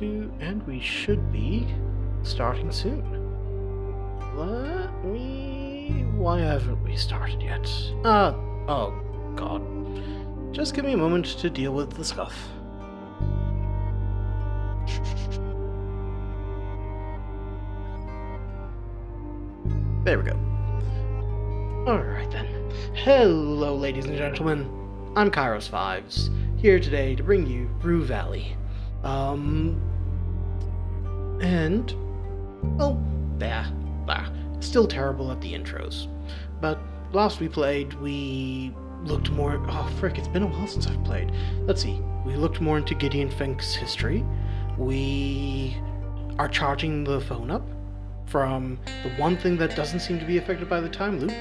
2, and we should be starting soon. Why haven't we started yet? Oh god. Just give me a moment to deal with the stuff. There we go. Alright then. Hello, ladies and gentlemen. I'm Kairos Fives, here today to bring you Rue Valley. Still terrible at the intros. But last we played, we looked more... Oh, frick, it's been a while since I've played. Let's see. We looked more into Gideon Fink's history. We are charging the phone up from the one thing that doesn't seem to be affected by the time loop.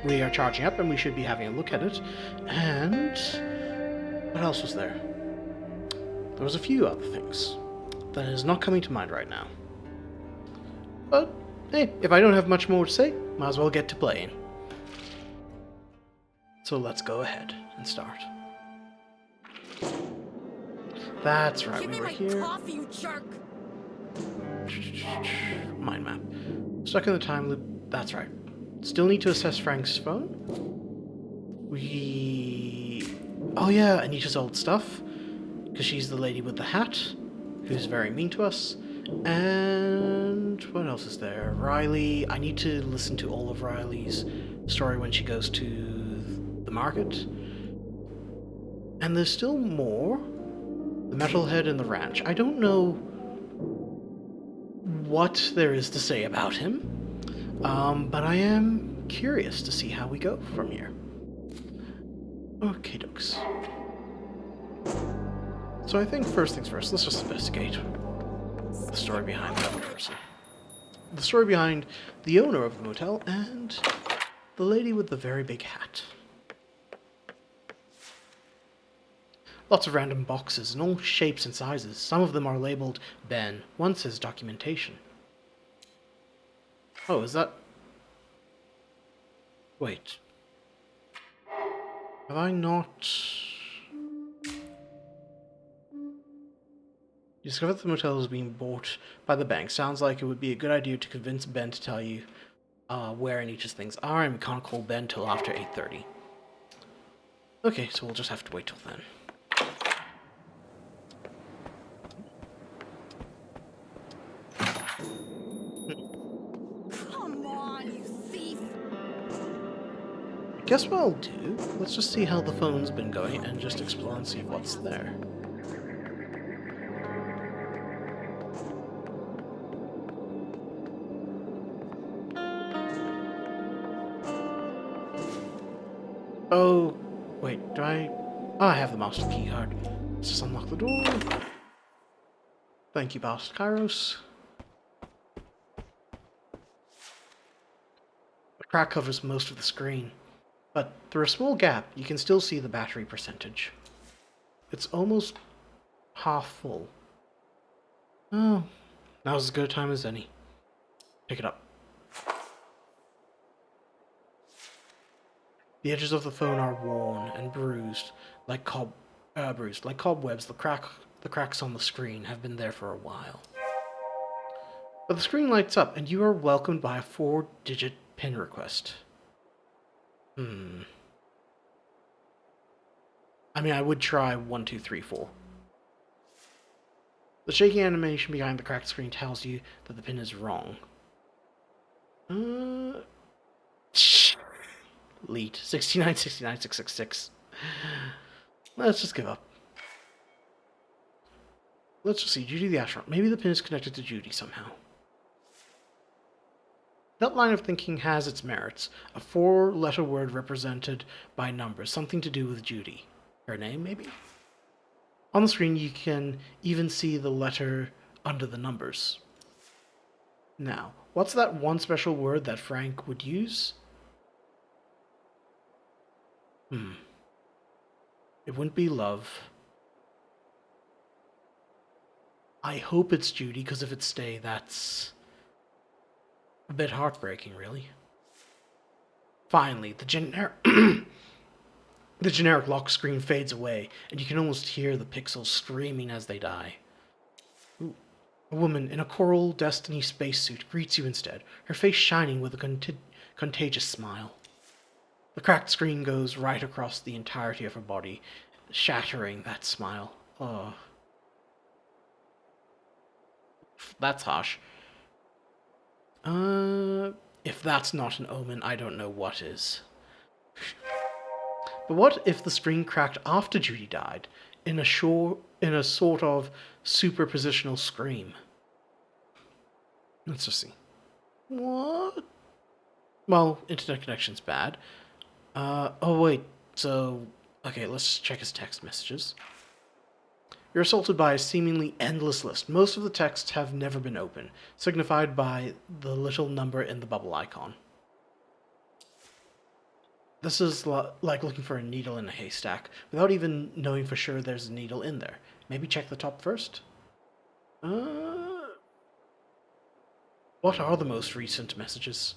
We are charging up and we should be having a look at it. And what else was there? There was a few other things that is not coming to mind right now. But hey, if I don't have much more to say, might as well get to playing. So let's go ahead and start. That's right, we were here. Coffee, you jerk. Mind map. Stuck in the time loop. That's right. Still need to assess Frank's phone. Oh yeah, Anitta's old stuff. Because she's the lady with the hat, who's very mean to us. And what else is there? Riley. I need to listen to all of Riley's story when she goes to the market. And there's still more. The metalhead and the ranch. I don't know what there is to say about him, but I am curious to see how we go from here. Okay, dokes. So I think first things first, let's just investigate the story behind the other person. The story behind the owner of the motel and the lady with the very big hat. Lots of random boxes in all shapes and sizes. Some of them are labeled Ben. One says documentation. Oh, is that... Wait. Have I not... You discovered the motel is being bought by the bank. Sounds like it would be a good idea to convince Ben to tell you where Anitta's things are, and we can't call Ben till after 8:30. Okay, so we'll just have to wait till then. Come on, you thief. Guess what I'll do? Let's just see how the phone's been going and just explore and see what's there. Oh, wait, do I... Oh, I have the master key card. Let's just unlock the door. Thank you, Bastard Kairos. The crack covers most of the screen, but through a small gap, you can still see the battery percentage. It's almost half full. Oh, now's as good a time as any. Pick it up. The edges of the phone are worn and bruised, like cobwebs. The cracks on the screen have been there for a while. But the screen lights up, and you are welcomed by a 4-digit PIN request. I mean, I would try 1, 2, 3, 4. The shaky animation behind the cracked screen tells you that the PIN is wrong. Lead 69696666. Let's just give up. Let's just see. Judy the astronaut. Maybe the pin is connected to Judy somehow. That line of thinking has its merits. A 4-letter word represented by numbers. Something to do with Judy. Her name, maybe? On the screen, you can even see the letter under the numbers. Now, what's that one special word that Frank would use? It wouldn't be love. I hope it's Judy, because if it's Stay, that's a bit heartbreaking, really. Finally, the generic lock screen fades away, and you can almost hear the pixels screaming as they die. Ooh. A woman in a Coral Destiny spacesuit greets you instead, her face shining with a contagious smile. The cracked screen goes right across the entirety of her body, shattering that smile. Oh, that's harsh. Uh, if that's not an omen, I don't know what is. But what if the screen cracked after Judy died, in a sort of superpositional scream? Let's just see. What? Well, internet connection's bad. Oh wait, so... Okay, let's check his text messages. You're assaulted by a seemingly endless list. Most of the texts have never been opened, signified by the little number in the bubble icon. This is like looking for a needle in a haystack, without even knowing for sure there's a needle in there. Maybe check the top first? Uh, what are the most recent messages?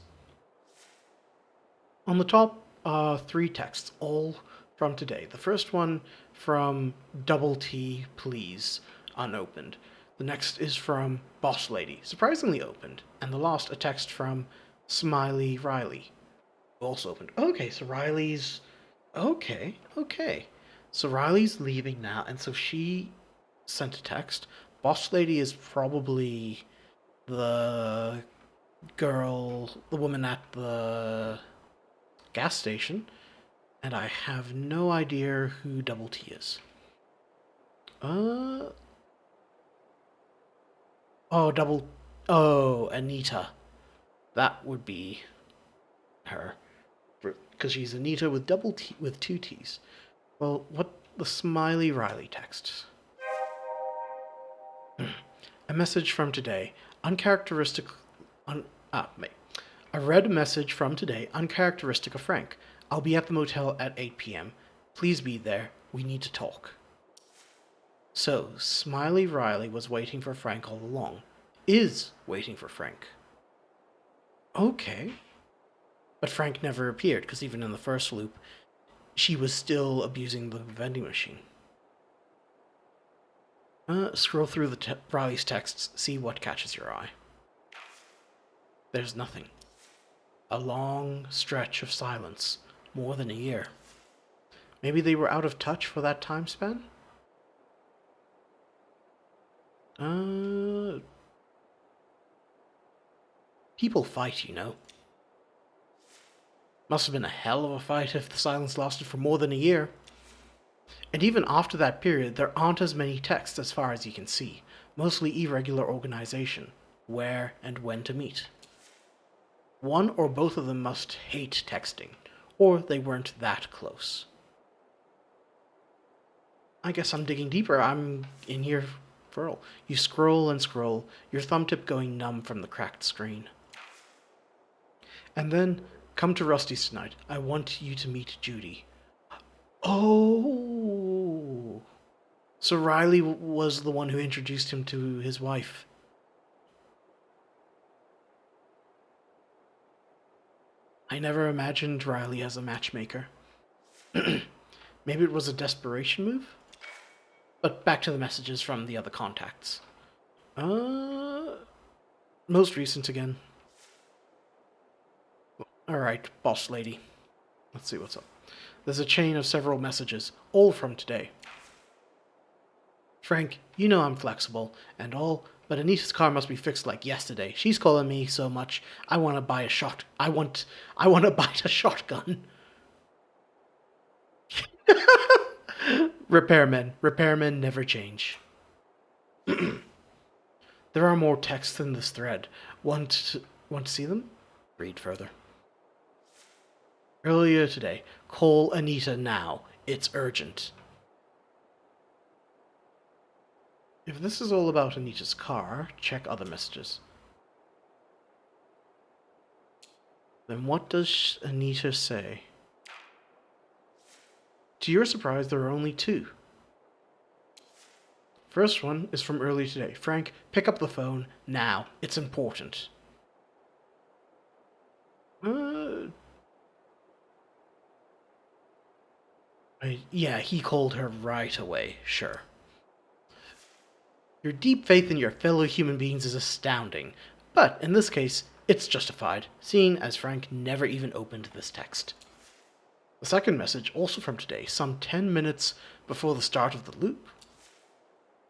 On the top are three texts, all from today. The first one from Double T, please, unopened. The next is from Boss Lady, surprisingly opened. And the last, a text from Smiley Riley, also opened. Okay, so Riley's... Okay, okay. So Riley's leaving now, and so she sent a text. Boss Lady is probably the girl, the woman at the gas station, and I have no idea who Double T is. Uh. Oh, double. Oh, Anitta. That would be her. Because she's Anitta with double T, with two T's. Well, what the Smiley Riley text? A message from today. Uncharacteristic. Mate. I read a message from today, uncharacteristic of Frank. I'll be at the motel at 8 p.m. Please be there. We need to talk. So, Smiley Riley was waiting for Frank all along. Is waiting for Frank. Okay. But Frank never appeared, because even in the first loop, she was still abusing the vending machine. Scroll through Riley's texts, see what catches your eye. There's nothing. A long stretch of silence, more than a year. Maybe they were out of touch for that time span? People fight, you know. Must have been a hell of a fight if the silence lasted for more than a year. And even after that period, there aren't as many texts as far as you can see. Mostly irregular organization. Where and when to meet. One or both of them must hate texting, or they weren't that close. I guess I'm digging deeper. I'm in here for all. You scroll and scroll, your thumb tip going numb from the cracked screen. And then, come to Rusty's tonight. I want you to meet Judy. Oh! So Riley was the one who introduced him to his wife. I never imagined Riley as a matchmaker. Maybe it was a desperation move? But back to the messages from the other contacts. Most recent again. Alright, boss lady. Let's see what's up. There's a chain of several messages, all from today. Frank, you know I'm flexible and all, but Anita's car must be fixed like yesterday. She's calling me so much. I want to buy a shot. I want to buy a shotgun. Repairmen never change. There are more texts in this thread. Want to see them? Read further. Earlier today, call Anitta now. It's urgent. If this is all about Anita's car, check other messages. Then what does Anitta say? To your surprise, there are only two. First one is from earlier today. Frank, pick up the phone now. It's important. Yeah, he called her right away, sure. Your deep faith in your fellow human beings is astounding, but in this case, it's justified, seeing as Frank never even opened this text. The second message, also from today, some 10 minutes before the start of the loop.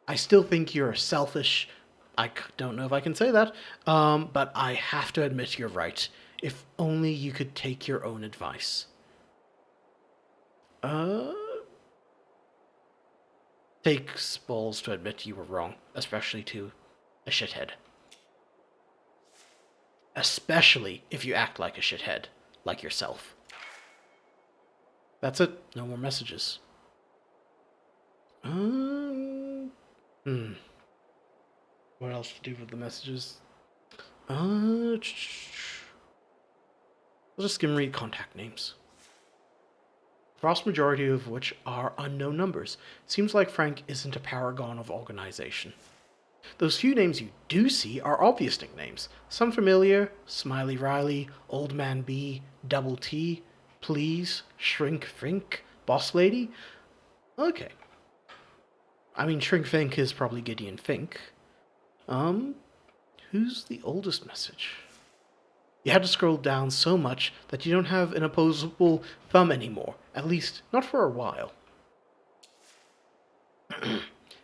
I still think you're selfish. I don't know if I can say that, but I have to admit you're right. If only you could take your own advice. Takes balls to admit you were wrong, especially to a shithead. Especially if you act like a shithead, like yourself. That's it. No more messages. What else to do with the messages? I'll just skim read contact names. The vast majority of which are unknown numbers. Seems like Frank isn't a paragon of organization. Those few names you do see are obvious nicknames. Some familiar: Smiley Riley, Old Man B, Double T, Please, Shrink Fink, Boss Lady. Okay. I mean, Shrink Fink is probably Gideon Fink. Who's the oldest message? You had to scroll down so much that you don't have an opposable thumb anymore. At least, not for a while.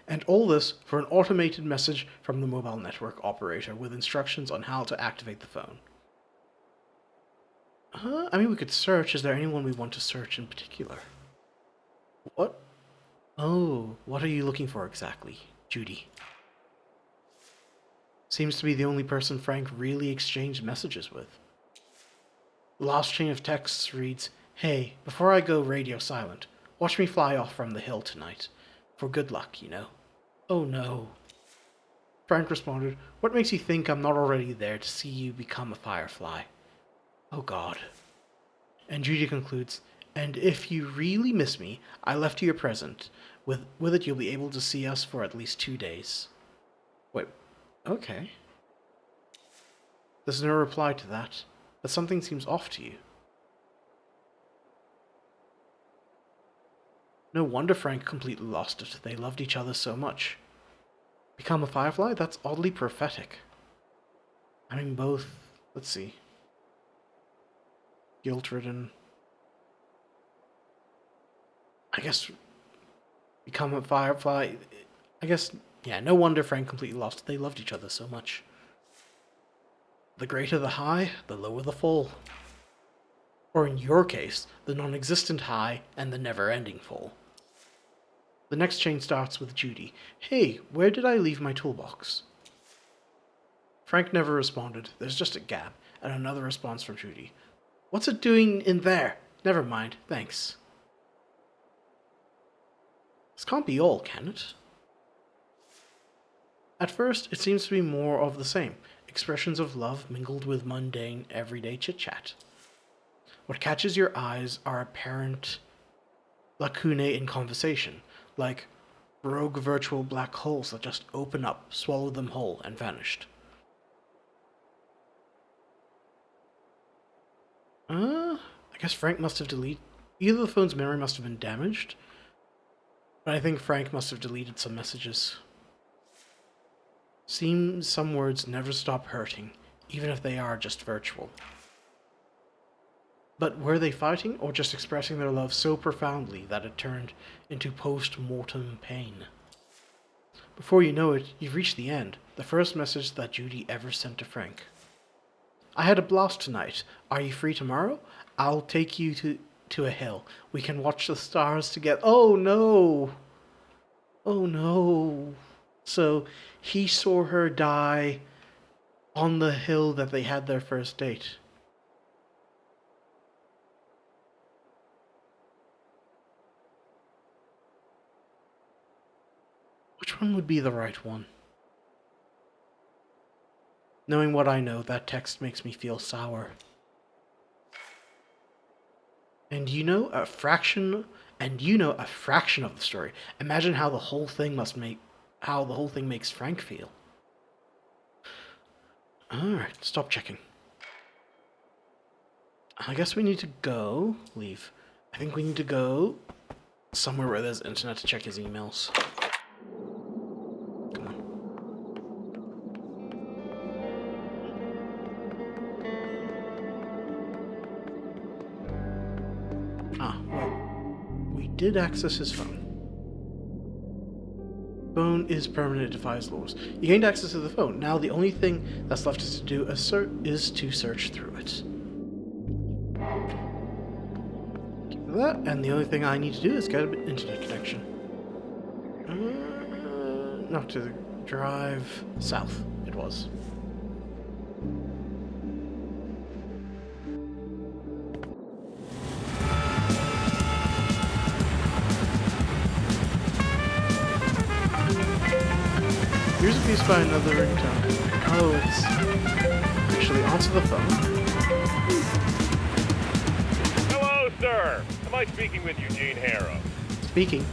And all this for an automated message from the mobile network operator with instructions on how to activate the phone. I mean, we could search. Is there anyone we want to search in particular? What? Oh, what are you looking for exactly, Judy? Seems to be the only person Frank really exchanged messages with. The last chain of texts reads, "Hey, before I go radio silent, watch me fly off from the hill tonight. For good luck, you know." Oh no. Frank responded, "What makes you think I'm not already there to see you become a firefly?" Oh God. And Judy concludes, "And if you really miss me, I left you a present. With it, you'll be able to see us for at least 2 days." Wait, okay. There's no reply to that, but something seems off to you. No wonder Frank completely lost it. They loved each other so much. Become a firefly? That's oddly prophetic. I mean, both, let's see. Guilt-ridden. I guess become a firefly. I guess, yeah, no wonder Frank completely lost it. They loved each other so much. The greater the high, the lower the fall. Or in your case, the non-existent high and the never-ending fall. The next chain starts with Judy. "Hey, where did I leave my toolbox?" Frank never responded. There's just a gap, and another response from Judy. "What's it doing in there? Never mind, thanks." This can't be all, can it? At first, it seems to be more of the same. Expressions of love mingled with mundane, everyday chit-chat. What catches your eyes are apparent lacunae in conversation, like rogue virtual black holes that just open up, swallow them whole, and vanished. I guess Frank must have deleted... Either the phone's memory must have been damaged, but I think Frank must have deleted some messages. Seems some words never stop hurting, even if they are just virtual. But were they fighting, or just expressing their love so profoundly that it turned into post-mortem pain? Before you know it, you've reached the end, the first message that Judy ever sent to Frank. "I had a blast tonight. Are you free tomorrow? I'll take you to a hill. We can watch the stars together." Oh no! Oh no! So he saw her die on the hill that they had their first date. Which one would be the right one? Knowing what I know, that text makes me feel sour. And you know a fraction of the story. Imagine how the whole thing makes Frank feel. Alright, stop checking. I guess we need to go. Leave. I think we need to go somewhere where there's internet to check his emails. Come on. did access his phone. Phone is permanent, it defies laws. You gained access to the phone. Now the only thing that's left is to do is to search through it. Keep that, and the only thing I need to do is get an internet connection. Not to the drive south, it was. Here's a piece by another ringtone. Oh, it's actually onto the phone. Hello, sir. Am I speaking with Eugene Harrow? Speaking.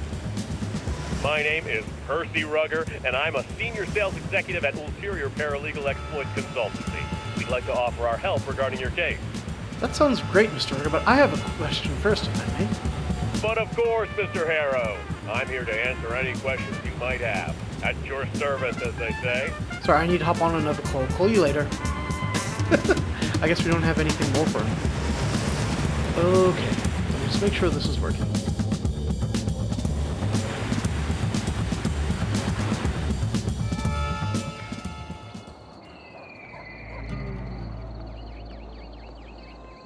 My name is Percy Rugger, and I'm a senior sales executive at Ulterior Paralegal Exploit Consultancy. We'd like to offer our help regarding your case. That sounds great, Mr. Rugger, but I have a question first, if I may. But of course, Mr. Harrow. I'm here to answer any questions you might have. At your service, as they say. Sorry, I need to hop on another call. Call you later. I guess we don't have anything more for him. Okay, let me just make sure this is working.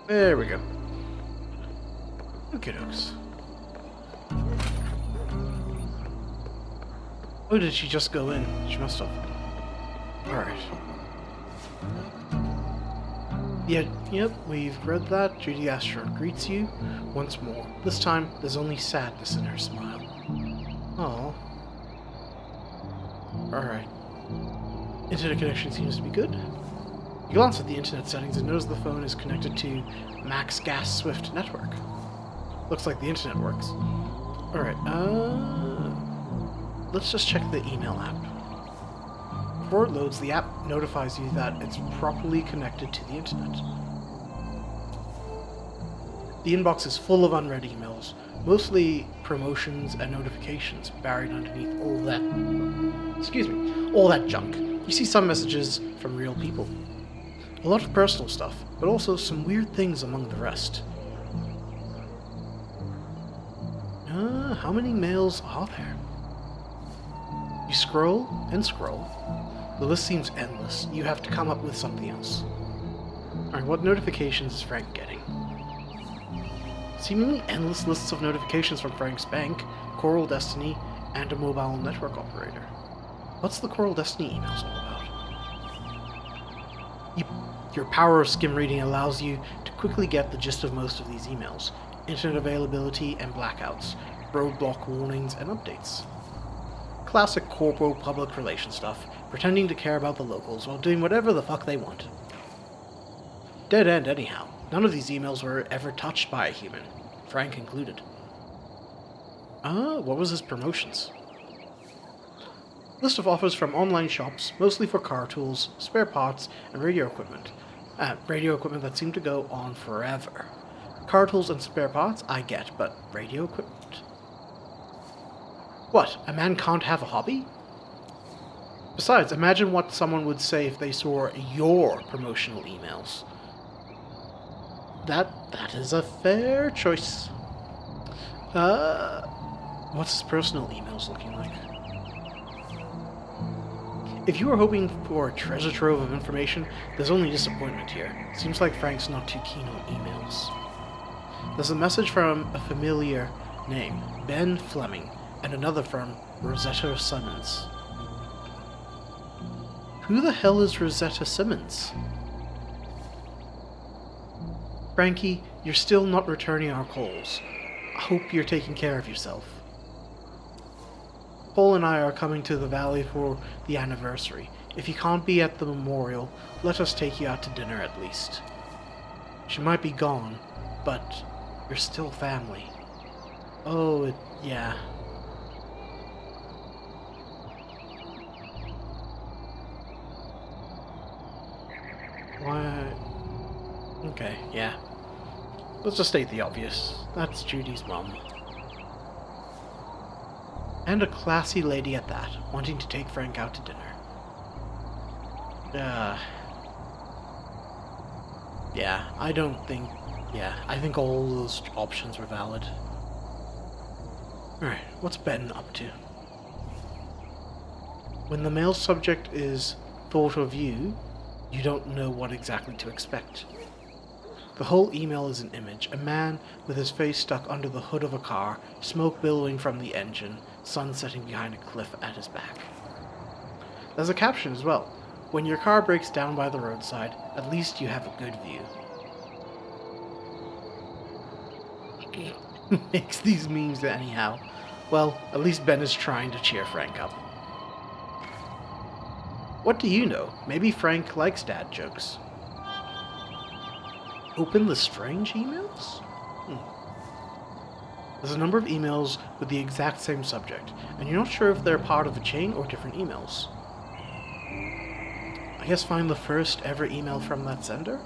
There we go. Okie dokes. Oh, did she just go in? She must have. Alright. Yeah, yep, we've read that. Judy Astro greets you once more. This time, there's only sadness in her smile. Oh. Alright. Internet connection seems to be good. You glance at the internet settings and notice the phone is connected to Max Gas Swift network. Looks like the internet works. Alright, let's just check the email app. Before it loads, the app notifies you that it's properly connected to the internet. The inbox is full of unread emails, mostly promotions and notifications buried underneath all that junk. You see some messages from real people. A lot of personal stuff, but also some weird things among the rest. How many mails are there? You scroll and scroll. The list seems endless. You have to come up with something else. Alright, what notifications is Frank getting? Seemingly endless lists of notifications from Frank's bank, Coral Destiny, and a mobile network operator. What's the Coral Destiny emails all about? Your power of skim reading allows you to quickly get the gist of most of these emails. Internet availability and blackouts, roadblock warnings and updates. Classic corporal public relations stuff, pretending to care about the locals while doing whatever the fuck they want. Dead end anyhow. None of these emails were ever touched by a human, Frank included. What was his promotions? List of offers from online shops, mostly for car tools, spare parts, and radio equipment. Radio equipment that seemed to go on forever. Car tools and spare parts, I get, but radio equipment? What, a man can't have a hobby? Besides, imagine what someone would say if they saw your promotional emails. That is a fair choice. What's his personal emails looking like? If you were hoping for a treasure trove of information, there's only disappointment here. Seems like Frank's not too keen on emails. There's a message from a familiar name, Ben Fleming, and another from Rosetta Simmons. Who the hell is Rosetta Simmons? Frankie, you're still not returning our calls. I hope you're taking care of yourself. Paul and I are coming to the valley for the anniversary. If you can't be at the memorial, let us take you out to dinner at least. She might be gone, but you're still family. Oh, yeah. Why? Okay, yeah. Let's just state the obvious. That's Judy's mom. And a classy lady at that, wanting to take Frank out to dinner. Yeah, I think all those options were valid. Alright, what's Ben up to? When the mail subject is thought of you, you don't know what exactly to expect. The whole email is an image. A man with his face stuck under the hood of a car, smoke billowing from the engine, sun setting behind a cliff at his back. There's a caption as well. When your car breaks down by the roadside, at least you have a good view. Makes these memes anyhow. Well, at least Ben is trying to cheer Frank up. What do you know? Maybe Frank likes dad jokes. Open the strange emails? There's a number of emails with the exact same subject, and you're not sure if they're part of a chain or different emails. I guess find the first ever email from that sender?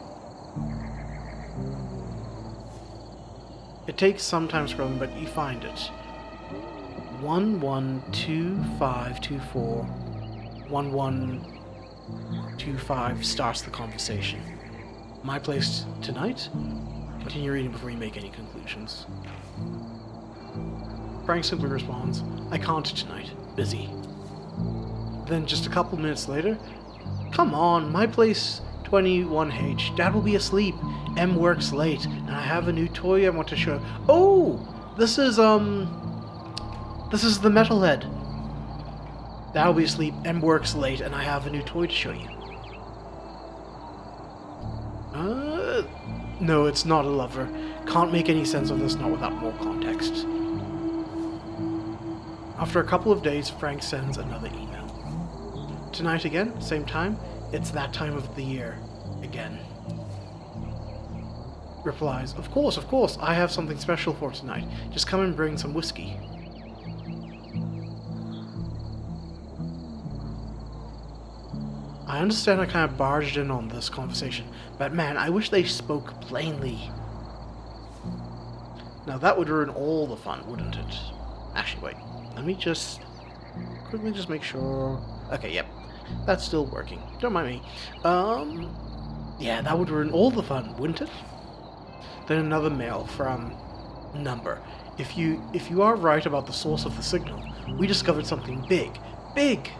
It takes some time scrolling, but you find it. 112524 1125 starts the conversation. My place tonight? Continue reading before you make any conclusions. Frank simply responds, I can't tonight. Busy. Then just a couple minutes later, come on, my place 21H. Dad will be asleep. M works late, and I have a new toy I want to show. Oh! This is the metalhead. Dad will be asleep, M works late, and I have a new toy to show you. No, it's not a lover. Can't make any sense of this not without more context. After a couple of days, Frank sends another email. Tonight again, same time, it's that time of the year. Again. Replies, of course, I have something special for tonight. Just come and bring some whiskey. I understand I kind of barged in on this conversation, but man, I wish they spoke plainly. Now that would ruin all the fun, wouldn't it? Actually, wait. Let me just quickly just make sure. Okay, yep. That's still working. Don't mind me. Yeah, that would ruin all the fun, wouldn't it? Then another mail from number. If you are right about the source of the signal, we discovered something big. Big!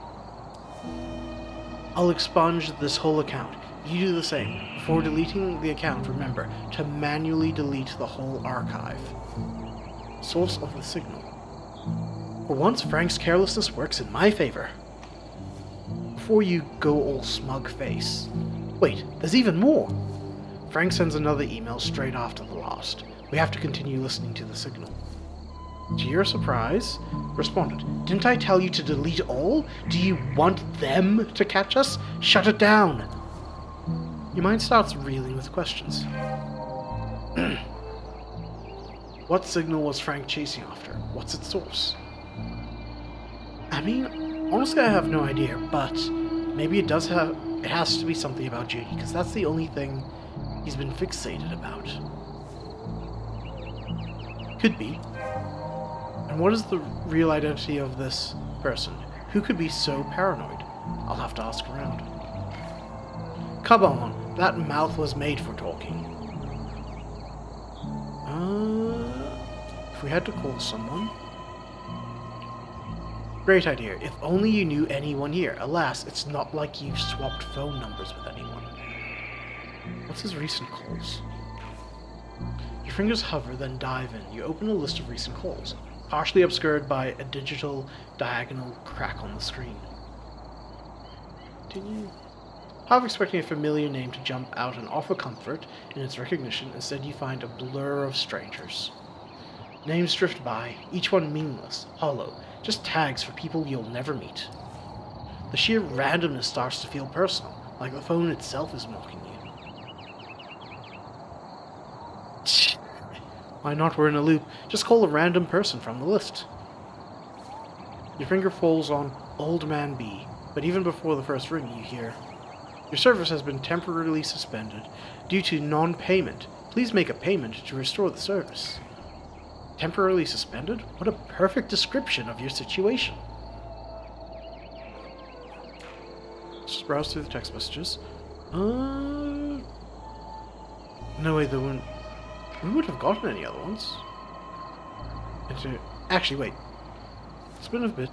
I'll expunge this whole account. You do the same. Before deleting the account, remember to manually delete the whole archive. Source of the signal. For once, Frank's carelessness works in my favor. Before you go all smug face. Wait, there's even more! Frank sends another email straight after the last. We have to continue listening to the signal. To your surprise, responded, didn't I tell you to delete all? Do you want them to catch us? Shut it down! Your mind starts reeling with questions. What signal was Frank chasing after? What's its source? I mean, honestly I have no idea, but maybe it has to be something about Judy, because that's the only thing he's been fixated about. Could be. And what is the real identity of this person? Who could be so paranoid? I'll have to ask around. Come on, that mouth was made for talking. If we had to call someone... Great idea. If only you knew anyone here. Alas, it's not like you've swapped phone numbers with anyone. What's his recent calls? Your fingers hover, then dive in. You open a list of recent calls, partially obscured by a digital diagonal crack on the screen. Continue. Half expecting a familiar name to jump out and offer comfort in its recognition, instead you find a blur of strangers. Names drift by, each one meaningless, hollow, just tags for people you'll never meet. The sheer randomness starts to feel personal, like the phone itself is mocking you. Why not? We're in a loop. Just call a random person from the list. Your finger falls on Old Man B, but even before the first ring you hear, your service has been temporarily suspended due to non-payment. Please make a payment to restore the service. Temporarily suspended? What a perfect description of your situation. Let's just browse through the text messages. No way, we would have gotten any other ones. Actually, wait. It's been a bit.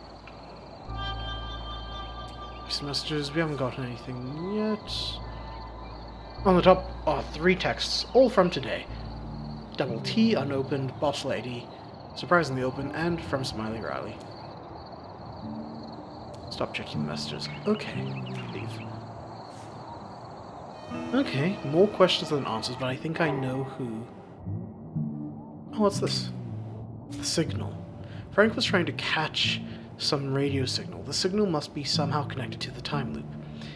Recent messages, we haven't gotten anything yet. On the top are 3 texts, all from today. Double T unopened, Boss Lady, surprisingly open, and from Smiley Riley. Stop checking the messages. Okay, leave. Okay, more questions than answers, but I think I know who. Oh, what's this? The signal. Frank was trying to catch some radio signal. The signal must be somehow connected to the time loop.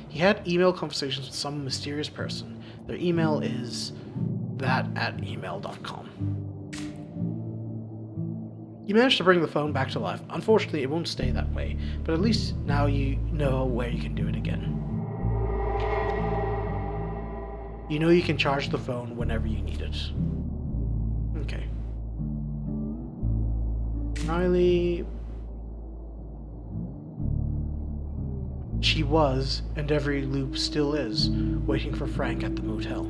He had email conversations with some mysterious person. Their email is that@email.com. You managed to bring the phone back to life. Unfortunately, it won't stay that way, but at least now you know where you can do it again. You know you can charge the phone whenever you need it. Okay. Riley... She was, and every loop still is, waiting for Frank at the motel.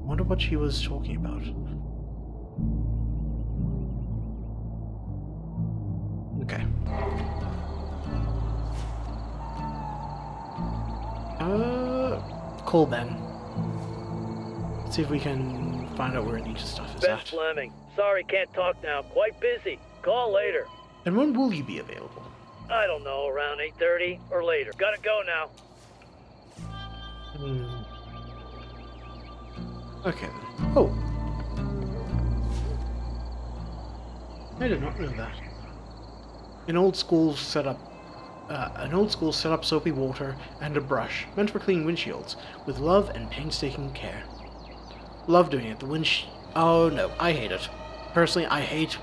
Wonder what she was talking about. Okay. Call Ben. Let's see if we can find out where Anita's stuff is Ben at. Fleming. Sorry, can't talk now. Quite busy. Call later. And when will you be available? I don't know, around 8:30 or later. Gotta go now. Okay then. Oh. I did not know that. An old school set up soapy water and a brush, meant for cleaning windshields, with love and painstaking care. Love doing it. Oh no, I hate it. Personally, I hate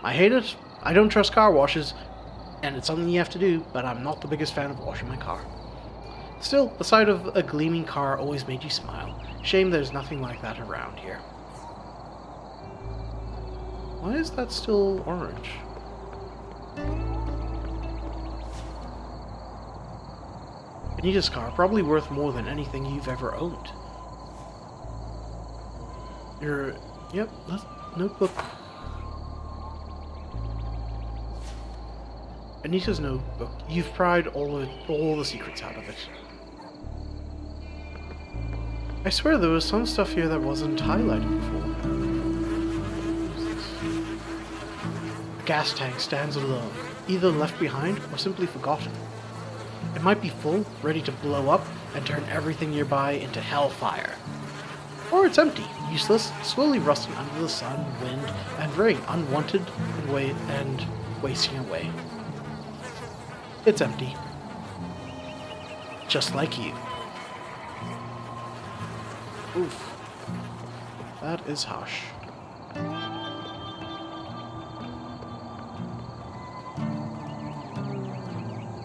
it. I don't trust car washes, and it's something you have to do, but I'm not the biggest fan of washing my car. Still, the sight of a gleaming car always made you smile. Shame there's nothing like that around here. Why is that still orange? Anita's car, probably worth more than anything you've ever owned. Yep, that's notebook. Anita's notebook. You've pried all the secrets out of it. I swear there was some stuff here that wasn't highlighted before. The gas tank stands alone, either left behind or simply forgotten. It might be full, ready to blow up and turn everything nearby into hellfire. Or it's empty, useless, slowly rusting under the sun, wind, and rain, unwanted and wasting away. It's empty. Just like you. Oof. That is harsh.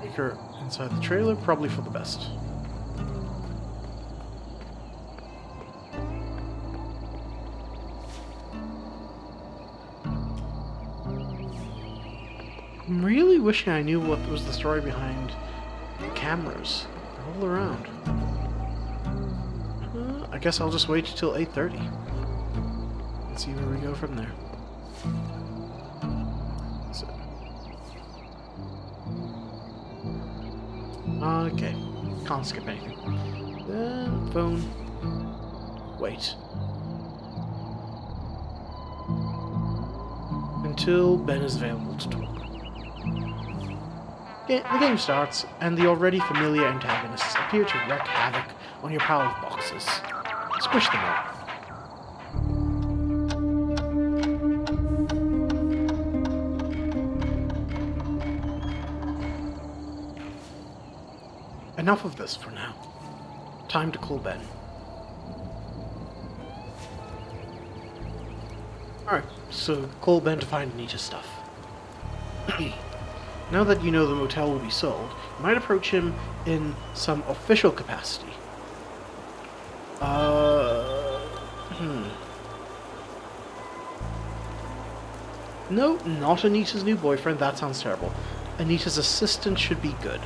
Take her inside the trailer, probably for the best. I'm really wishing I knew what was the story behind cameras. They're all around. I guess I'll just wait till 8:30 and see where we go from there. So. Okay, can't skip anything. Then phone. Wait. Until Ben is available to talk. The game starts, and the already familiar antagonists appear to wreak havoc on your pile of boxes. Squish them all. Enough of this for now. Time to call Ben. Alright, so call Ben to find Anita's stuff. Now that you know the motel will be sold, you might approach him in some official capacity. No, not Anita's new boyfriend, that sounds terrible. Anita's assistant should be good.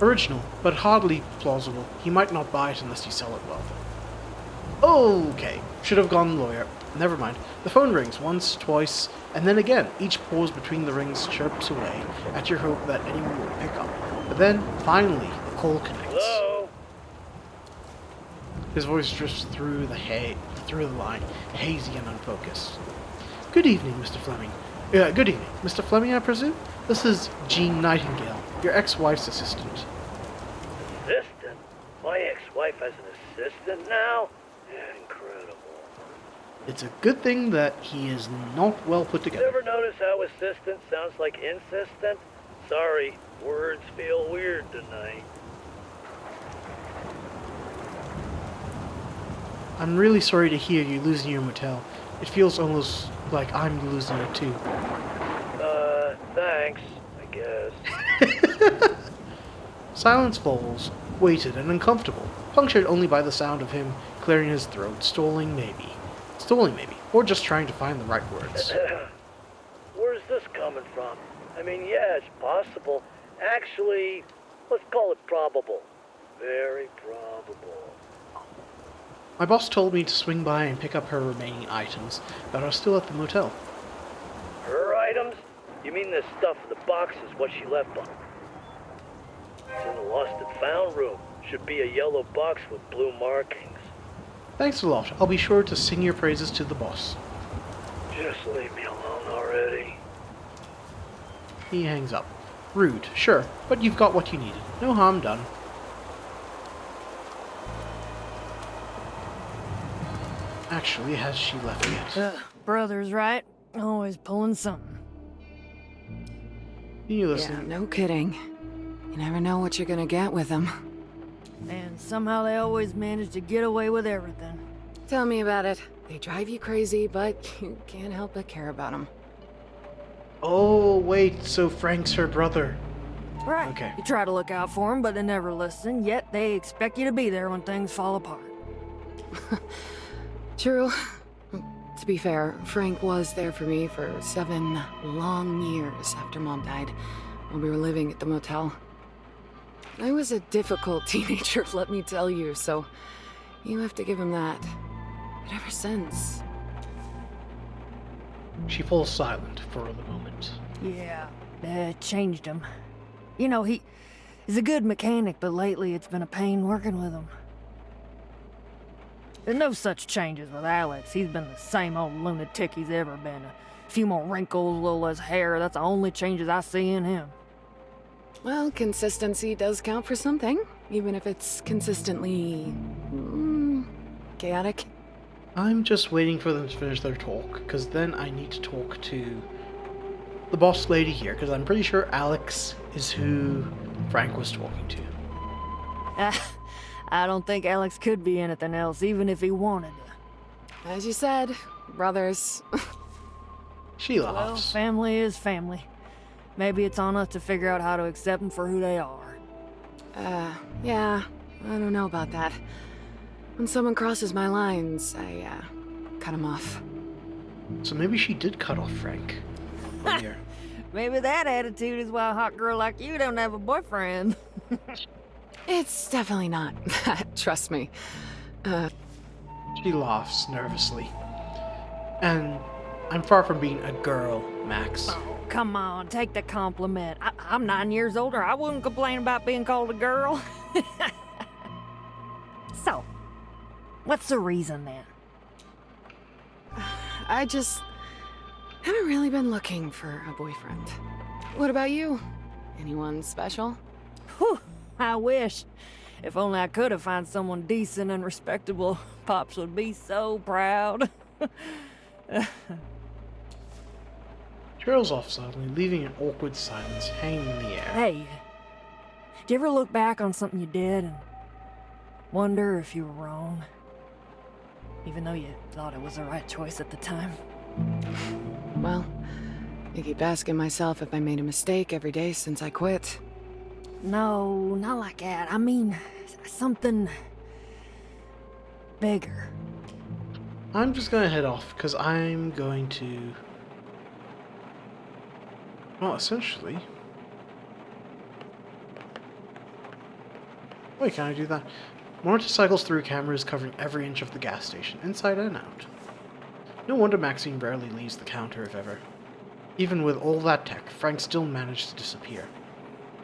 Original, but hardly plausible. He might not buy it unless you sell it well. Okay, should have gone lawyer. Never mind. The phone rings once, twice, and then again. Each pause between the rings chirps away at your hope that anyone will pick up. But then, finally, the call connects. Hello? His voice drifts through the line, hazy and unfocused. Good evening, Mr. Fleming. Good evening. Mr. Fleming, I presume? This is Jean Nightingale, your ex-wife's assistant. Assistant? My ex-wife has an assistant now? Incredible. It's a good thing that he is not well put You together. ever notice how assistant sounds like insistent? Sorry, words feel weird tonight. I'm really sorry to hear you losing your motel. It feels almost like I'm losing it too. Thanks, I guess. Silence falls, weighted and uncomfortable, punctured only by the sound of him clearing his throat, stalling maybe, or just trying to find the right words. Where's this coming from? I mean, yeah, it's possible. Actually, let's call it probable. Very probable. My boss told me to swing by and pick up her remaining items that are still at the motel. Her items? You mean the stuff in the boxes, what she left on? It's in the lost and found room. Should be a yellow box with blue markings. Thanks a lot. I'll be sure to sing your praises to the boss. Just leave me alone already. He hangs up. Rude, sure, but you've got what you needed. No harm done. Actually, has she left yet? Brothers, right? Always pulling something. You Yeah, listen. no kidding. You never know what you're gonna get with them. And somehow they always manage to get away with everything. Tell me about it. They drive you crazy, but you can't help but care about them. Oh, wait, so Frank's her brother. Right. Okay. You try to look out for them, but they never listen, yet they expect you to be there when things fall apart. True. To be fair, Frank was there for me for 7 long years after Mom died, while we were living at the motel. I was a difficult teenager, let me tell you, so you have to give him that. But ever since... She falls silent for a moment. Yeah, changed him. You know, he's a good mechanic, but lately it's been a pain working with him. There's no such changes with Alex. He's been the same old lunatic he's ever been. A few more wrinkles, a little less hair. That's the only changes I see in him. Well, consistency does count for something, even if it's consistently... chaotic. I'm just waiting for them to finish their talk, because then I need to talk to the boss lady here, because I'm pretty sure Alex is who Frank was talking to. I don't think Alex could be anything else, even if he wanted to. As you said, brothers. She Well, laughs. family is family. Maybe it's on us to figure out how to accept them for who they are. Yeah, I don't know about that. When someone crosses my lines, I, cut them off. So maybe she did cut off Frank. One year. Maybe that attitude is why a hot girl like you don't have a boyfriend. It's definitely not that, trust me. She laughs nervously. And I'm far from being a girl, Max. Oh, come on, take the compliment. I'm 9 years older. I wouldn't complain about being called a girl. So, what's the reason then? I just haven't really been looking for a boyfriend. What about you? Anyone special? Whew, I wish. If only I could have found someone decent and respectable. Pops would be so proud. Trails off suddenly, leaving an awkward silence hanging in the air. Hey, do you ever look back on something you did and wonder if you were wrong? Even though you thought it was the right choice at the time? Well, I keep asking myself if I made a mistake every day since I quit. No, not like that. I mean, something bigger. I'm just gonna head off, because I'm going to... Well, essentially... Wait, can I do that? Monitor cycles through cameras covering every inch of the gas station, inside and out. No wonder Maxine rarely leaves the counter, if ever. Even with all that tech, Frank still managed to disappear.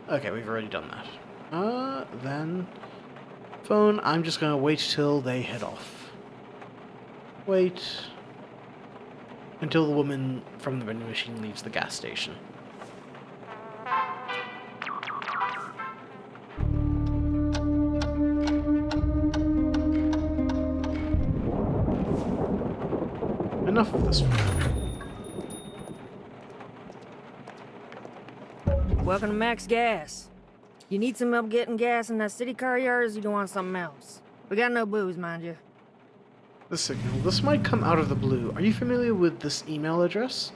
Okay, we've already done that. Then... phone, I'm just gonna wait till they head off. Wait... until the woman from the vending machine leaves the gas station. Enough of this. Welcome to Max Gas. You need some help getting gas in that city car yard, or you want something else? We got no booze, mind you. The signal. This might come out of the blue. Are you familiar with this email address?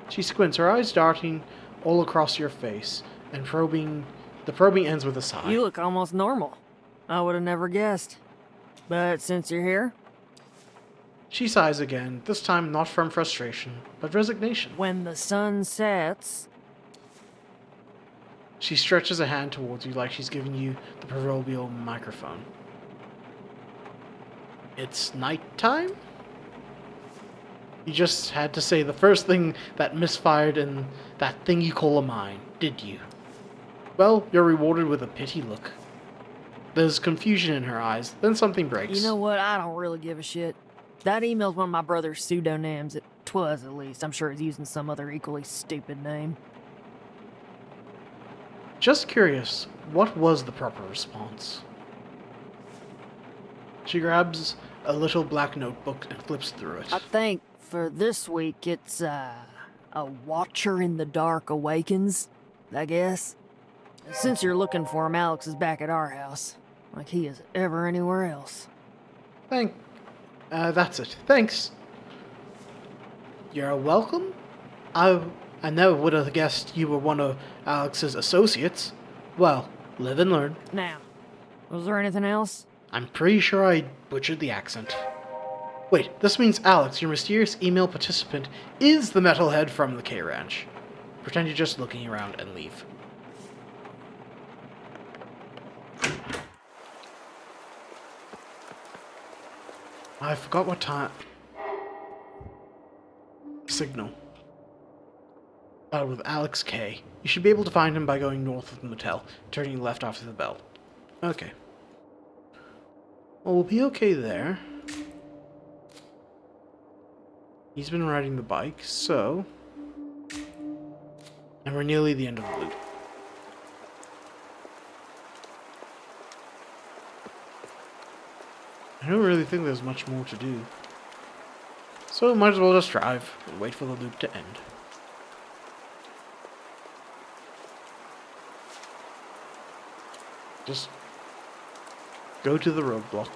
She squints, her eyes darting all across your face, and the probing ends with a sigh. You look almost normal. I would have never guessed. But since you're here... She sighs again, this time not from frustration, but resignation. When the sun sets... She stretches a hand towards you like she's giving you the proverbial microphone. It's nighttime? You just had to say the first thing that misfired in that thing you call a mine, did you? Well, you're rewarded with a pity look. There's confusion in her eyes, then something breaks. You know what? I don't really give a shit. That email's one of my brother's pseudonyms. It was, at least. I'm sure he's using some other equally stupid name. Just curious, what was the proper response? She grabs a little black notebook and flips through it. I think for this week it's, a Watcher in the Dark Awakens, I guess. Since you're looking for him, Alex is back at our house. Like he is ever anywhere else. That's it. Thanks. You're welcome? I never would have guessed you were one of Alex's associates. Well, live and learn. Now, was there anything else? I'm pretty sure I butchered the accent. Wait, this means Alex, your mysterious email participant, is the metalhead from the K-Ranch. Pretend you're just looking around and leave. I forgot what time... Signal. With Alex K. You should be able to find him by going north of the motel, turning left after the bell. Okay. Well, we'll be okay there. He's been riding the bike, so... And we're nearly the end of the loop. I don't really think there's much more to do. So might as well just drive and wait for the loop to end. Just go to the roadblock.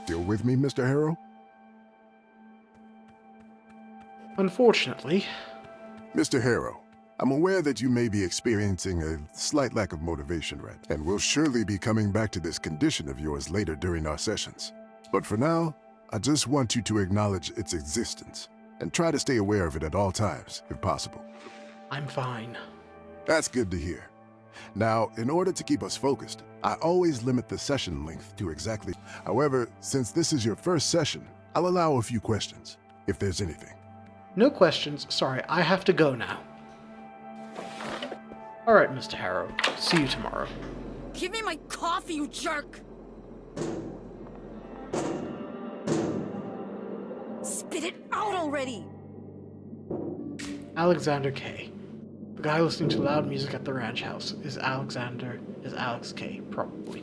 Still with me, Mr. Harrow? Unfortunately. Mr. Harrow, I'm aware that you may be experiencing a slight lack of motivation, right? And we'll surely be coming back to this condition of yours later during our sessions. But for now, I just want you to acknowledge its existence and try to stay aware of it at all times, if possible. I'm fine. That's good to hear. Now, in order to keep us focused, I always limit the session length to exactly... However, since this is your first session, I'll allow a few questions, if there's anything. No questions. Sorry, I have to go now. Alright, Mr. Harrow. See you tomorrow. Give me my coffee, you jerk! Spit it out already! Alexander K. The guy listening to loud music at the ranch house is Alex K, probably.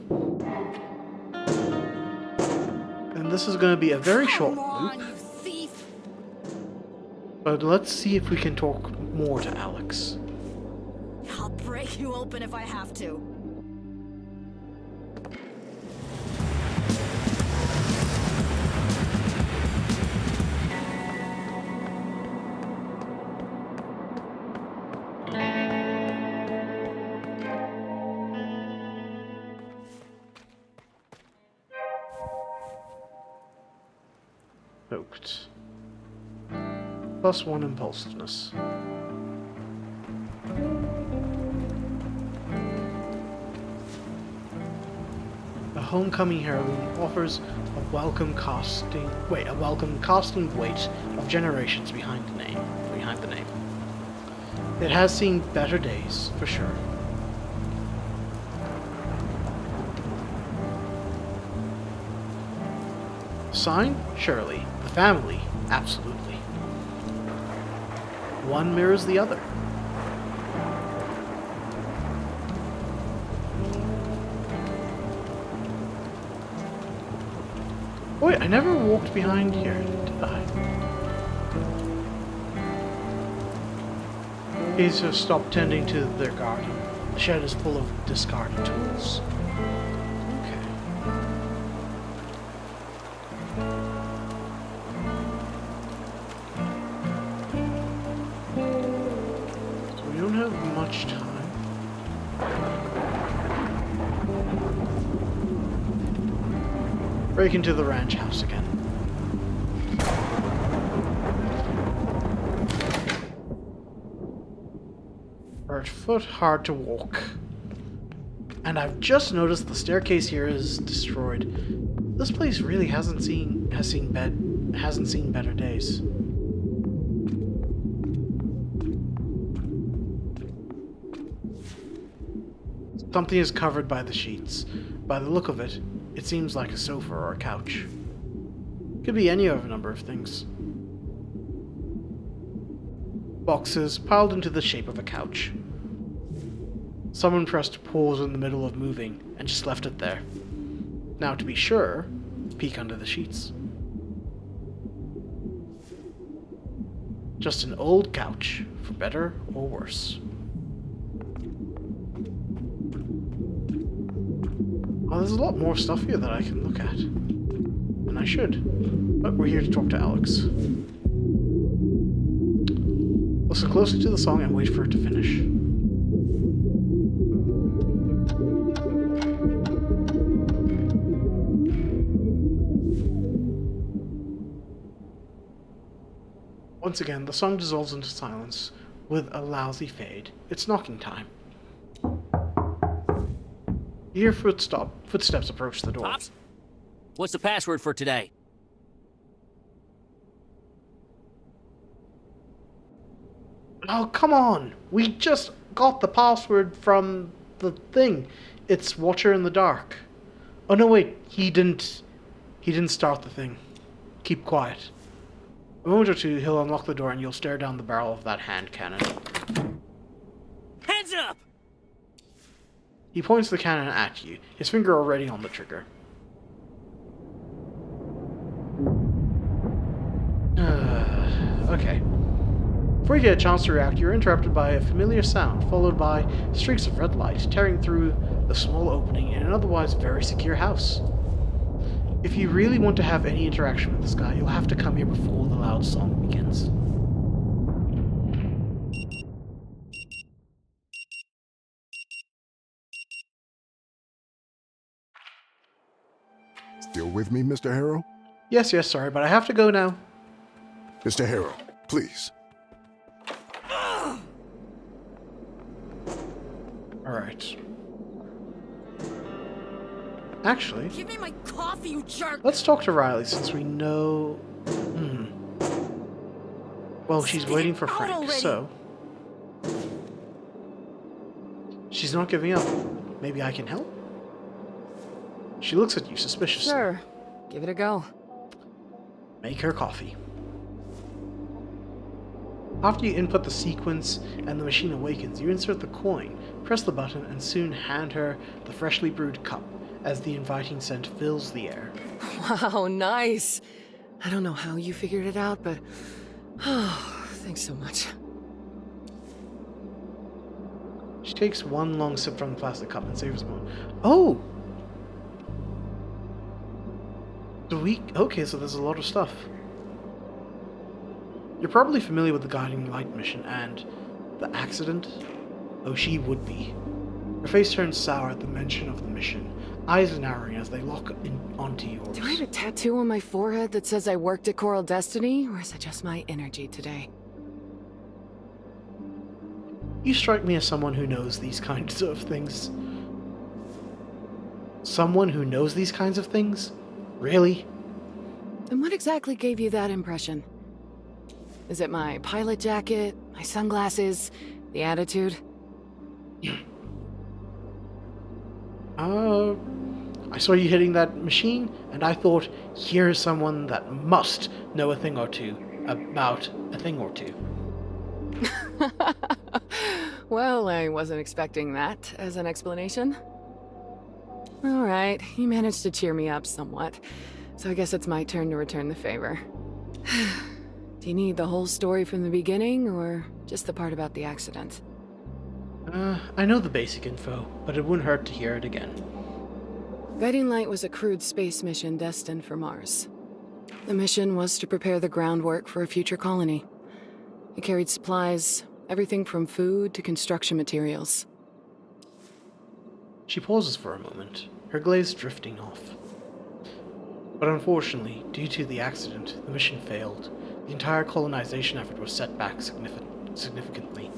And this is going to be a very short Come on, loop, you thief! but let's see if we can talk more to Alex. I'll break you open if I have to. Poked. +1 impulsiveness. The homecoming heirloom offers a welcome casting weight of generations behind the name. It has seen better days, for sure. Sign? Surely. The family? Absolutely. One mirrors the other. Wait, I never walked behind here, did I? He's just stopped tending to their garden. The shed is full of discarded tools. Okay. So we don't have much time. Break into the ranch house again. Right foot, hard to walk. And I've just noticed the staircase here is destroyed. This place really hasn't seen better days. Something is covered by the sheets. By the look of it, it seems like a sofa or a couch. Could be any of a number of things. Boxes piled into the shape of a couch. Someone pressed pause in the middle of moving and just left it there. Now, to be sure, peek under the sheets. Just an old couch, for better or worse. Oh, there's a lot more stuff here that I can look at. And I should. But we're here to talk to Alex. Listen closely to the song and wait for it to finish. Once again, the song dissolves into silence with a lousy fade. It's knocking time. You hear footsteps approach the door. Pops? What's the password for today? Oh, come on! We just got the password from the thing. It's Watcher in the Dark. Oh no, wait. He didn't start the thing. Keep quiet. A moment or two, he'll unlock the door and you'll stare down the barrel of that hand cannon. Hands up! He points the cannon at you, his finger already on the trigger. Okay. Before you get a chance to react, you're interrupted by a familiar sound, followed by streaks of red light tearing through the small opening in an otherwise very secure house. If you really want to have any interaction with this guy, you'll have to come here before the loud song begins. Still with me, Mr. Harrow? Yes, sorry, but I have to go now. Mr. Harrow, please. Alright. Actually, Give me my coffee, you jerk! let's talk to Riley since we know... Well, she's Spit waiting it for out Frank, already. so... She's not giving up. Maybe I can help? She looks at you suspiciously. Sure. Give it a go. Make her coffee. After you input the sequence and the machine awakens, you insert the coin, press the button, and soon hand her the freshly brewed cup as the inviting scent fills the air. Wow, nice. I don't know how you figured it out, but... Oh, thanks so much. She takes one long sip from the plastic cup and savors a moment. Oh! Okay, so there's a lot of stuff. You're probably familiar with the Guiding Light mission and the accident. Oh, she would be. Her face turns sour at the mention of the mission. eyes narrowing as they lock onto yours. Do I have a tattoo on my forehead that says I worked at Coral Destiny, or is it just my energy today? You strike me as someone who knows these kinds of things. Someone who knows these kinds of things? Really? And what exactly gave you that impression? Is it my pilot jacket, my sunglasses, the attitude? I saw you hitting that machine, and I thought, here's someone that must know a thing or two about a thing or two. Well, I wasn't expecting that as an explanation. All right, you managed to cheer me up somewhat, so I guess it's my turn to return the favor. Do you need the whole story from the beginning, or just the part about the accident? I know the basic info, but it wouldn't hurt to hear it again. Guiding Light was a crewed space mission destined for Mars. The mission was to prepare the groundwork for a future colony. It carried supplies, everything from food to construction materials. She pauses for a moment, her glaze drifting off. But unfortunately, due to the accident, the mission failed. The entire colonization effort was set back significantly.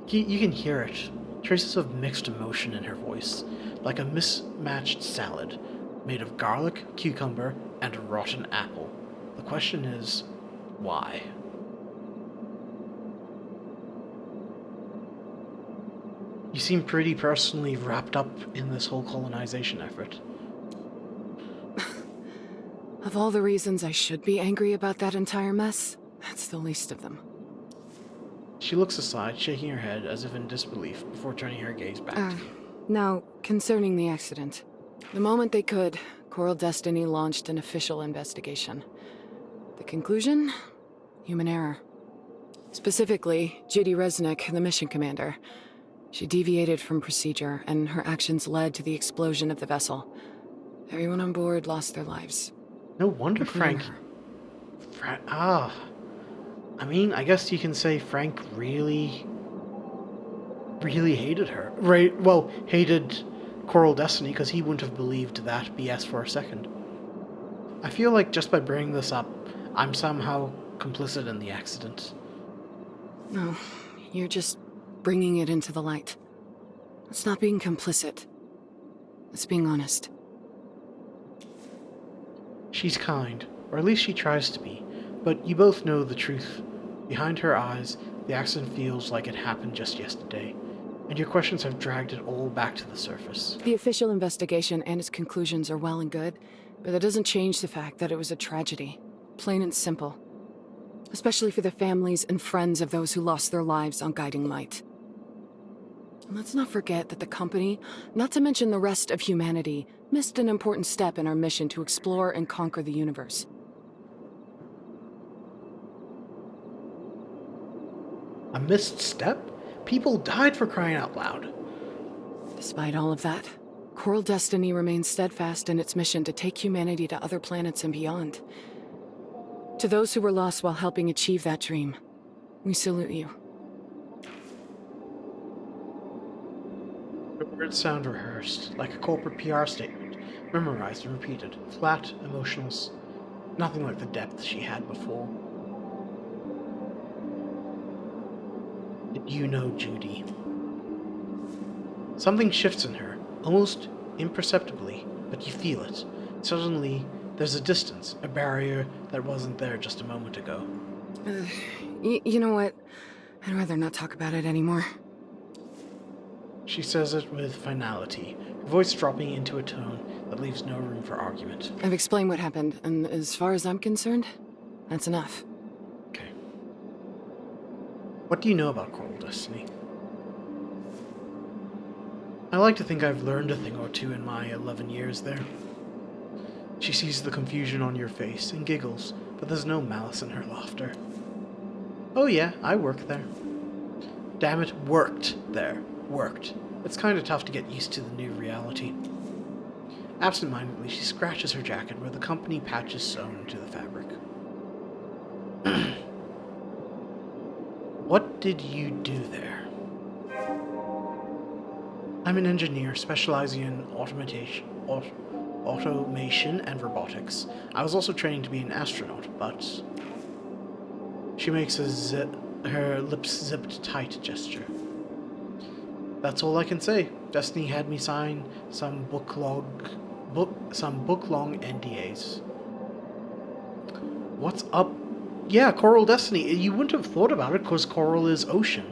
You can hear it, traces of mixed emotion in her voice, like a mismatched salad made of garlic, cucumber, and a rotten apple. The question is, why? You seem pretty personally wrapped up in this whole colonization effort. Of all the reasons I should be angry about that entire mess, that's the least of them. She looks aside, shaking her head as if in disbelief before turning her gaze back to you. Now, concerning the accident. The moment they could, Coral Destiny launched an official investigation. The conclusion? Human error. Specifically, Judy Resnick, the mission commander. She deviated from procedure, and her actions led to the explosion of the vessel. Everyone on board lost their lives. No wonder Frank... I mean, I guess you can say Frank really hated her. Right, well, hated Coral Destiny, because he wouldn't have believed that BS for a second. I feel like just by bringing this up, I'm somehow complicit in the accident. No, you're just bringing it into the light. It's not being complicit. It's being honest. She's kind, or at least she tries to be, but you both know the truth. Behind her eyes, the accident feels like it happened just yesterday, and your questions have dragged it all back to the surface. The official investigation and its conclusions are well and good, but that doesn't change the fact that it was a tragedy. Plain and simple. Especially for the families and friends of those who lost their lives on Guiding Light. And let's not forget that the company, not to mention the rest of humanity, missed an important step in our mission to explore and conquer the universe. A missed step? People died, for crying out loud. Despite all of that, Coral Destiny remains steadfast in its mission to take humanity to other planets and beyond. To those who were lost while helping achieve that dream, we salute you. The words sound rehearsed, like a corporate PR statement, memorized and repeated, flat, emotionless, nothing like the depth she had before. Did you know Judy? Something shifts in her, almost imperceptibly, but you feel it. Suddenly, there's a distance, a barrier that wasn't there just a moment ago. You know what? I'd rather not talk about it anymore. She says it with finality, her voice dropping into a tone that leaves no room for argument. I've explained what happened, and as far as I'm concerned, that's enough. Okay. What do you know about Coral Destiny? I like to think I've learned a thing or two in my 11 years there. She sees the confusion on your face and giggles, but there's no malice in her laughter. Oh yeah, I work there. Damn it, worked there. Worked. It's kind of tough to get used to the new reality. Absent-mindedly, she scratches her jacket where the company patch is sewn into the fabric. What did you do there? I'm an engineer specializing in automation and robotics. I was also training to be an astronaut, but she makes her lips zipped tight gesture. That's all I can say. Destiny had me sign some book-long NDAs. What's up? Yeah, Coral Destiny. You wouldn't have thought about it because Coral is ocean.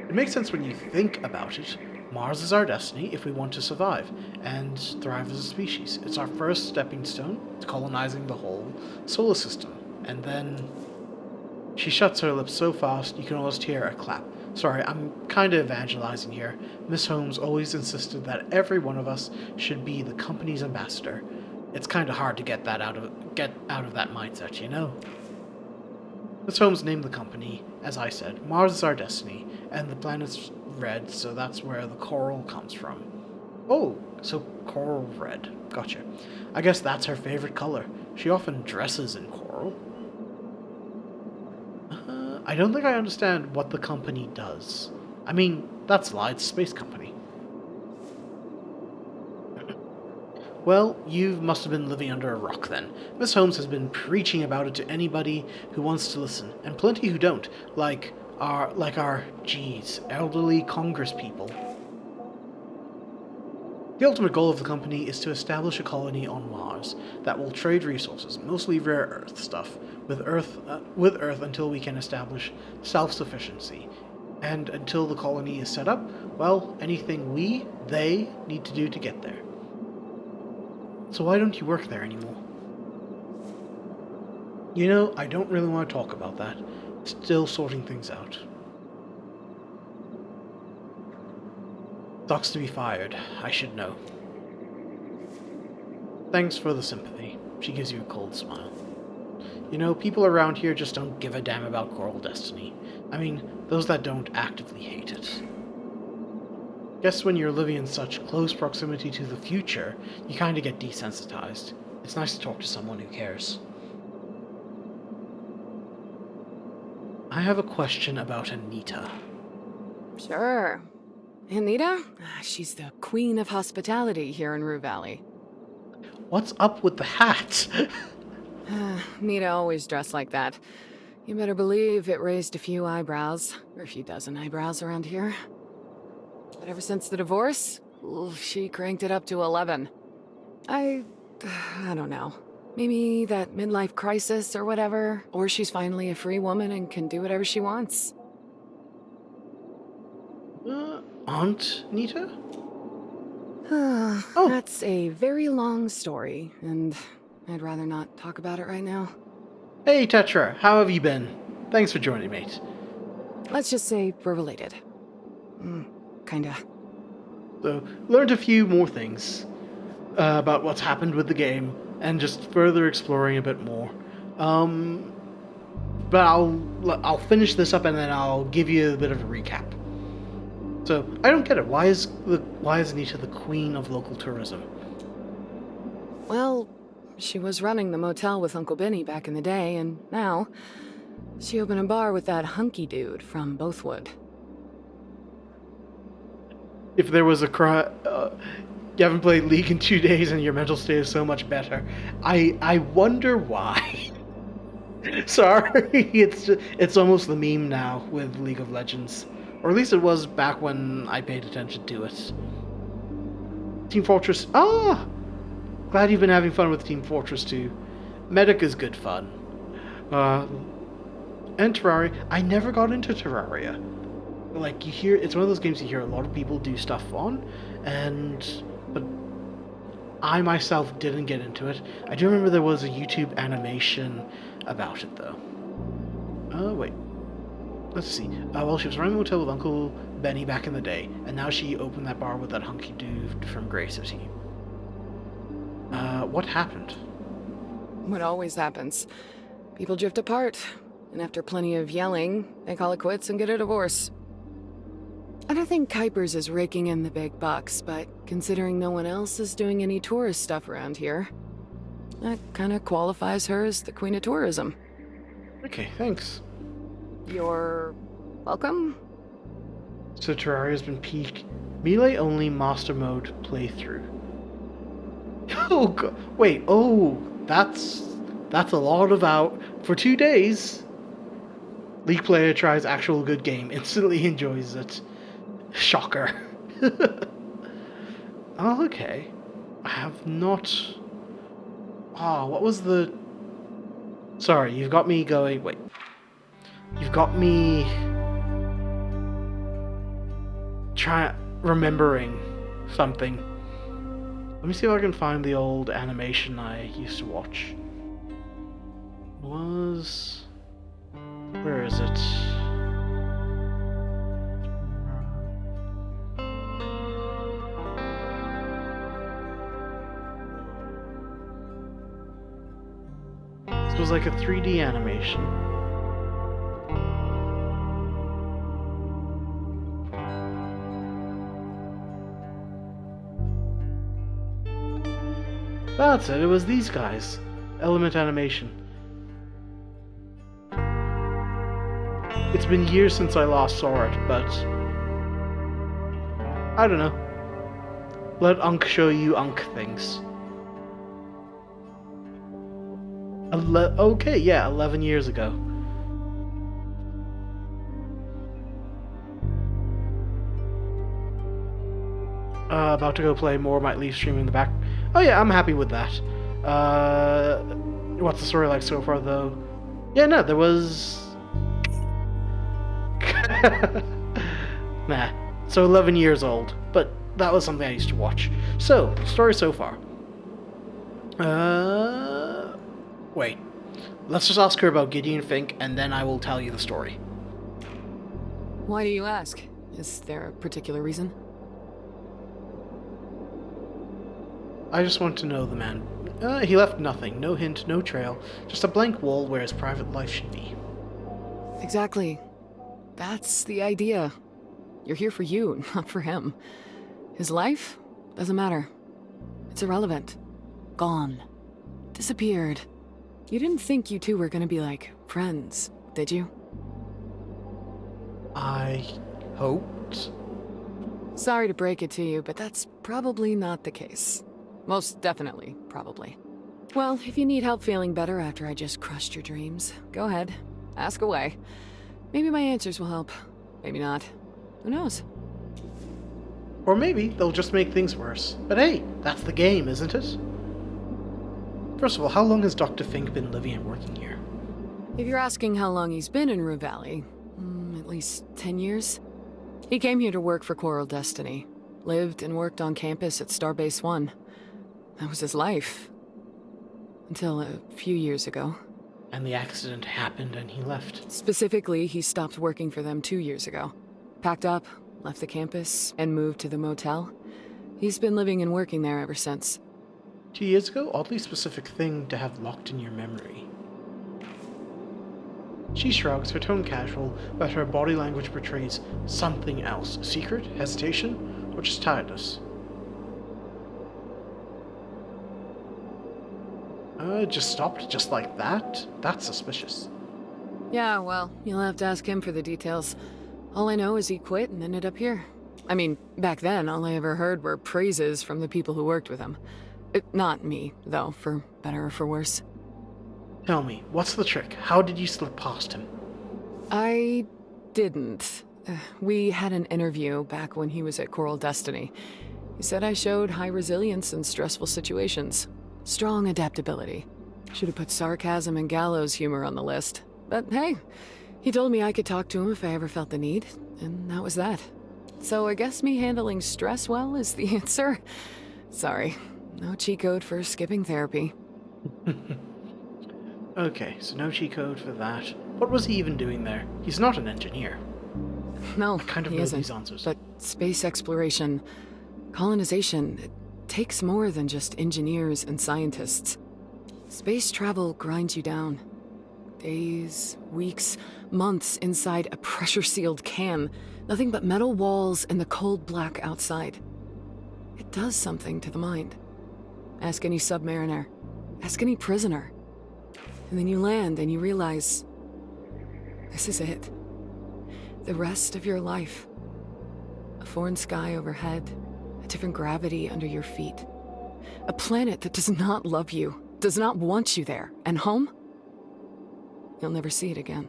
It makes sense when you think about it. Mars is our destiny if we want to survive and thrive as a species. It's our first stepping stone to colonizing the whole solar system. And then she shuts her lips so fast you can almost hear a clap. Sorry, I'm kind of evangelizing here. Miss Holmes always insisted that every one of us should be the company's ambassador. It's kind of hard to get out of that mindset, you know? Miss Holmes named the company, as I said. Mars is our destiny, and the planet's red, so that's where the coral comes from. Oh, so coral red. Gotcha. I guess that's her favorite color. She often dresses in coral. I don't think I understand what the company does. I mean, that's Lide's space company. Well, you must have been living under a rock then. Miss Holmes has been preaching about it to anybody who wants to listen, and plenty who don't, like our elderly Congress people. The ultimate goal of the company is to establish a colony on Mars that will trade resources, mostly rare earth stuff, with Earth until we can establish self-sufficiency. And until the colony is set up, well, anything they need to do to get there. So why don't you work there anymore? You know, I don't really want to talk about that. Still sorting things out. Sucks to be fired. I should know. Thanks for the sympathy. She gives you a cold smile. You know, people around here just don't give a damn about Coral Destiny. I mean, those that don't actively hate it. Guess when you're living in such close proximity to the future, you kind of get desensitized. It's nice to talk to someone who cares. I have a question about Anitta. Sure. Anitta? She's the queen of hospitality here in Rue Valley. What's up with the hat? Nita always dressed like that. You better believe it raised a few eyebrows, or a few dozen eyebrows around here. But ever since the divorce, she cranked it up to 11. I don't know. Maybe that midlife crisis or whatever, or she's finally a free woman and can do whatever she wants. Aunt Nita? Oh. That's a very long story, and I'd rather not talk about it right now. Hey, Tetra, how have you been? Thanks for joining, mate. Let's just say we're related. Kinda. So, learned a few more things about what's happened with the game, and just further exploring a bit more. But I'll finish this up and then I'll give you a bit of a recap. So, I don't get it. Why is Anitta the queen of local tourism? Well, she was running the motel with Uncle Benny back in the day, and now she opened a bar with that hunky dude from Bothwood. If there was a you haven't played League in 2 days and your mental state is so much better. I wonder why. Sorry, it's almost the meme now with League of Legends. Or at least it was back when I paid attention to it. Team Fortress... Glad you've been having fun with Team Fortress 2. Medic is good fun. And Terraria. I never got into Terraria. Like, you hear... It's one of those games you hear a lot of people do stuff on, but I myself didn't get into it. I do remember there was a YouTube animation about it, though. Wait. Let's see. Well, she was running the motel with Uncle Benny back in the day, and now she opened that bar with that hunky dude from Grey City. What happened? What always happens. People drift apart, and after plenty of yelling, they call it quits and get a divorce. I don't think Kuipers is raking in the big bucks, but considering no one else is doing any tourist stuff around here, that kind of qualifies her as the queen of tourism. Okay, thanks. You're welcome? So Terraria's been peaked. Melee only master mode playthrough. Oh god, wait, oh, that's a lot of out for 2 days. League player tries actual good game, instantly enjoys it. Shocker. Oh, okay. I have not. Ah, what was the? Sorry, you've got me going. Wait, you've got me remembering something. Let me see if I can find the old animation I used to watch. Where is it? This was like a 3D animation. That's it, it was these guys. Element Animation. It's been years since I last saw it, but I don't know. Let Unc show you Unc things. Okay, yeah, 11 years ago. About to go play more, might leave streaming in the back. Oh yeah, I'm happy with that. What's the story like so far, though? Yeah, no, there was... Nah. So 11 years old, but that was something I used to watch. So, story so far. Wait. Let's just ask her about Gideon Fink, and then I will tell you the story. Why do you ask? Is there a particular reason? I just want to know the man. He left nothing. No hint, no trail. Just a blank wall where his private life should be. Exactly. That's the idea. You're here for you, not for him. His life? Doesn't matter. It's irrelevant. Gone. Disappeared. You didn't think you two were gonna be like friends, did you? I hoped. Sorry to break it to you, but that's probably not the case. Most definitely, probably. Well, if you need help feeling better after I just crushed your dreams, go ahead. Ask away. Maybe my answers will help. Maybe not. Who knows? Or maybe they'll just make things worse. But hey, that's the game, isn't it? First of all, how long has Dr. Fink been living and working here? If you're asking how long he's been in Rue Valley, at least 10 years. He came here to work for Coral Destiny. Lived and worked on campus at Starbase 1. That was his life. Until a few years ago. And the accident happened and he left. Specifically, he stopped working for them 2 years ago. Packed up, left the campus, and moved to the motel. He's been living and working there ever since. 2 years ago? Oddly specific thing to have locked in your memory. She shrugs, her tone casual, but her body language portrays something else. Secret? Hesitation? Or just tiredness? Just stopped just like that? That's suspicious. Yeah, well, you'll have to ask him for the details. All I know is he quit and ended up here. I mean, back then, all I ever heard were praises from the people who worked with him. Not me, though, for better or for worse. Tell me, what's the trick? How did you slip past him? I didn't. We had an interview back when he was at Coral Destiny. He said I showed high resilience in stressful situations. Strong adaptability. Should have put sarcasm and gallows humor on the list. But hey, he told me I could talk to him if I ever felt the need, and that was that. So I guess me handling stress well is the answer. Sorry, no cheat code for skipping therapy. Okay, so no cheat code for that. What was he even doing there? He's not an engineer. No, I kind of he know isn't. these answers. But space exploration, colonization, it takes more than just engineers and scientists. Space travel grinds you down. Days, weeks, months inside a pressure-sealed can. Nothing but metal walls and the cold black outside. It does something to the mind. Ask any submariner. Ask any prisoner. And then you land and you realize, this is it. The rest of your life. A foreign sky overhead, a different gravity under your feet. A planet that does not love you, does not want you there. And home? You'll never see it again.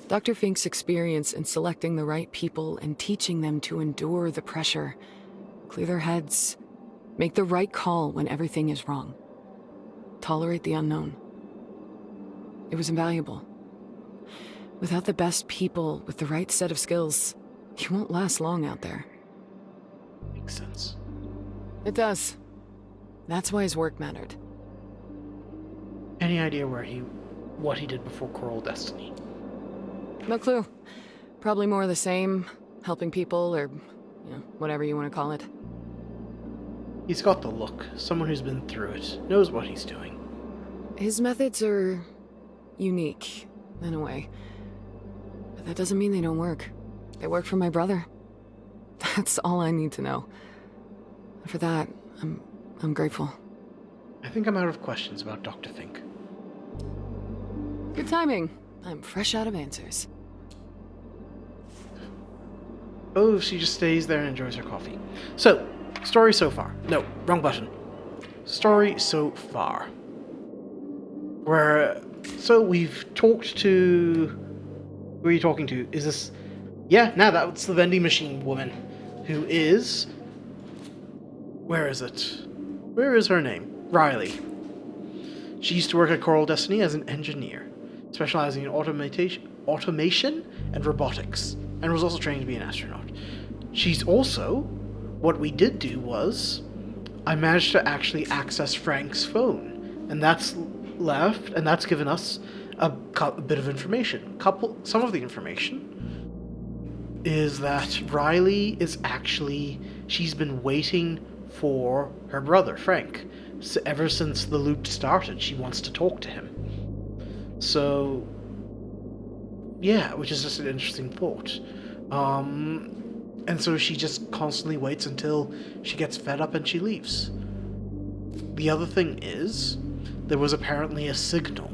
Dr. Fink's experience in selecting the right people and teaching them to endure the pressure, clear their heads, make the right call when everything is wrong, tolerate the unknown. It was invaluable. Without the best people with the right set of skills, you won't last long out there. Makes sense. It does. That's why his work mattered. Any idea what he did before Coral Destiny? No clue. Probably more of the same, helping people or, whatever you want to call it. He's got the look. Someone who's been through it, knows what he's doing. His methods are unique, in a way. But that doesn't mean they don't work. They work for my brother. That's all I need to know. And for that, I'm grateful. I think I'm out of questions about Dr. Fink. Good timing. I'm fresh out of answers. Oh, she just stays there and enjoys her coffee. So, story so far. No, wrong button. Story so far. So we've talked to... Who are you talking to? Is this... Yeah, now that's the vending machine woman. Who is... Where is it? Where is her name? Riley. She used to work at Coral Destiny as an engineer, specializing in automation and robotics, and was also trained to be an astronaut. She's also... What we did do was... I managed to actually access Frank's phone, and that's given us a bit of information. Some of the information is that Riley is actually... She's been waiting for her brother, Frank. So ever since the loop started, she wants to talk to him. So, yeah, which is just an interesting thought. And so she just constantly waits until she gets fed up and she leaves. The other thing is, there was apparently a signal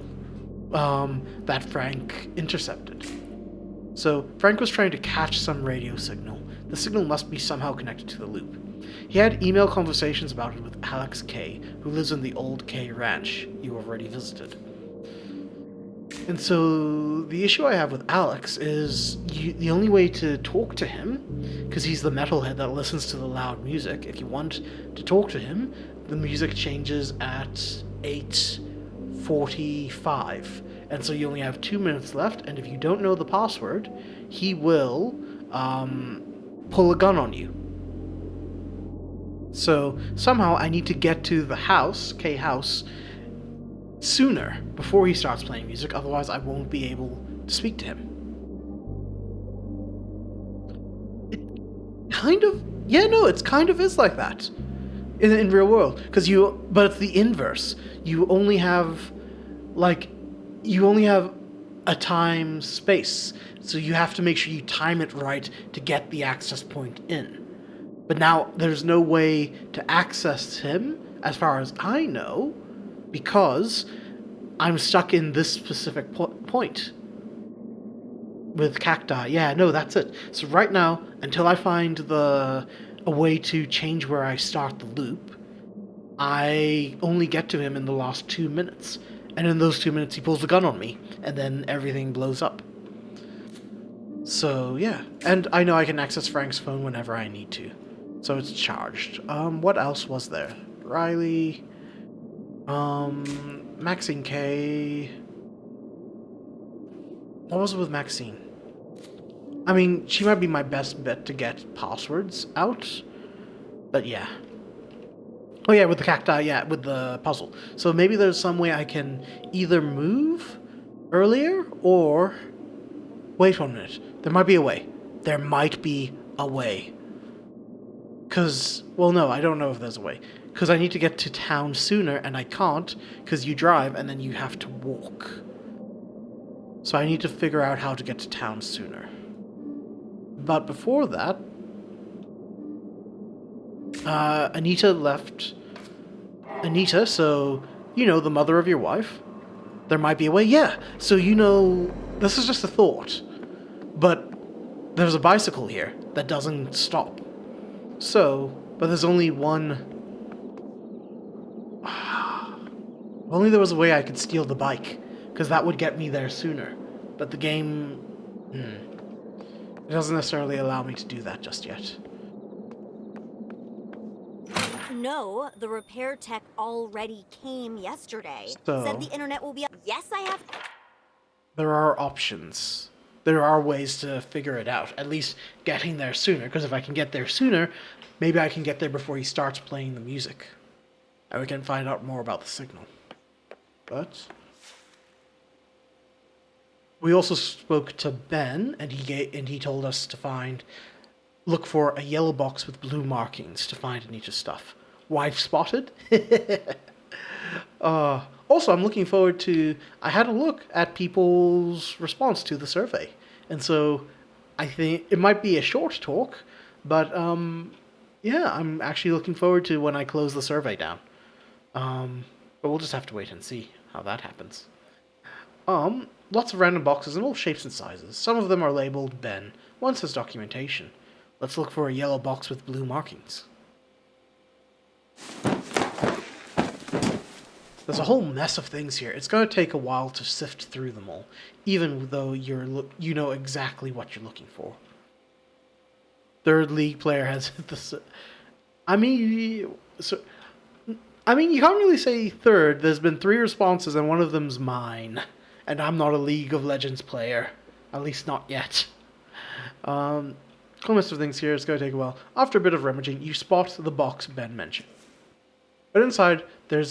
that Frank intercepted. So Frank was trying to catch some radio signal. The signal must be somehow connected to the loop. He had email conversations about it with Alex K, who lives in the old K ranch you already visited. And so the issue I have with Alex is the only way to talk to him, because he's the metalhead that listens to the loud music, if you want to talk to him, the music changes at 8:45. And so you only have 2 minutes left, and if you don't know the password, he will pull a gun on you. So somehow I need to get to the house, K house, sooner, before he starts playing music, otherwise I won't be able to speak to him. It kind of is like that in real world, but it's the inverse. You only have a time space, so you have to make sure you time it right to get the access point in. But now there's no way to access him, as far as I know, because I'm stuck in this specific point with cacti. Yeah, no, that's it. So right now, until I find a way to change where I start the loop, I only get to him in the last 2 minutes. And in those 2 minutes, he pulls the gun on me, and then everything blows up. So, yeah. And I know I can access Frank's phone whenever I need to. So it's charged. What else was there? Riley... Maxine K... What was it with Maxine? I mean, she might be my best bet to get passwords out. But yeah. Oh yeah, with the cacti, yeah, with the puzzle. So maybe there's some way I can either move earlier or... Wait 1 minute. There might be a way. There might be a way. Well, no, I don't know if there's a way. Because I need to get to town sooner, and I can't, because you drive, and then you have to walk. So I need to figure out how to get to town sooner. But before that... Anitta left... Anitta, so, the mother of your wife. There might be a way, yeah. So, this is just a thought. But There's a bicycle here that doesn't stop. So, but there's only one... If only there was a way I could steal the bike, because that would get me there sooner. But the game... it doesn't necessarily allow me to do that just yet. No, the repair tech already came yesterday. So... Said the internet will be up. Yes, I have. there are options. There are ways to figure it out. At least getting there sooner, because if I can get there sooner, maybe I can get there before he starts playing the music. And we can find out more about the signal. But... we also spoke to Ben, and he told us to look for a yellow box with blue markings to find Anitta's stuff. Wife spotted? Also, I'm looking forward to... I had a look at people's response to the survey. And so, I think it might be a short talk, but, yeah, I'm actually looking forward to when I close the survey down. But we'll just have to wait and see how that happens. Lots of random boxes in all shapes and sizes. Some of them are labeled Ben. One says documentation. Let's look for a yellow box with blue markings. There's a whole mess of things here. It's going to take a while to sift through them all, even though you know exactly what you're looking for. Third league player has hit the... I mean, you can't really say third. There's been 3 responses, and one of them's mine. And I'm not a League of Legends player. At least not yet. Whole mess of things here. It's going to take a while. After a bit of rummaging, you spot the box Ben mentioned. But inside, there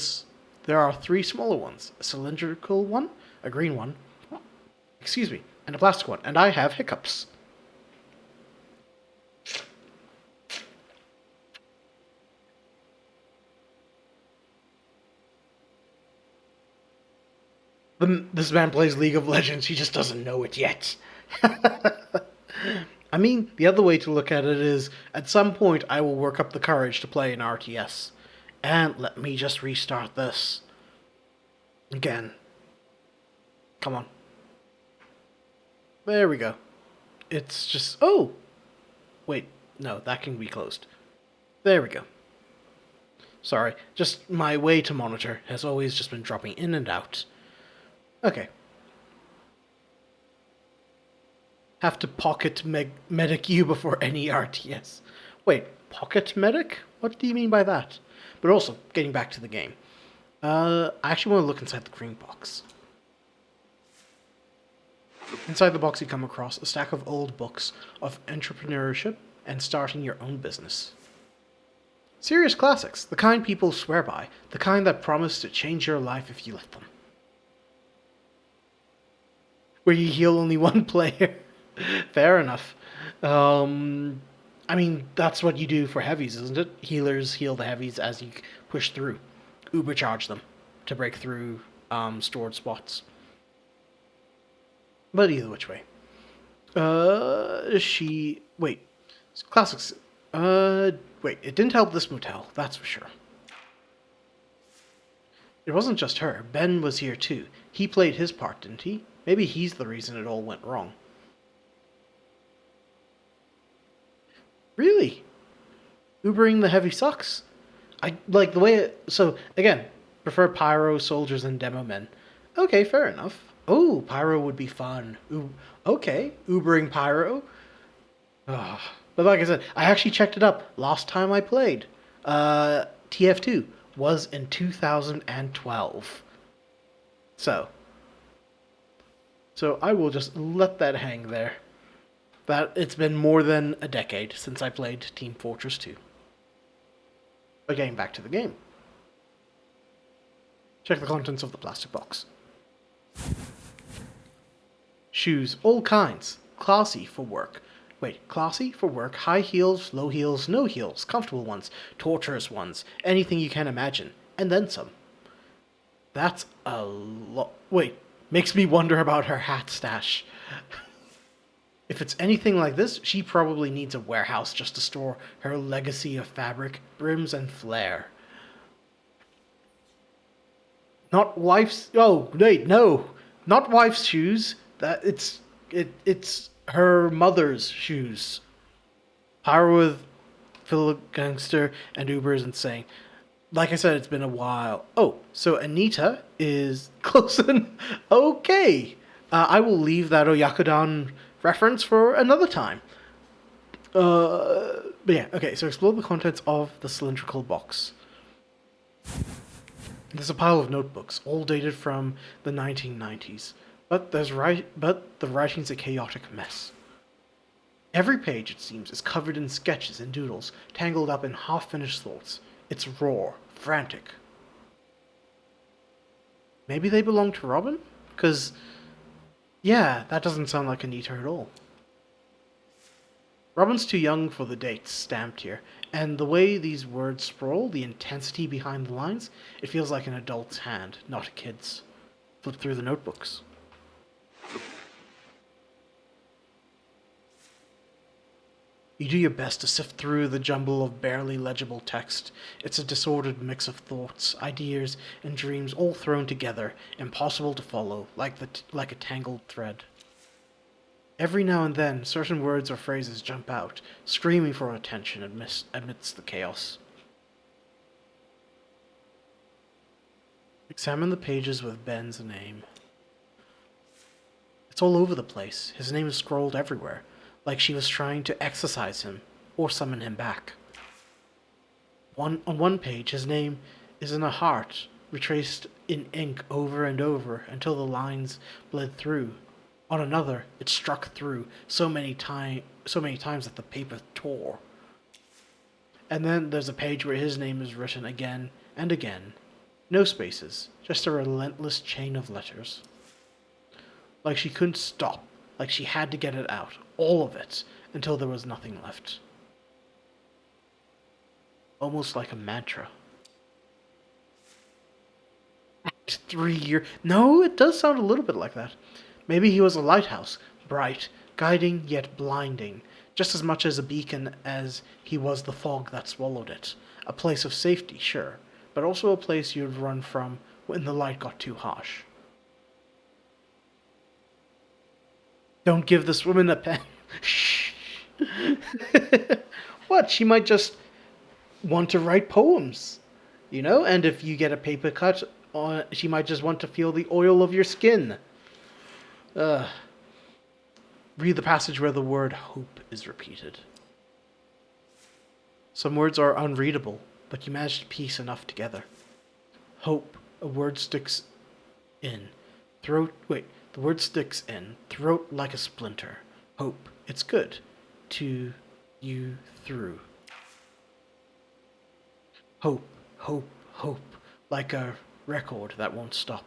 are 3 smaller ones. A cylindrical one, a green one, and a plastic one. And I have hiccups. This man plays League of Legends, he just doesn't know it yet. I mean, the other way to look at it is, at some point I will work up the courage to play an RTS. And let me just restart this. Again. Come on. There we go. It's just... oh! Wait, no, that can be closed. There we go. Sorry, just my way to monitor has always just been dropping in and out. Okay. Have to pocket medic you before any RTS. Wait, pocket medic? What do you mean by that? But also, getting back to the game. I actually want to look inside the green box. Inside the box you come across a stack of old books of entrepreneurship and starting your own business. Serious classics, the kind people swear by, the kind that promise to change your life if you let them. Where you heal only one player. Fair enough. I mean, that's what you do for heavies, isn't it? Healers heal the heavies as you push through. Ubercharge them to break through stored spots. But either which way. Wait. Classics. Wait, it didn't help this motel, that's for sure. It wasn't just her. Ben was here too. He played his part, didn't he? Maybe he's the reason it all went wrong. Really? Ubering the heavy sucks. I like the way it... So, again, prefer Pyro, Soldiers, and Demo Men. Okay, fair enough. Oh, Pyro would be fun. Okay, Ubering Pyro. But like I said, I actually checked it up. Last time I played, TF2 was in 2012. So I will just let that hang there. That it's been more than a decade since I played Team Fortress 2. But getting back to the game. Check the contents of the plastic box. Shoes, all kinds. Classy for work. Wait, classy for work, high heels, low heels, no heels, comfortable ones, torturous ones, anything you can imagine, and then some. That's a lot. Wait, makes me wonder about her hat stash. If it's anything like this, she probably needs a warehouse just to store her legacy of fabric, brims, and flair. Not wife's... Oh, wait, no. Not wife's shoes. It's her mother's shoes. Power with Philip Gangster and Uber is insane. Like I said, it's been a while. Oh, so Anitta is close and okay. I will leave that Oyakodon reference for another time. But yeah, okay, so explore the contents of the cylindrical box. There's a pile of notebooks, all dated from the 1990s, but the writing's a chaotic mess. Every page, it seems, is covered in sketches and doodles, tangled up in half-finished thoughts. It's raw, frantic. Maybe they belong to Robin? Because, yeah, that doesn't sound like Anitta at all. Robin's too young for the dates stamped here, and the way these words sprawl, the intensity behind the lines, it feels like an adult's hand, not a kid's. Flip through the notebooks. You do your best to sift through the jumble of barely legible text. It's a disordered mix of thoughts, ideas, and dreams all thrown together, impossible to follow, like a tangled thread. Every now and then, certain words or phrases jump out, screaming for attention amidst the chaos. Examine the pages with Ben's name. It's all over the place. His name is scrolled everywhere, like she was trying to exorcise him or summon him back. On one page, his name is in a heart, retraced in ink over and over until the lines bled through. On another, it struck through so many times that the paper tore. And then there's a page where his name is written again and again. No spaces, just a relentless chain of letters. Like she couldn't stop, like she had to get it out, all of it, until there was nothing left. Almost like a mantra. Act 3 year... No, it does sound a little bit like that. Maybe he was a lighthouse, bright, guiding yet blinding, just as much as a beacon as he was the fog that swallowed it. A place of safety, sure, but also a place you'd run from when the light got too harsh. Don't give this woman a pen. Shh. What? She might just want to write poems, you know? And if you get a paper cut, she might just want to feel the oil of your skin. Read the passage where the word hope is repeated. Some words are unreadable, but you manage to piece enough together. Hope, a word sticks in. The word sticks in. Throat like a splinter. Hope, it's good. To you through. Hope, hope, hope. Like a record that won't stop.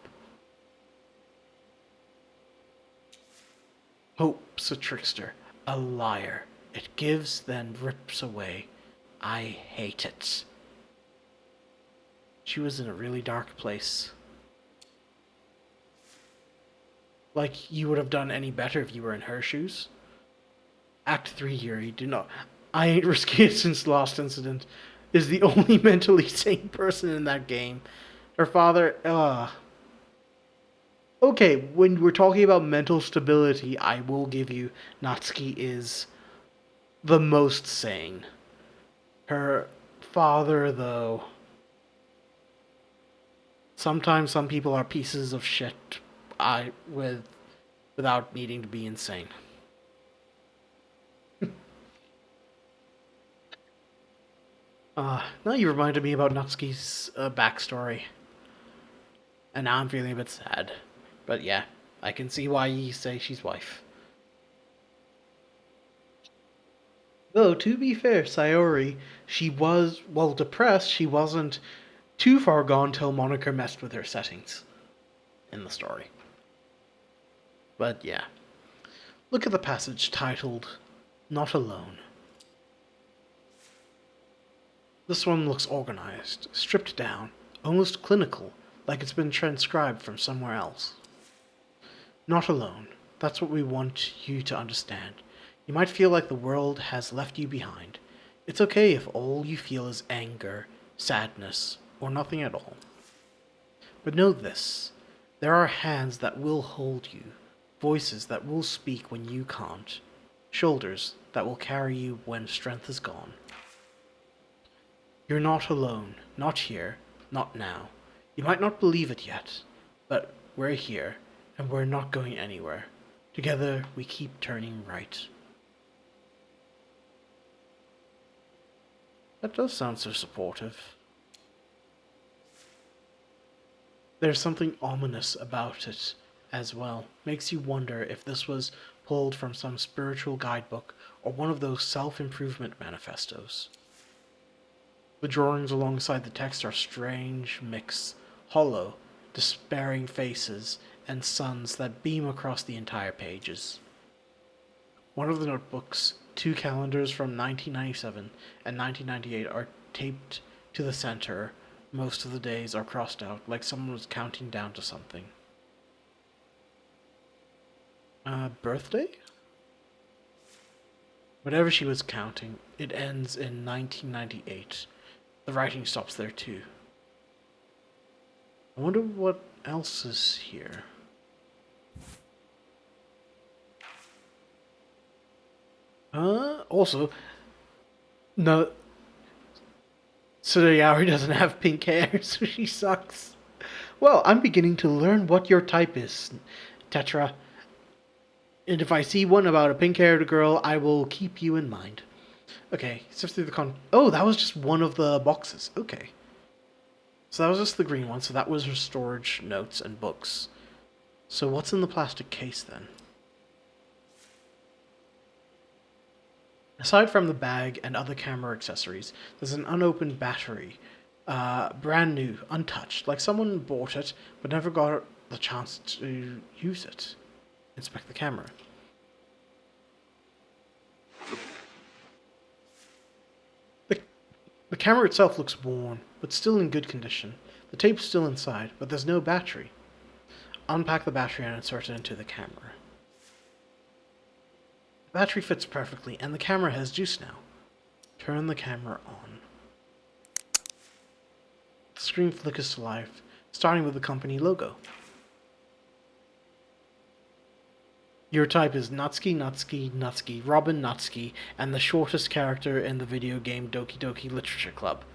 Hope's a trickster, a liar. It gives, then rips away. I hate it. She was in a really dark place. Like you would have done any better if you were in her shoes. Act 3 here, you do not... I ain't risky it since Lost Incident is the only mentally sane person in that game. Her father, Okay, when we're talking about mental stability, I will give you Natsuki is the most sane. Her father, though, sometimes some people are pieces of shit without needing to be insane. Now you reminded me about Natsuki's backstory. And now I'm feeling a bit sad. But yeah, I can see why you say she's wife. Though, to be fair, Sayori, she was, well, depressed. She wasn't too far gone till Moniker messed with her settings in the story. But yeah. Look at the passage titled, Not Alone. This one looks organized, stripped down, almost clinical, like it's been transcribed from somewhere else. Not alone. That's what we want you to understand. You might feel like the world has left you behind. It's okay if all you feel is anger, sadness, or nothing at all. But know this. There are hands that will hold you, voices that will speak when you can't, shoulders that will carry you when strength is gone. You're not alone, not here, not now. You might not believe it yet, but we're here, and we're not going anywhere. Together, we keep turning right. That does sound so supportive. There's something ominous about it as well. Makes you wonder if this was pulled from some spiritual guidebook or one of those self-improvement manifestos. The drawings alongside the text are strange mix, hollow, despairing faces and suns that beam across the entire pages. One of the notebooks, 2 calendars from 1997 and 1998 are taped to the center. Most of the days are crossed out, like someone was counting down to something. Birthday? Whatever she was counting, it ends in 1998. The writing stops there too. I wonder what else is here. Also, no, Tsurayari doesn't have pink hair, so she sucks. Well, I'm beginning to learn what your type is, Tetra. And if I see one about a pink-haired girl, I will keep you in mind. Okay, sift through the oh, that was just one of the boxes. Okay. So that was just the green one, so that was her storage notes and books. So what's in the plastic case then? Aside from the bag and other camera accessories, there's an unopened battery. Brand new, untouched, like someone bought it, but never got the chance to use it. Inspect the camera. The camera itself looks worn, but still in good condition. The tape's still inside, but there's no battery. Unpack the battery and insert it into the camera. The battery fits perfectly, and the camera has juice now. Turn the camera on. The screen flickers to life, starting with the company logo. Your type is Natsuki, Natsuki, Natsuki, Robin Natsuki, and the shortest character in the video game Doki Doki Literature Club.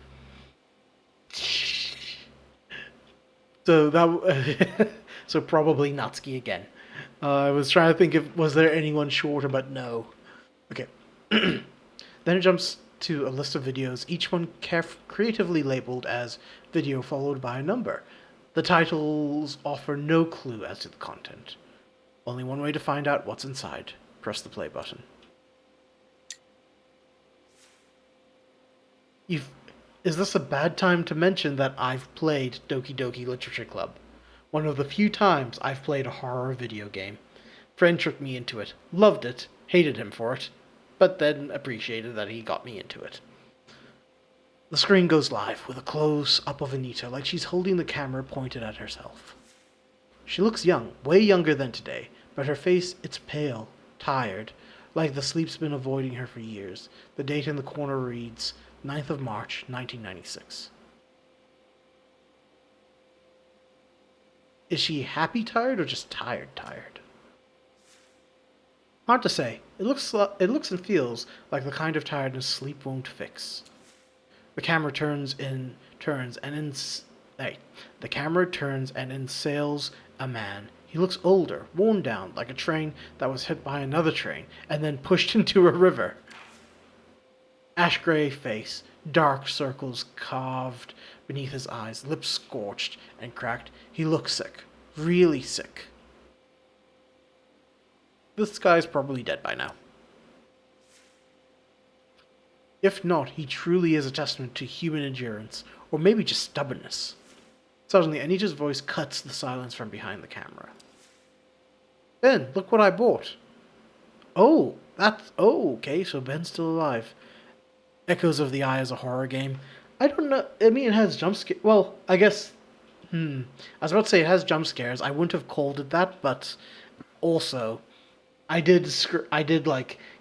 So that, so probably Natsuki again. I was trying to think if was there anyone shorter, but no. Okay. Then it jumps to a list of videos, each one creatively labeled as video followed by a number. The titles offer no clue as to the content. Only one way to find out what's inside. Press the play button. Is this a bad time to mention that I've played Doki Doki Literature Club? One of the few times I've played a horror video game. Friend tricked me into it. Loved it. Hated him for it. But then appreciated that he got me into it. The screen goes live with a close-up of Anitta, like she's holding the camera pointed at herself. She looks young, way younger than today, but her face, it's pale, tired, like the sleep's been avoiding her for years. The date in the corner reads 9th of March, 1996. Is she happy tired or just tired tired? Hard to say. It looks and feels like the kind of tiredness sleep won't fix. The camera turns and ensails a man. He looks older, worn down, like a train that was hit by another train and then pushed into a river. Ash gray face, dark circles carved beneath his eyes, lips scorched and cracked. He looks sick, really sick. This guy's probably dead by now. If not, he truly is a testament to human endurance, or maybe just stubbornness. Suddenly, Anitta's voice cuts the silence from behind the camera. Ben, look what I bought. Oh, okay, so Ben's still alive. Echoes of the Eye is a horror game. I don't know, I mean, it has jump scares. Well, I guess, I was about to say it has jump scares. I wouldn't have called it that, but also, I did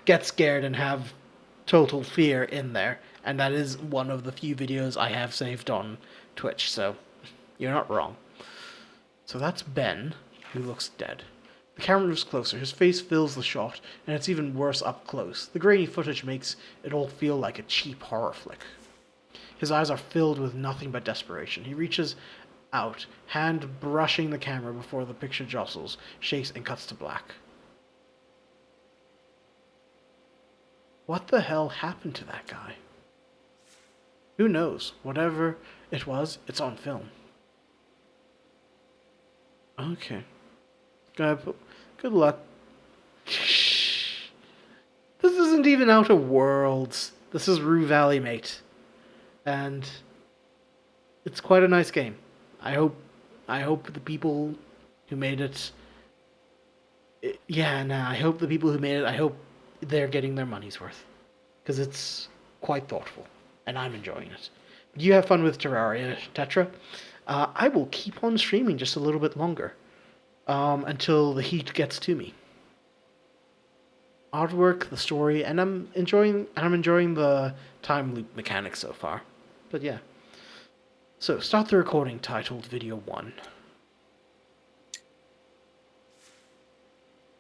get scared and have total fear in there, and that is one of the few videos I have saved on Twitch, so you're not wrong. So that's Ben, who looks dead. The camera moves closer, his face fills the shot, and it's even worse up close. The grainy footage makes it all feel like a cheap horror flick. His eyes are filled with nothing but desperation. He reaches out, hand brushing the camera before the picture jostles, shakes, and cuts to black. What the hell happened to that guy? Who knows? Whatever it was, it's on film. Okay. Good luck. This isn't even Outer Worlds. This is Rue Valley, mate. And it's quite a nice game. I hope the people who made it... I hope the people who made it, I hope they're getting their money's worth. Because it's quite thoughtful. And I'm enjoying it. You have fun with Terraria, Tetra. I will keep on streaming just a little bit longer. Until the heat gets to me. Artwork, the story, and I'm enjoying the time loop mechanics so far. But yeah. So, start the recording titled Video 1.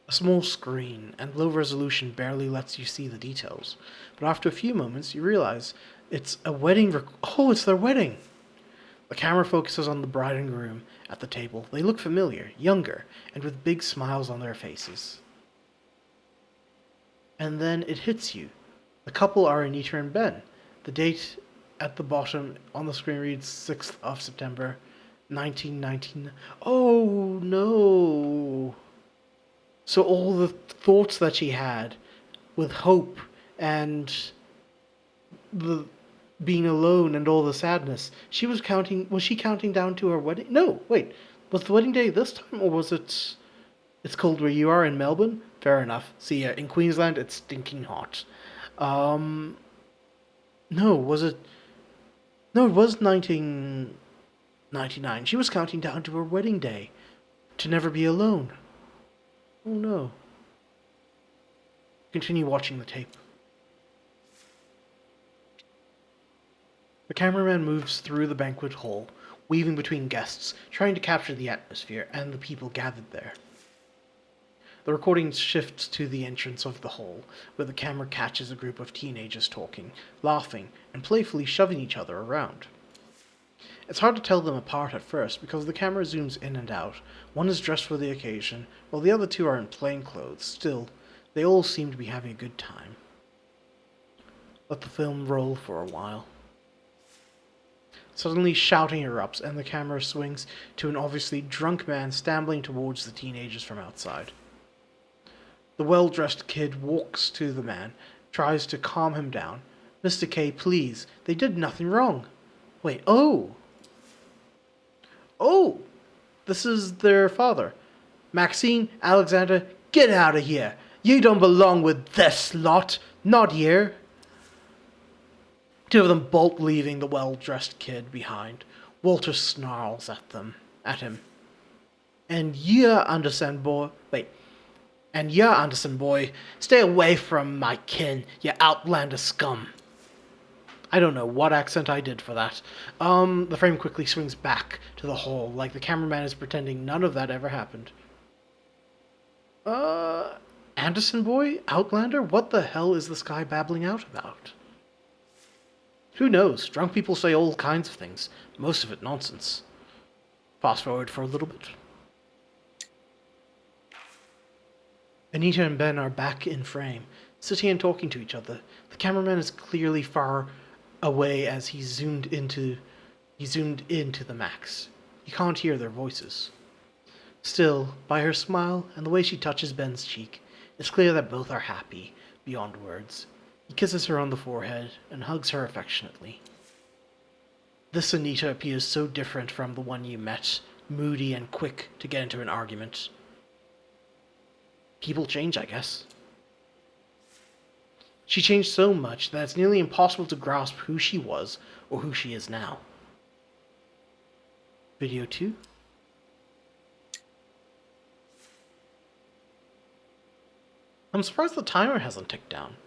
A small screen and low resolution barely lets you see the details, but after a few moments you realize it's a wedding it's their wedding! The camera focuses on the bride and groom at the table. They look familiar, younger, and with big smiles on their faces. And then it hits you. The couple are Anitta and Ben. The date at the bottom on the screen reads 6th of September, 1919. Oh no! So all the thoughts that she had with hope and the being alone and all the sadness, was she counting down to her wedding? No, wait. Was the wedding day this time, or was it's cold where you are in Melbourne? Fair enough. See, in Queensland, it's stinking hot. No, was it... No, it was 1999. She was counting down to her wedding day. To never be alone. Oh no. Continue watching the tape. The cameraman moves through the banquet hall, weaving between guests, trying to capture the atmosphere and the people gathered there. The recording shifts to the entrance of the hall, where the camera catches a group of teenagers talking, laughing, and playfully shoving each other around. It's hard to tell them apart at first because the camera zooms in and out. One is dressed for the occasion, while the other two are in plain clothes. Still, they all seem to be having a good time. Let the film roll for a while. Suddenly shouting erupts and the camera swings to an obviously drunk man stumbling towards the teenagers from outside. The well-dressed kid walks to the man, tries to calm him down. Mr. K, please, they did nothing wrong. Wait, oh! Oh! This is their father. Maxine, Alexander, get out of here! You don't belong with this lot! Not here! Two of them bolt, leaving the well-dressed kid behind. Walter snarls at him. And you, Anderson boy, stay away from my kin, you outlander scum. I don't know what accent I did for that. The frame quickly swings back to the hall, like the cameraman is pretending none of that ever happened. Anderson boy? Outlander? What the hell is this guy babbling out about? Who knows? Drunk people say all kinds of things. Most of it nonsense. Fast forward for a little bit. Anitta and Ben are back in frame, sitting and talking to each other. The cameraman is clearly far away as he zoomed into the max. You can't hear their voices. Still, by her smile and the way she touches Ben's cheek, it's clear that both are happy beyond words. He kisses her on the forehead and hugs her affectionately. This Anitta appears so different from the one you met, moody and quick to get into an argument. People change, I guess. She changed so much that it's nearly impossible to grasp who she was or who she is now. Video 2. I'm surprised the timer hasn't ticked down.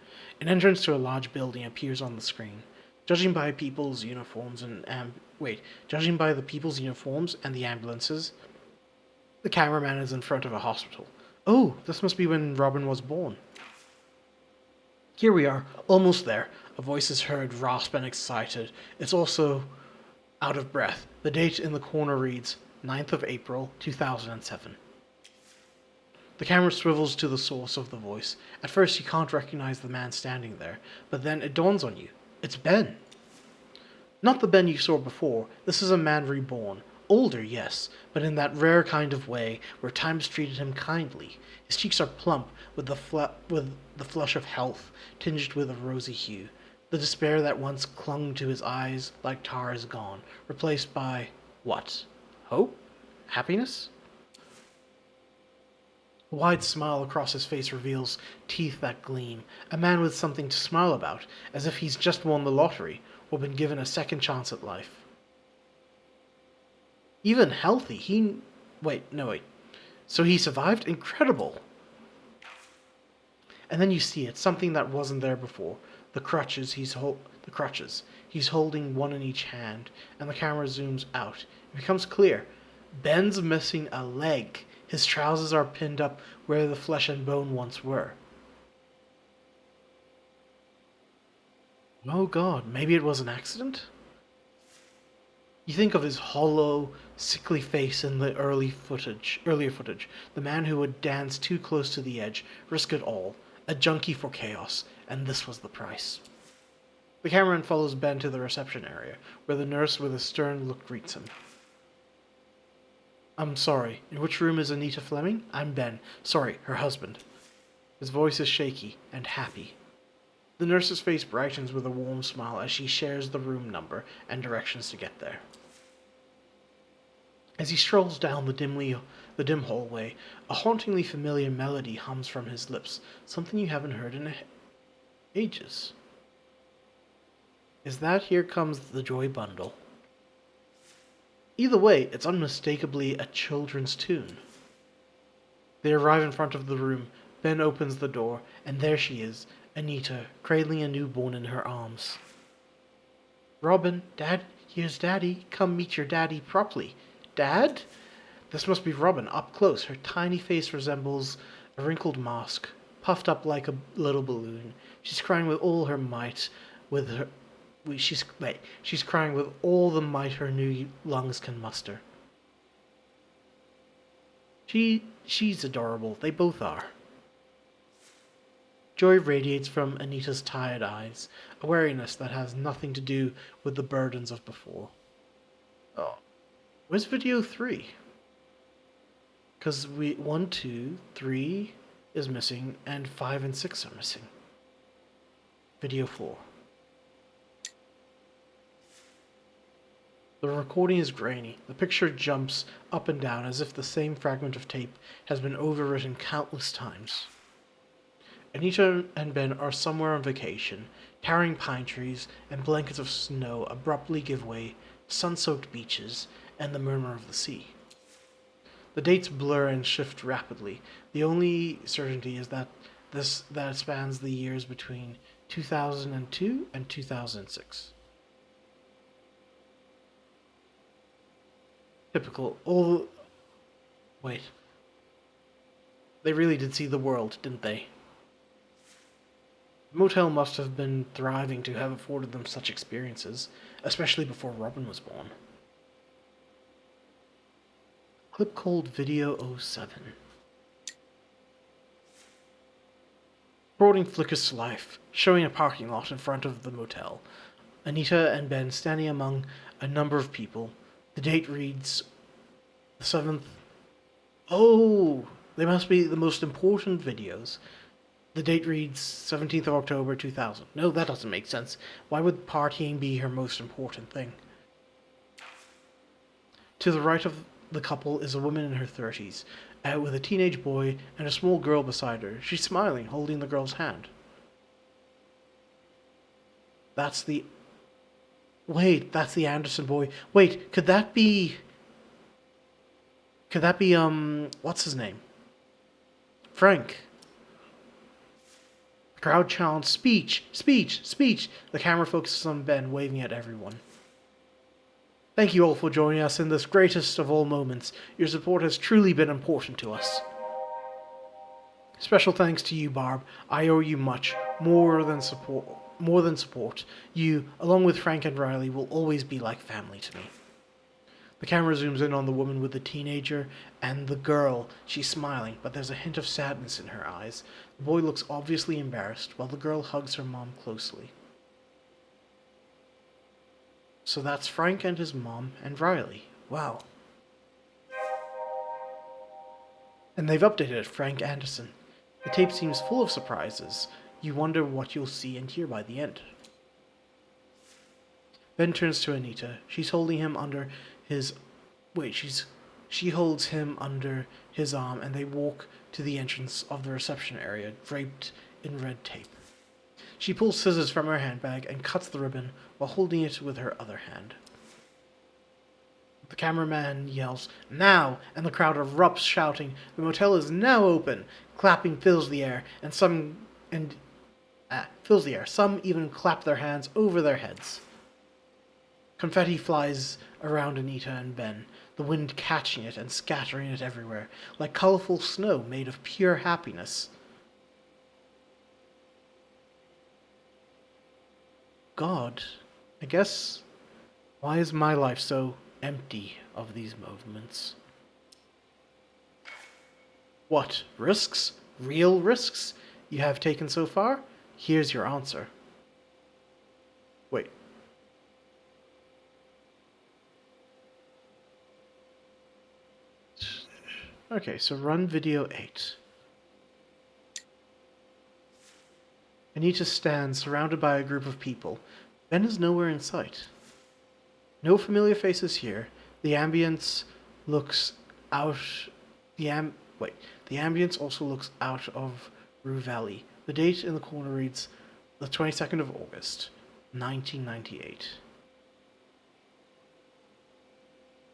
An entrance to a large building appears on the screen. Judging by the people's uniforms and the ambulances, the cameraman is in front of a hospital. Oh, this must be when Robin was born. Here we are, almost there. A voice is heard, rasp and excited. It's also out of breath. The date in the corner reads 9th of April, 2007. The camera swivels to the source of the voice. At first you can't recognize the man standing there, but then it dawns on you. It's Ben. Not the Ben you saw before. This is a man reborn. Older, yes, but in that rare kind of way where time's treated him kindly. His cheeks are plump with the flush of health, tinged with a rosy hue. The despair that once clung to his eyes like tar is gone, replaced by what? Hope? Happiness? A wide smile across his face reveals teeth that gleam. A man with something to smile about, as if he's just won the lottery or been given a second chance at life. Even healthy, Wait. So he survived? Incredible! And then you see it, something that wasn't there before. The crutches. He's holding one in each hand, and the camera zooms out. It becomes clear. Ben's missing a leg. His trousers are pinned up where the flesh and bone once were. Oh god, maybe it was an accident? You think of his hollow, sickly face in the earlier footage. The man who would dance too close to the edge, risk it all. A junkie for chaos, and this was the price. The cameraman follows Ben to the reception area, where the nurse with a stern look greets him. I'm sorry, in which room is Anitta Fleming? I'm Ben. Sorry, her husband. His voice is shaky and happy. The nurse's face brightens with a warm smile as she shares the room number and directions to get there. As he strolls down the dim hallway, a hauntingly familiar melody hums from his lips, something you haven't heard in ages. Is that Here Comes the Joy Bundle? Either way, it's unmistakably a children's tune. They arrive in front of the room. Ben opens the door, and there she is, Anitta, cradling a newborn in her arms. Robin, Dad, here's Daddy. Come meet your daddy properly. Dad? This must be Robin, up close. Her tiny face resembles a wrinkled mask, puffed up like a little balloon. She's crying with all her might, she's crying with all the might her new lungs can muster. She's adorable. They both are. Joy radiates from Anitta's tired eyes, a weariness that has nothing to do with the burdens of before. Oh, where's video 3? Because 1, 2, 3 is missing, and 5 and 6 are missing. Video 4. The recording is grainy. The picture jumps up and down as if the same fragment of tape has been overwritten countless times. Anitta and Ben are somewhere on vacation. Towering pine trees and blankets of snow abruptly give way to sun-soaked beaches and the murmur of the sea. The dates blur and shift rapidly. The only certainty is that it spans the years between 2002 and 2006. Typical. Wait. They really did see the world, didn't they? The motel must have been thriving to have afforded them such experiences, especially before Robin was born. Clip called Video 07. Recording flickers to life, showing a parking lot in front of the motel. Anitta and Ben standing among a number of people. The date reads the 7th. Oh, they must be the most important videos. The date reads 17th of October 2000. No, that doesn't make sense. Why would partying be her most important thing? To the right of the couple is a woman in her 30s, with a teenage boy and a small girl beside her. She's smiling, holding the girl's hand. That's the Anderson boy. Wait, could that be, what's his name? Frank. The crowd chants, speech, speech, speech. The camera focuses on Ben, waving at everyone. Thank you all for joining us in this greatest of all moments. Your support has truly been important to us. Special thanks to you, Barb. I owe you much, more than support. More than support. You, along with Frank and Riley, will always be like family to me. The camera zooms in on the woman with the teenager and the girl. She's smiling, but there's a hint of sadness in her eyes. The boy looks obviously embarrassed, while the girl hugs her mom closely. So that's Frank and his mom and Riley. Wow. And they've updated Frank Anderson. The tape seems full of surprises. You wonder what you'll see and hear by the end. Ben turns to Anitta. She's holding him under his... She holds him under his arm and they walk to the entrance of the reception area, draped in red tape. She pulls scissors from her handbag and cuts the ribbon while holding it with her other hand. The cameraman yells, "Now!" and the crowd erupts shouting, "The motel is now open!" Clapping fills the air, Some even clap their hands over their heads. Confetti flies around Anitta and Ben, the wind catching it and scattering it everywhere, like colorful snow made of pure happiness. God, I guess, why is my life so empty of these moments? What risks? Real risks you have taken so far? Here's your answer. Wait. Okay, so run video 8. Anitta stands surrounded by a group of people. Ben is nowhere in sight. No familiar faces here. The ambience looks out... The ambience also looks out of Rue Valley. The date in the corner reads the 22nd of August, 1998.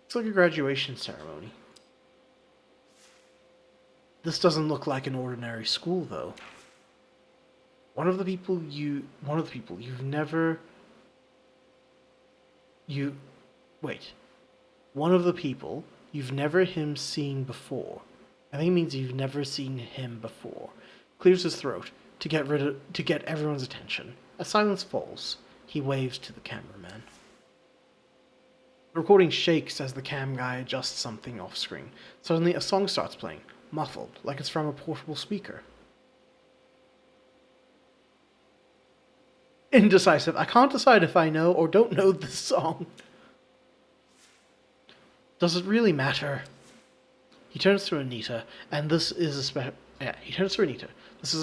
It's like a graduation ceremony. This doesn't look like an ordinary school, though. One of the people you've never seen before. I think it means you've never seen him before. Clears his throat to get everyone's attention. As silence falls, he waves to the cameraman. The recording shakes as the cam guy adjusts something off screen. Suddenly a song starts playing, muffled, like it's from a portable speaker. Indecisive. I can't decide if I know or don't know this song. Does it really matter? He turns to Anitta, and this is a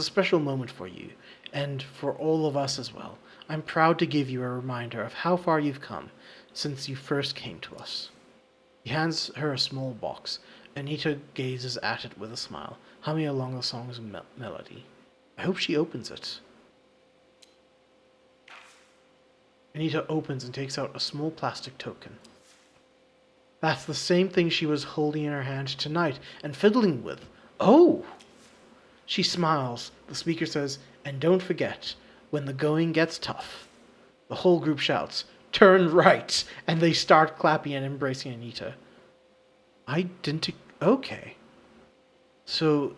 special moment for you, and for all of us as well. I'm proud to give you a reminder of how far you've come since you first came to us. He hands her a small box. Anitta gazes at it with a smile, humming along the song's melody. I hope she opens it. Anitta opens and takes out a small plastic token. That's the same thing she was holding in her hand tonight and fiddling with. Oh! She smiles. The speaker says, "And don't forget, when the going gets tough." The whole group shouts, "Turn right!" and they start clapping and embracing Anitta. Okay. So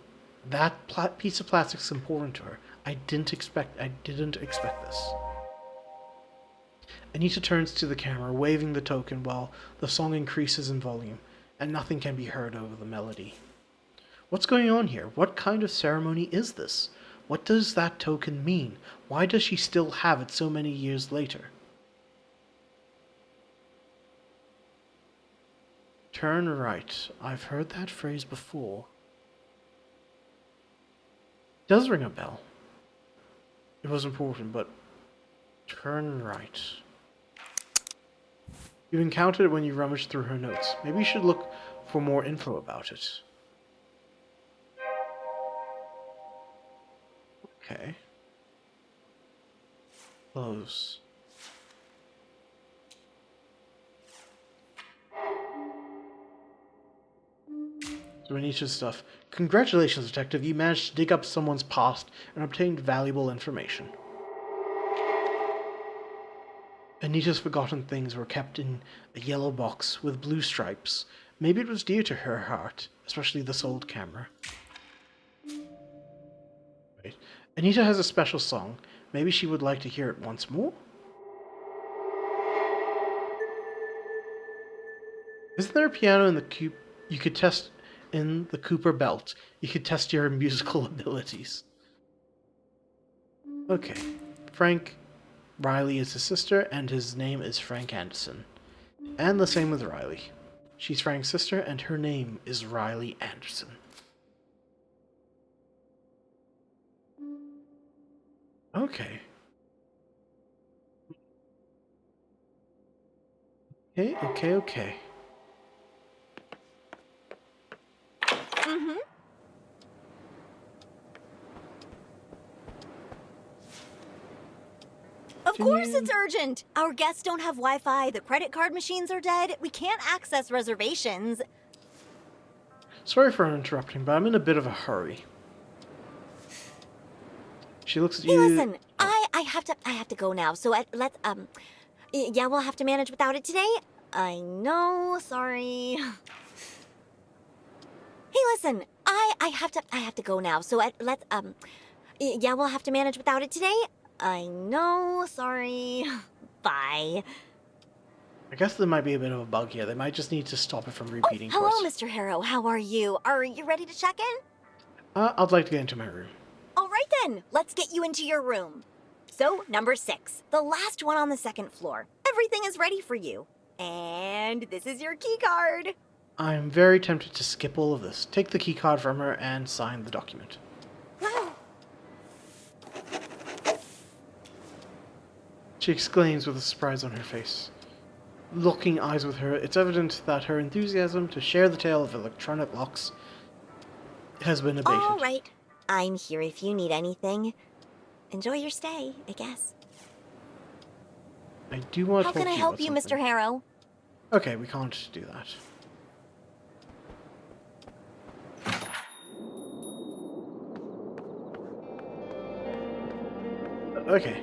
that piece of plastic's important to her. I didn't expect this. Anitta turns to the camera, waving the token while the song increases in volume, and nothing can be heard over the melody. What's going on here? What kind of ceremony is this? What does that token mean? Why does she still have it so many years later? Turn right. I've heard that phrase before. It does ring a bell. It was important, but turn right. You encountered it when you rummaged through her notes. Maybe you should look for more info about it. Okay. Close. So Anita's stuff. Congratulations, detective. You managed to dig up someone's past and obtained valuable information. Anita's forgotten things were kept in a yellow box with blue stripes. Maybe it was dear to her heart, especially this old camera. Anitta has a special song. Maybe she would like to hear it once more? Isn't there a piano in the you could test in the Cooper belt? You could test your musical abilities. Okay. Frank Riley is his sister, and his name is Frank Anderson. And the same with Riley. She's Frank's sister, and her name is Riley Anderson. Okay. Okay. Mm-hmm. Of course it's urgent! Our guests don't have Wi-Fi, the credit card machines are dead, we can't access reservations. Sorry for interrupting, but I'm in a bit of a hurry. She looks at Hey, you. listen, I have to go now, so yeah, we'll have to manage without it today. I know, sorry. Hey, listen, I have to go now, so yeah, we'll have to manage without it today. I know, sorry. Bye. I guess there might be a bit of a bug here. They might just need to stop it from repeating. Hello, for us. Mr. Harrow. How are you? Are you ready to check in? I'd like to get into my room. All right then, let's get you into your room. So, number 6, the last one on the 2nd floor. Everything is ready for you. And this is your key card. I'm very tempted to skip all of this. Take the key card from her and sign the document. She exclaims with a surprise on her face. Locking eyes with her, it's evident that her enthusiasm to share the tale of electronic locks has been abated. All right, I'm here if you need anything. Enjoy your stay, I guess. I do want to How talk can I to you help about you, Mr. something. Harrow? Okay, we can't do that. Okay.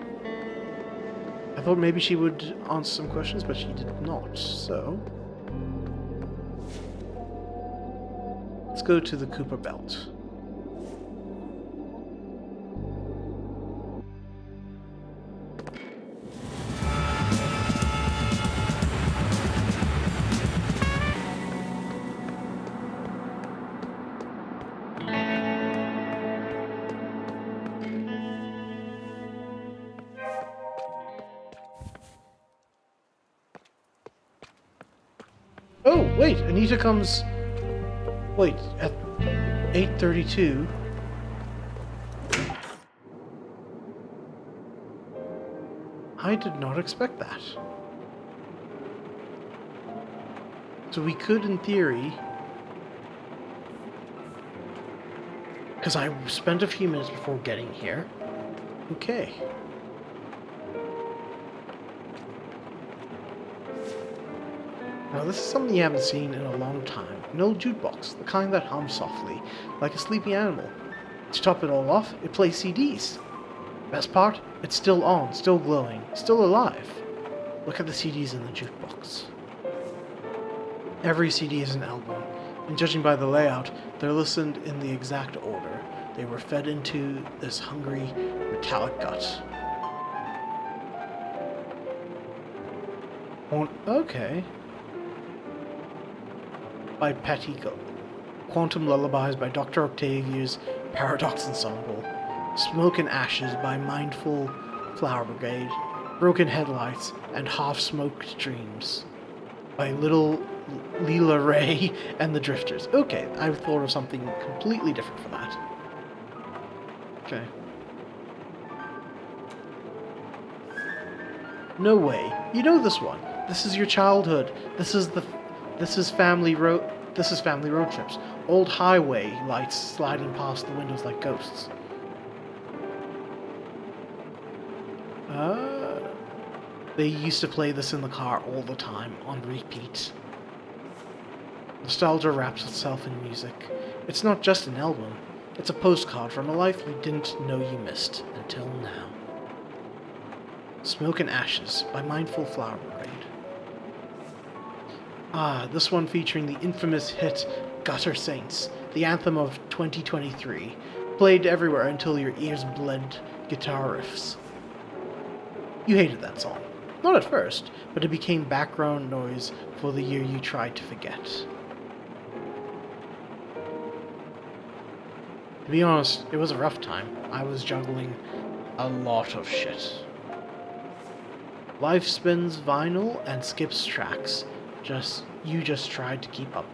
I thought maybe she would answer some questions, but she did not, so... Let's go to the Cooper Belt. Oh, wait, Anitta comes... Wait, at 8:32... I did not expect that. So we could, in theory... Because I spent a few minutes before getting here. Okay. Now this is something you haven't seen in a long time. An old jukebox, the kind that hums softly, like a sleepy animal. To top it all off, it plays CDs. Best part, it's still on, still glowing, still alive. Look at the CDs in the jukebox. Every CD is an album, and judging by the layout, they're listened in the exact order. They were fed into this hungry, metallic gut. Okay. By Patico. Quantum Lullabies by Dr. Octavia's Paradox Ensemble. Smoke and Ashes by Mindful Flower Brigade. Broken Headlights and Half-Smoked Dreams by Little Leela Ray and the Drifters. Okay, I've thought of something completely different for that. Okay. No way. You know this one. This is your childhood. This is family road trips. Old highway lights sliding past the windows like ghosts. They used to play this in the car all the time, on repeat. Nostalgia wraps itself in music. It's not just an album. It's a postcard from a life you didn't know you missed until now. Smoke and Ashes by Mindful Flower Brigade. This one featuring the infamous hit Gutter Saints, the anthem of 2023. played everywhere until your ears bled guitar riffs. You hated that song. Not at first, but it became background noise for the year you tried to forget. To be honest, it was a rough time. I was juggling a lot of shit. Life spins vinyl and skips tracks. You just tried to keep up.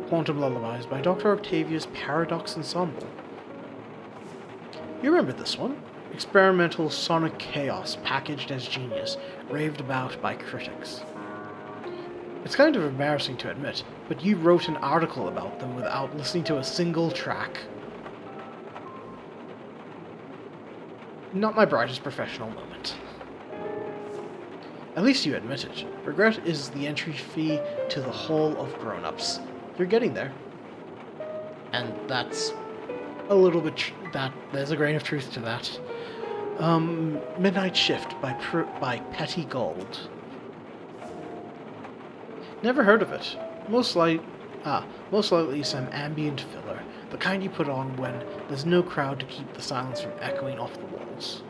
Quantum Lullabies by Dr. Octavia's Paradox Ensemble. You remember this one? Experimental sonic chaos packaged as genius, raved about by critics. It's kind of embarrassing to admit, but you wrote an article about them without listening to a single track. Not my brightest professional moment. At least you admit it. Regret is the entry fee to the whole of grown-ups. You're getting there. And that's a little bit... there's a grain of truth to that. Midnight Shift by Petty Gold. Never heard of it. Most likely some ambient filler, the kind you put on when there's no crowd to keep the silence from echoing off the walls.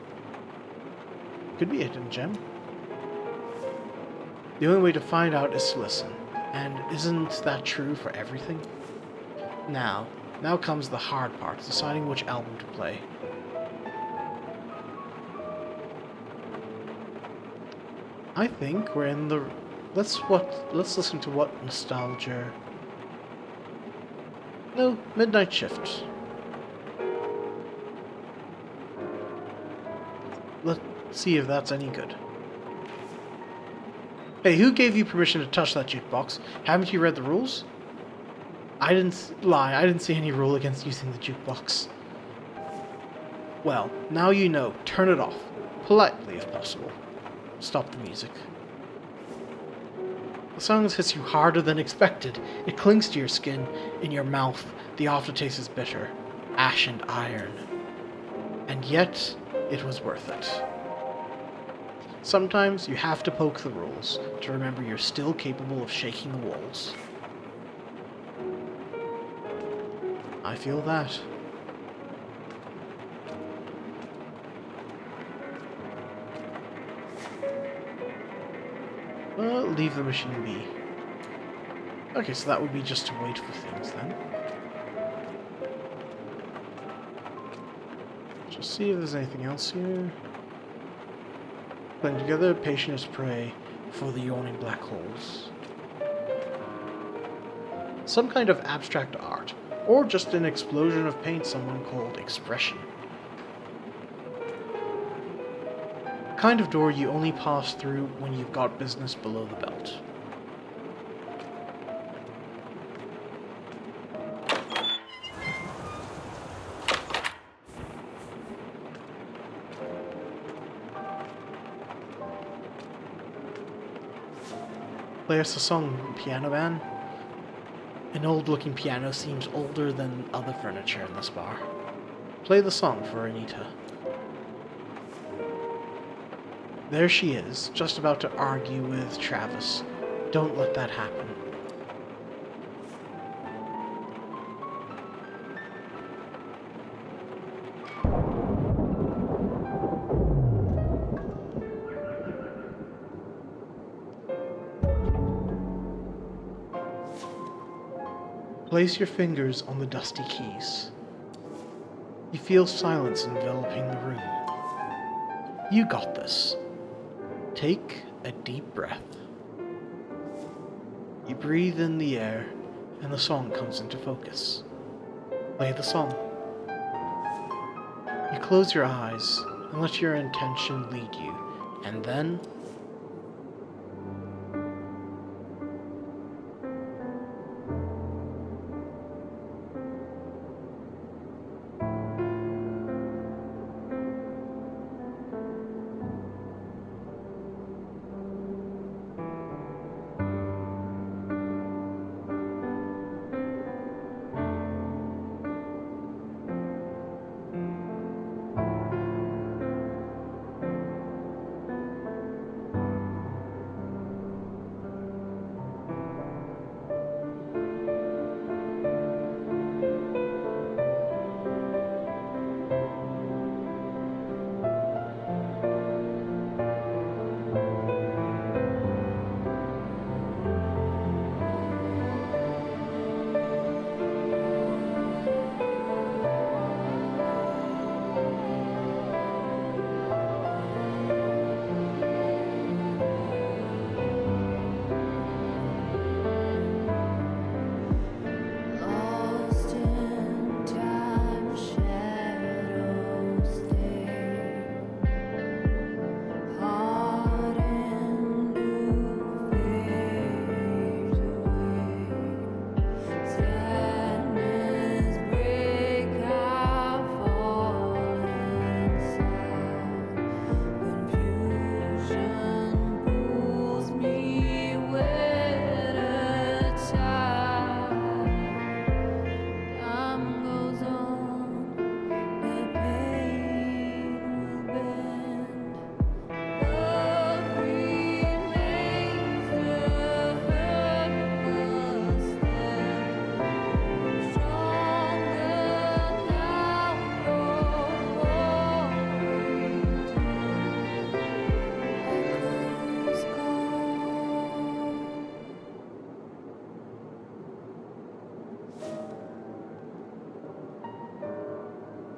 Could be a hidden gem. The only way to find out is to listen, and isn't that true for everything? Now comes the hard part, deciding which album to play. I think we're in the... Let's listen to what nostalgia... No, Midnight Shift. Let's see if that's any good. Hey, who gave you permission to touch that jukebox? Haven't you read the rules? I didn't lie, I didn't see any rule against using the jukebox. Well, now you know. Turn it off. Politely, if possible. Stop the music. The song hits you harder than expected. It clings to your skin, in your mouth. The aftertaste is bitter. Ash and iron. And yet, it was worth it. Sometimes you have to poke the rules to remember you're still capable of shaking the walls. I feel that. Well, leave the machine be. Okay, so that would be just to wait for things then. Just see if there's anything else here. Playing together, patient as prey for the yawning black holes. Some kind of abstract art, or just an explosion of paint someone called expression. Kind of door you only pass through when you've got business below the belt. Play us a song, piano man. An old-looking piano seems older than other furniture in this bar. Play the song for Anitta. There she is, just about to argue with Travis. Don't let that happen. Place your fingers on the dusty keys. You feel silence enveloping the room. You got this. Take a deep breath. You breathe in the air, and the song comes into focus. Play the song. You close your eyes and let your intention lead you, and then...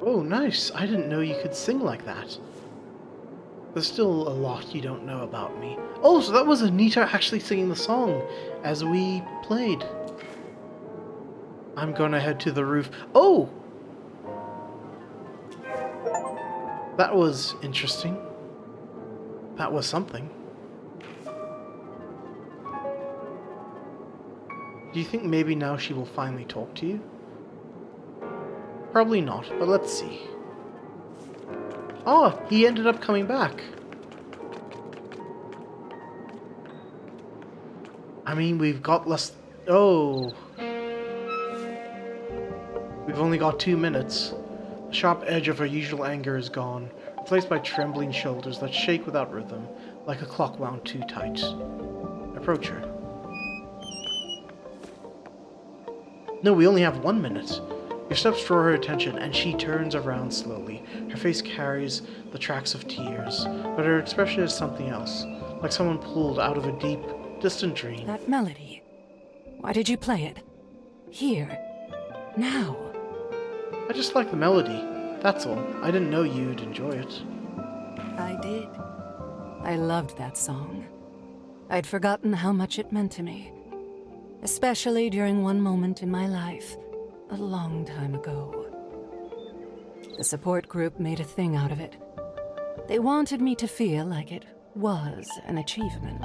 Oh, nice. I didn't know you could sing like that. There's still a lot you don't know about me. Oh, so that was Anitta actually singing the song as we played. I'm gonna head to the roof. Oh! That was interesting. That was something. Do you think maybe now she will finally talk to you? Probably not, but let's see. Oh, he ended up coming back. I mean, we've got less... Oh. We've only got 2 minutes. The sharp edge of her usual anger is gone, replaced by trembling shoulders that shake without rhythm, like a clock wound too tight. Approach her. No, we only have 1 minute. Your steps draw her attention, and she turns around slowly. Her face carries the tracks of tears, but her expression is something else, like someone pulled out of a deep, distant dream. That melody. Why did you play it? Here. Now. I just like the melody. That's all. I didn't know you'd enjoy it. I did. I loved that song. I'd forgotten how much it meant to me. Especially during one moment in my life. A long time ago. The support group made a thing out of it. They wanted me to feel like it was an achievement.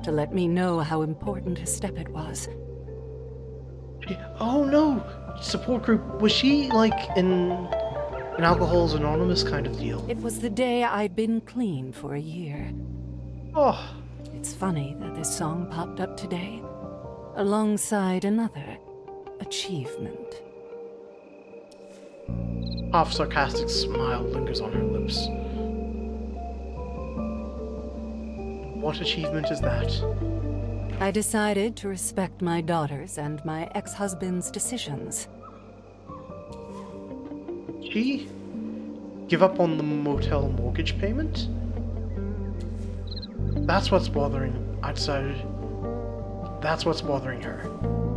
To let me know how important a step it was. Oh no! Support group, was she like in an Alcohol's Anonymous kind of deal? It was the day I'd been clean for a year. Oh. It's funny that this song popped up today, alongside another achievement. Half sarcastic smile lingers on her lips. What achievement is that? I decided to respect my daughter's and my ex-husband's decisions. She give up on the motel mortgage payment? That's what's bothering. I decided that's what's bothering her.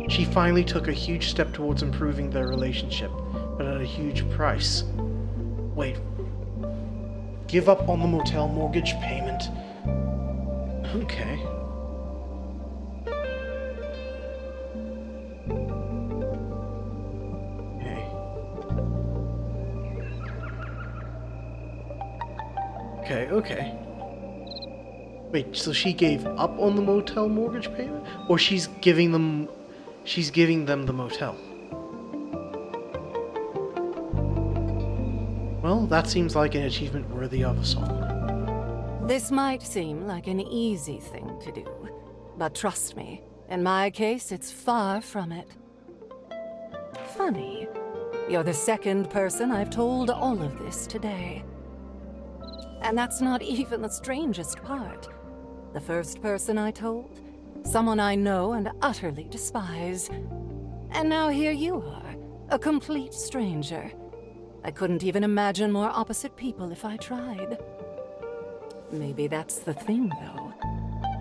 She finally took a huge step towards improving their relationship, but at a huge price. Wait. Give up on the motel mortgage payment. Okay. Okay. Wait, so she gave up on the motel mortgage payment? Or she's giving them the motel? Well, that seems like an achievement worthy of a song. This might seem like an easy thing to do, but trust me, in my case, it's far from it. Funny, you're the second person I've told all of this today. And that's not even the strangest part. The first person I told, someone I know and utterly despise. And now here you are, a complete stranger. I couldn't even imagine more opposite people if I tried. Maybe that's the thing, though.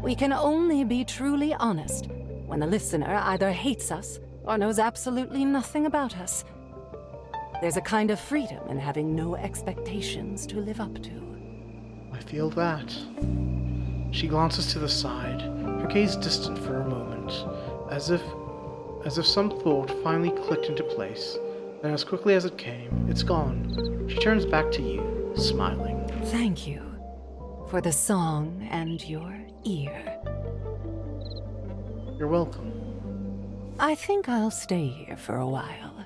We can only be truly honest when the listener either hates us or knows absolutely nothing about us. There's a kind of freedom in having no expectations to live up to. I feel that. She glances to the side, her gaze distant for a moment, as if some thought finally clicked into place. Then as quickly as it came, it's gone. She turns back to you, smiling. Thank you for the song and your ear. You're welcome. I think I'll stay here for a while.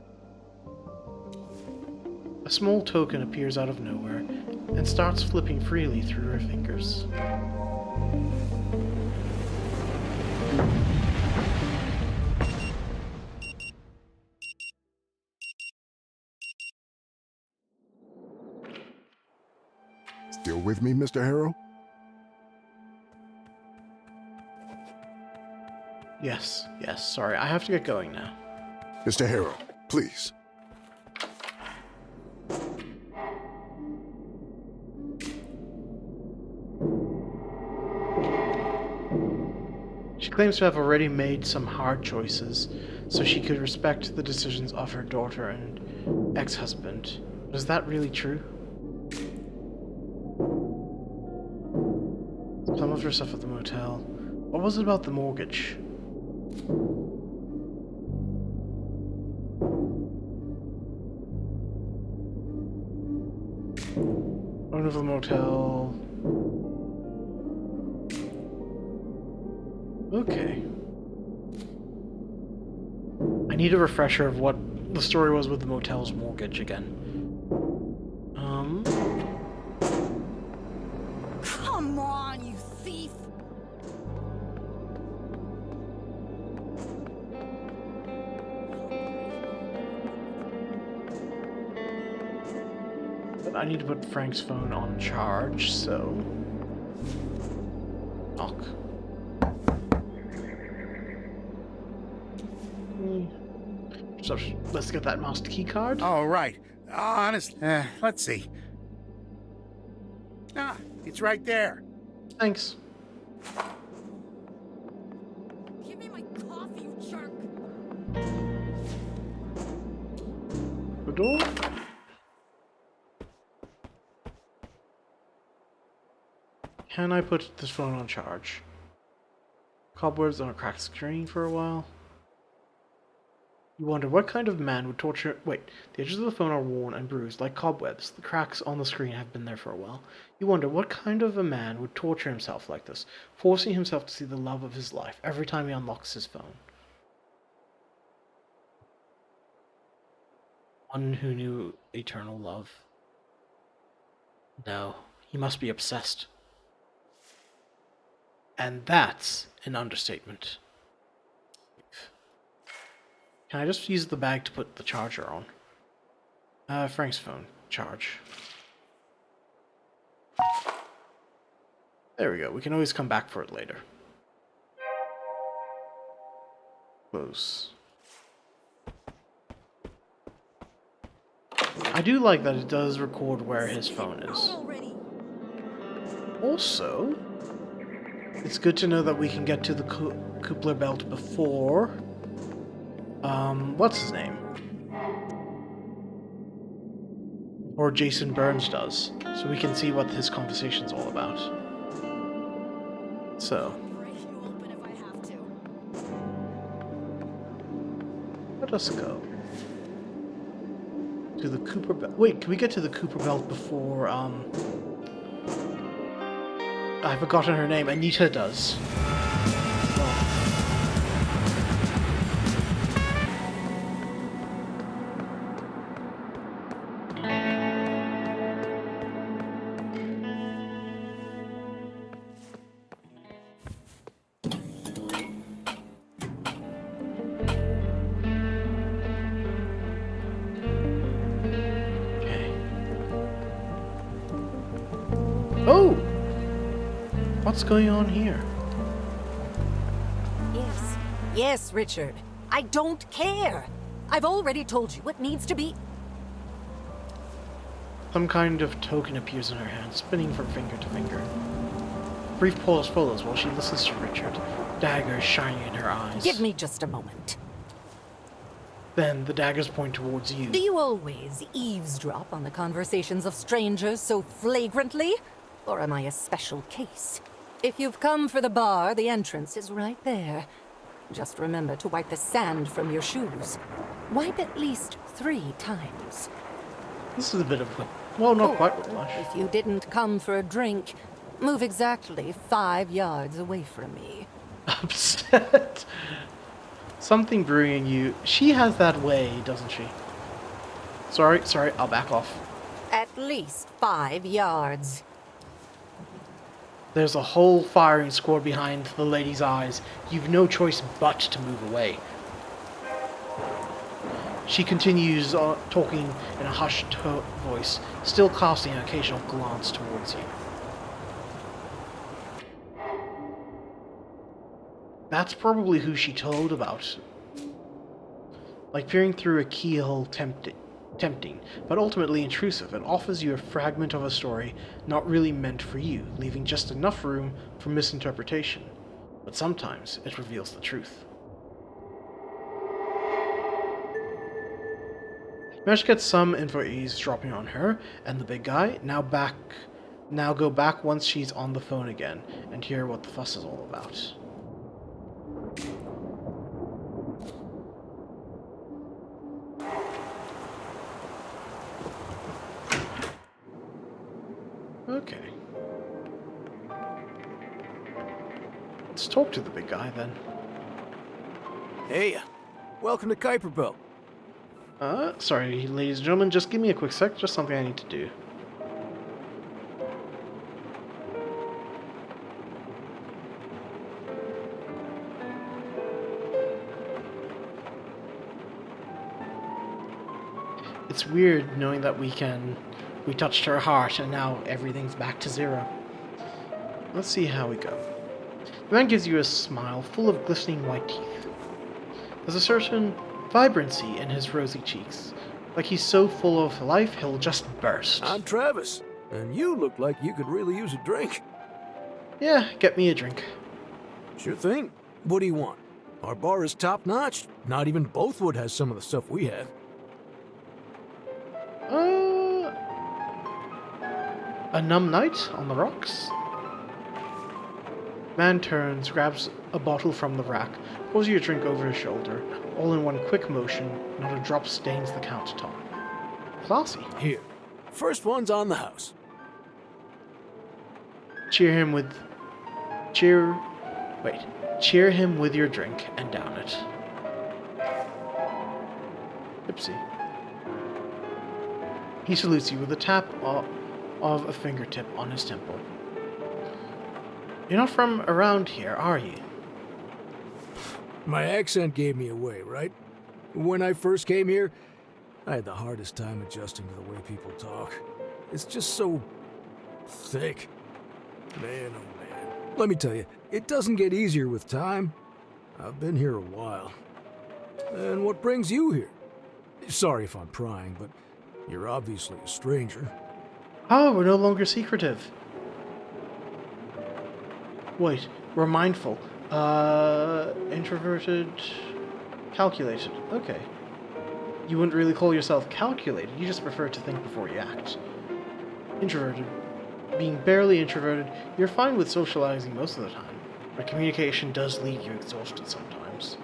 A small token appears out of nowhere and starts flipping freely through her fingers. Still with me, Mr. Harrow? Yes, sorry, I have to get going now. Mr. Harrow, please. She claims to have already made some hard choices, so she could respect the decisions of her daughter and ex-husband. Is that really true? Some of her stuff at the motel. What was it about the mortgage? Owner of the motel. Okay. I need a refresher of what the story was with the motel's mortgage again. Come on, you thief! I need to put Frank's phone on charge, so... Knock. So, let's get that master key card. Oh, right. Honest, let's see. Ah, it's right there. Thanks. Give me my coffee, you jerk! The door? Can I put this phone on charge? Cobwebs on a cracked screen for a while. You wonder what kind of man would torture... Wait, the edges of the phone are worn and bruised like cobwebs. The cracks on the screen have been there for a while. You wonder what kind of a man would torture himself like this, forcing himself to see the love of his life every time he unlocks his phone. One who knew eternal love. No, he must be obsessed. And that's an understatement. Can I just use the bag to put the charger on? Frank's phone. Charge. There we go. We can always come back for it later. Close. I do like that it does record where his phone is. Also, it's good to know that we can get to the Coupler belt before... what's his name? Or Jason Burns does. So we can see what his conversation's all about. So. Let us go. To the Cooper belt. Wait, can we get to the Cooper belt before, I've forgotten her name. Anitta does. Oh! What's going on here? Yes. Yes, Richard. I don't care. I've already told you what needs to be. Some kind of token appears in her hand, spinning from finger to finger. Brief pause follows while she listens to Richard, daggers shining in her eyes. Give me just a moment. Then the daggers point towards you. Do you always eavesdrop on the conversations of strangers so flagrantly? Or am I a special case? If you've come for the bar, the entrance is right there. Just remember to wipe the sand from your shoes. Wipe at least 3 times. This is a bit of well, not quite whiplash. If you didn't come for a drink, move exactly 5 yards away from me. Upset. Something brewing in you. She has that way, doesn't she? Sorry, I'll back off. At least 5 yards. There's a whole firing squad behind the lady's eyes. You've no choice but to move away. She continues talking in a hushed voice, still casting an occasional glance towards you. That's probably who she told about. Like peering through a keyhole tempting, but ultimately intrusive. It offers you a fragment of a story not really meant for you, leaving just enough room for misinterpretation. But sometimes it reveals the truth. Managed to get some info eavesdropping on her and the big guy. Now go back once she's on the phone again and hear what the fuss is all about. Okay. Let's talk to the big guy then. Hey, welcome to Kuiperbelt. Sorry, ladies and gentlemen, just give me a quick sec, just something I need to do. It's weird knowing that we touched her heart and now everything's back to zero. Let's see how we go. The man gives you a smile full of glistening white teeth. There's a certain vibrancy in his rosy cheeks. Like he's so full of life, he'll just burst. I'm Travis, and you look like you could really use a drink. Yeah, get me a drink. Sure thing. What do you want? Our bar is top-notch. Not even Bothwood has some of the stuff we have. A numb night on the rocks? Man turns, grabs a bottle from the rack, pours you a drink over his shoulder, all in one quick motion, not a drop stains the countertop. Classy. Here. First one's on the house. Cheer him with your drink and down it. Oopsie. He salutes you with a tap of a fingertip on his temple. You're not from around here, are you? My accent gave me away, right? When I first came here, I had the hardest time adjusting to the way people talk. It's just so thick. Man, oh man. Let me tell you, it doesn't get easier with time. I've been here a while. And what brings you here? Sorry if I'm prying, but you're obviously a stranger. Oh, we're no longer secretive. Wait, we're mindful. Introverted, calculated. Okay. You wouldn't really call yourself calculated, you just prefer to think before you act. Introverted. Being barely introverted, you're fine with socializing most of the time, but communication does leave you exhausted sometimes.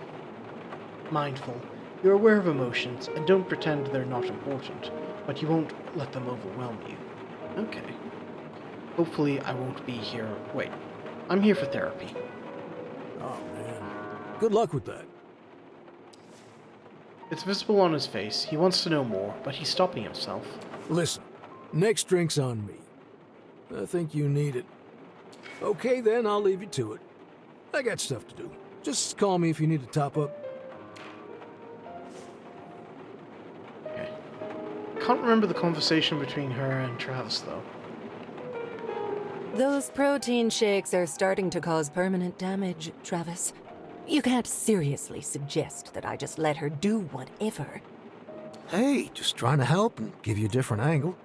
Mindful. You're aware of emotions, and don't pretend they're not important, but you won't let them overwhelm you. Okay. Hopefully I won't be here. Wait. I'm here for therapy. Oh man. Good luck with that. It's visible on his face. He wants to know more, but he's stopping himself. Listen, next drink's on me. I think you need it. Okay then, I'll leave you to it. I got stuff to do. Just call me if you need to top up. Okay. Can't remember the conversation between her and Travis, though. Those protein shakes are starting to cause permanent damage, Travis. You can't seriously suggest that I just let her do whatever. Hey, just trying to help and give you a different angle.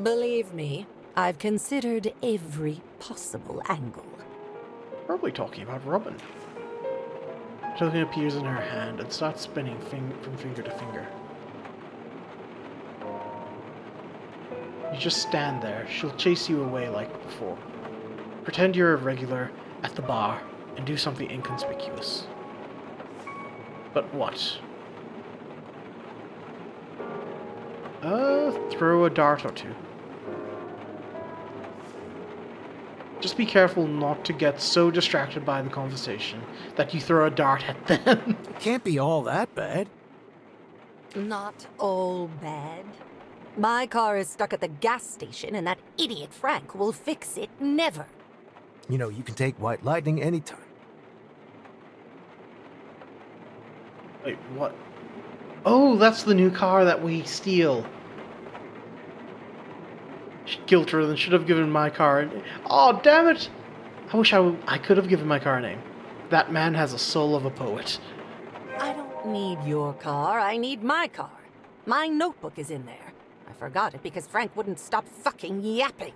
Believe me, I've considered every possible angle. Probably talking about Robin. Token appears in her hand and starts spinning from finger to finger. You just stand there. She'll chase you away like before. Pretend you're a regular at the bar and do something inconspicuous. But what? Throw a dart or two. Just be careful not to get so distracted by the conversation that you throw a dart at them. It can't be all that bad. Not all bad. My car is stuck at the gas station, and that idiot Frank will fix it never. You know, you can take White Lightning anytime. Wait, what? Oh, that's the new car that we steal. Guilt her, then should have given my car. Oh, damn it! I wish I could have given my car a name. That man has a soul of a poet. I don't need your car, I need my car. My notebook is in there. I forgot it because Frank wouldn't stop fucking yapping.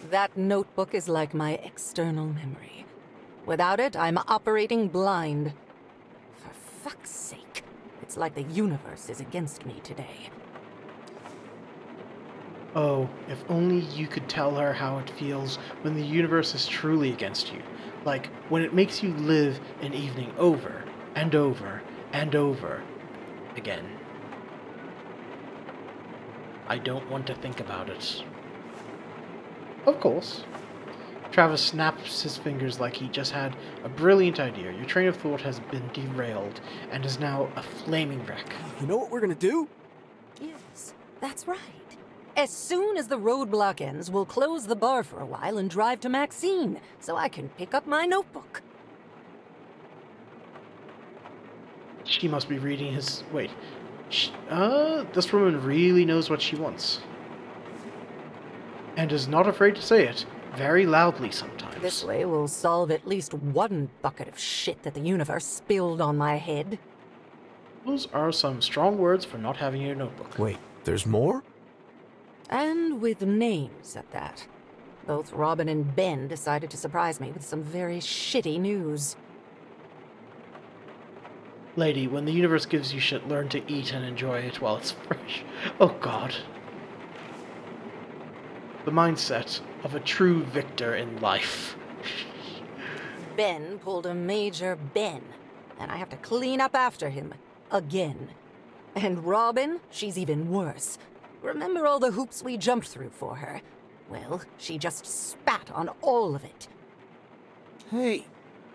That notebook is like my external memory. Without it, I'm operating blind. For fuck's sake, it's like the universe is against me today. Oh, if only you could tell her how it feels when the universe is truly against you. Like, when it makes you live an evening over, and over, and over again. I don't want to think about it. Of course. Travis snaps his fingers like he just had a brilliant idea. Your train of thought has been derailed and is now a flaming wreck. You know what we're gonna do? Yes, that's right. As soon as the roadblock ends, we'll close the bar for a while and drive to Maxine, so I can pick up my notebook. She must be reading his... Wait. This woman really knows what she wants. And is not afraid to say it, very loudly sometimes. This way we'll solve at least one bucket of shit that the universe spilled on my head. Those are some strong words for not having your notebook. Wait, there's more? And with names at that. Both Robin and Ben decided to surprise me with some very shitty news. Lady, when the universe gives you shit, learn to eat and enjoy it while it's fresh. Oh god. The mindset of a true victor in life. Ben pulled a major Ben, and I have to clean up after him. Again. And Robin, she's even worse. Remember all the hoops we jumped through for her? Well, she just spat on all of it. Hey,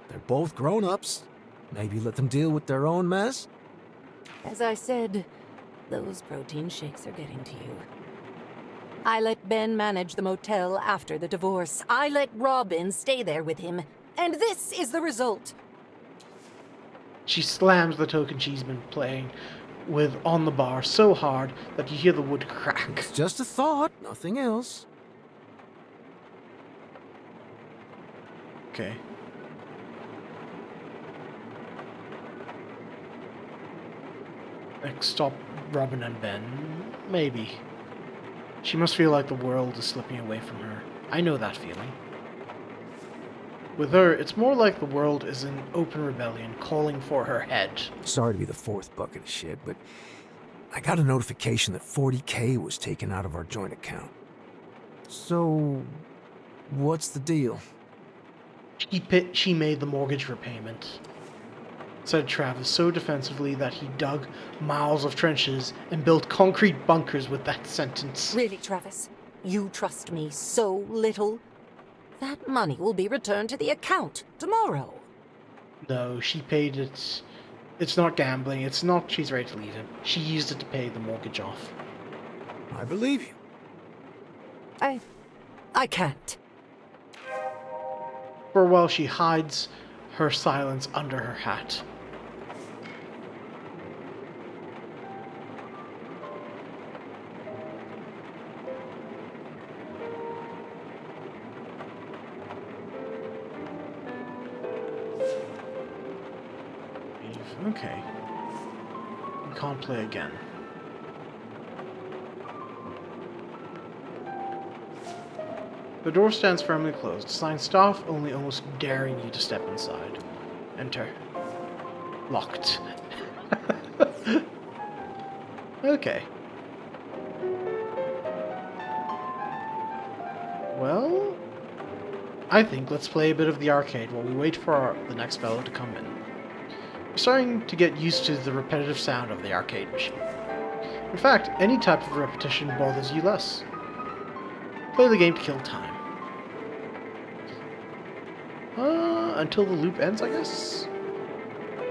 they're both grown-ups. Maybe let them deal with their own mess? As I said, those protein shakes are getting to you. I let Ben manage the motel after the divorce. I let Robin stay there with him. And this is the result. She slams the token she's been playing with on the bar so hard that you hear the wood crack. It's just a thought, nothing else. Okay. Next stop, Robin and Ben. Maybe. She must feel like the world is slipping away from her. I know that feeling. With her, it's more like the world is in open rebellion, calling for her head. Sorry to be the fourth bucket of shit, but I got a notification that $40K was taken out of our joint account. So, what's the deal? She made the mortgage repayment, said Travis so defensively that he dug miles of trenches and built concrete bunkers with that sentence. Really, Travis? You trust me so little? That money will be returned to the account tomorrow. No, she paid it. It's not gambling. It's not she's ready to leave him. She used it to pay the mortgage off. I believe you. I can't. For a while, she hides her silence under her hat. Okay. We can't play again. The door stands firmly closed. Sign staff only, almost daring you to step inside. Enter. Locked. Okay. Well, I think let's play a bit of the arcade while we wait for the next fellow to come in. We're starting to get used to the repetitive sound of the arcade machine. In fact, any type of repetition bothers you less. Play the game to kill time. Until the loop ends, I guess?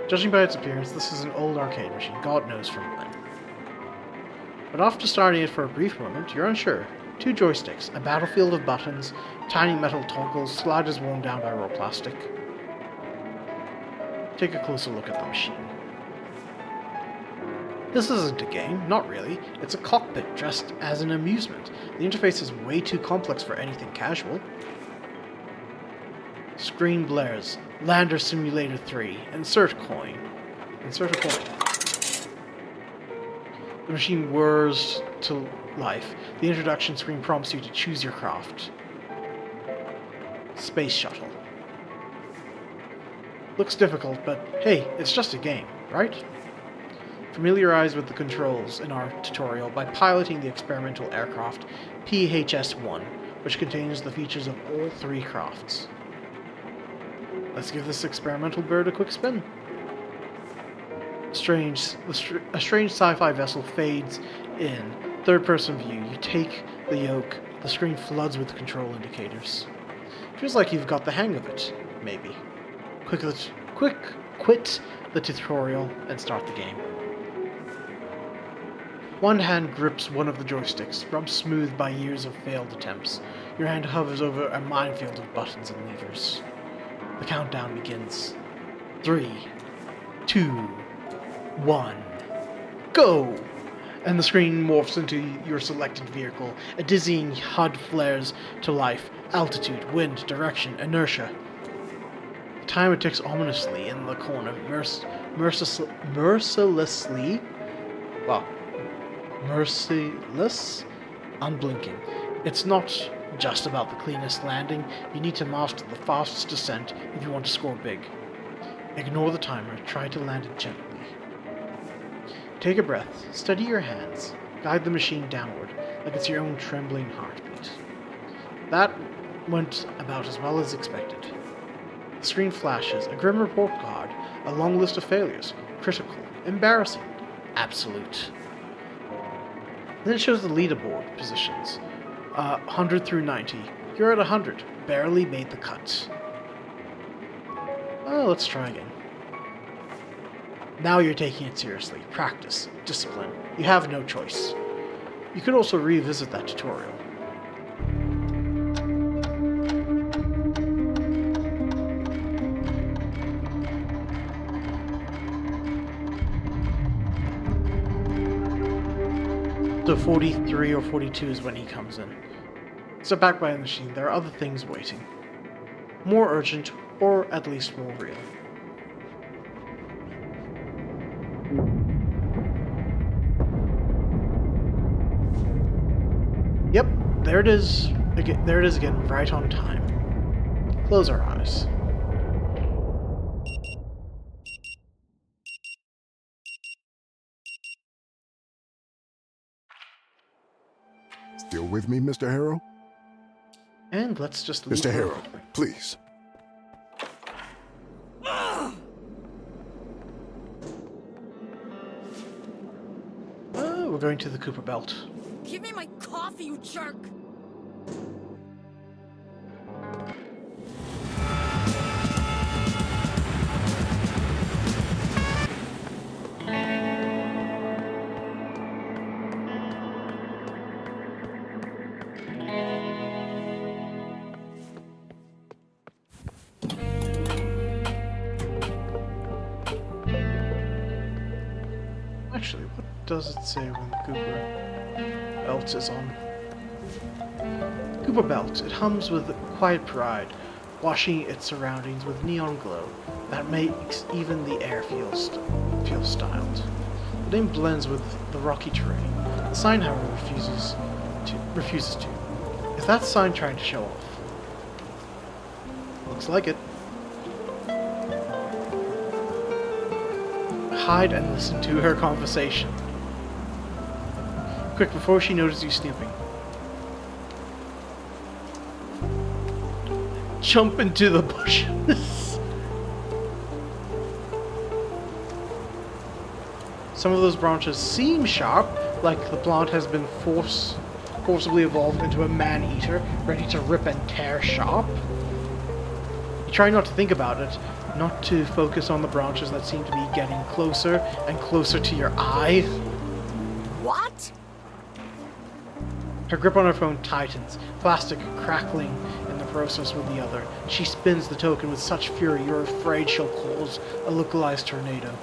Judging by its appearance, this is an old arcade machine, God knows from when. But after starting it for a brief moment, you're unsure. 2 joysticks, a battlefield of buttons, tiny metal toggles, sliders worn down by raw plastic. Take a closer look at the machine. This isn't a game, not really. It's a cockpit dressed as an amusement. The interface is way too complex for anything casual. Screen blares. Lander Simulator 3. Insert coin. Insert a coin. The machine whirs to life. The introduction screen prompts you to choose your craft. Space Shuttle. Looks difficult, but hey, it's just a game, right? Familiarize with the controls in our tutorial by piloting the experimental aircraft PHS-1, which contains the features of all 3 crafts. Let's give this experimental bird a quick spin. A strange sci-fi vessel fades in. Third-person view. You take the yoke. The screen floods with control indicators. Feels like you've got the hang of it, maybe. Quit the tutorial and start the game. One hand grips one of the joysticks, rubbed smooth by years of failed attempts. Your hand hovers over a minefield of buttons and levers. The countdown begins. 3, 2, 1, go! And the screen morphs into your selected vehicle. A dizzying HUD flares to life. Altitude, wind, direction, inertia. The timer ticks ominously in the corner, merciless, unblinking. It's not just about the cleanest landing. You need to master the fastest descent if you want to score big. Ignore the timer. Try to land it gently. Take a breath. Steady your hands. Guide the machine downward, like it's your own trembling heartbeat. That went about as well as expected. The screen flashes. A grim report card. A long list of failures. Critical. Embarrassing. Absolute. Then it shows the leaderboard positions. 100 through 90. You're at 100. Barely made the cut. Oh, let's try again. Now you're taking it seriously. Practice. Discipline. You have no choice. You could also revisit that tutorial. So 43 or 42 is when he comes in. Step back by the machine. There are other things waiting. More urgent, or at least more real. Yep, there it is. There it is again, right on time. Close our eyes. Still with me, Mr. Harrow? And let's just leave. Mr. Harrow, please. Oh, we're going to the Cooper Belt. Give me my coffee, you jerk! Actually, what does it say when the Cooper Belt is on? Cooper Belt. It hums with quiet pride, washing its surroundings with neon glow that makes even the air feel styled. The name blends with the rocky terrain. The sign, however, refuses to. Is that sign trying to show off? Looks like it. Hide and listen to her conversation. Quick, before she notices you snooping. Jump into the bushes. Some of those branches seem sharp, like the plant has been forcibly evolved into a man-eater, ready to rip and tear sharp. You try not to think about it, not to focus on the branches that seem to be getting closer and closer to your eye. What? Her grip on her phone tightens, plastic crackling in the process with the other. She spins the token with such fury you're afraid she'll cause a localized tornado.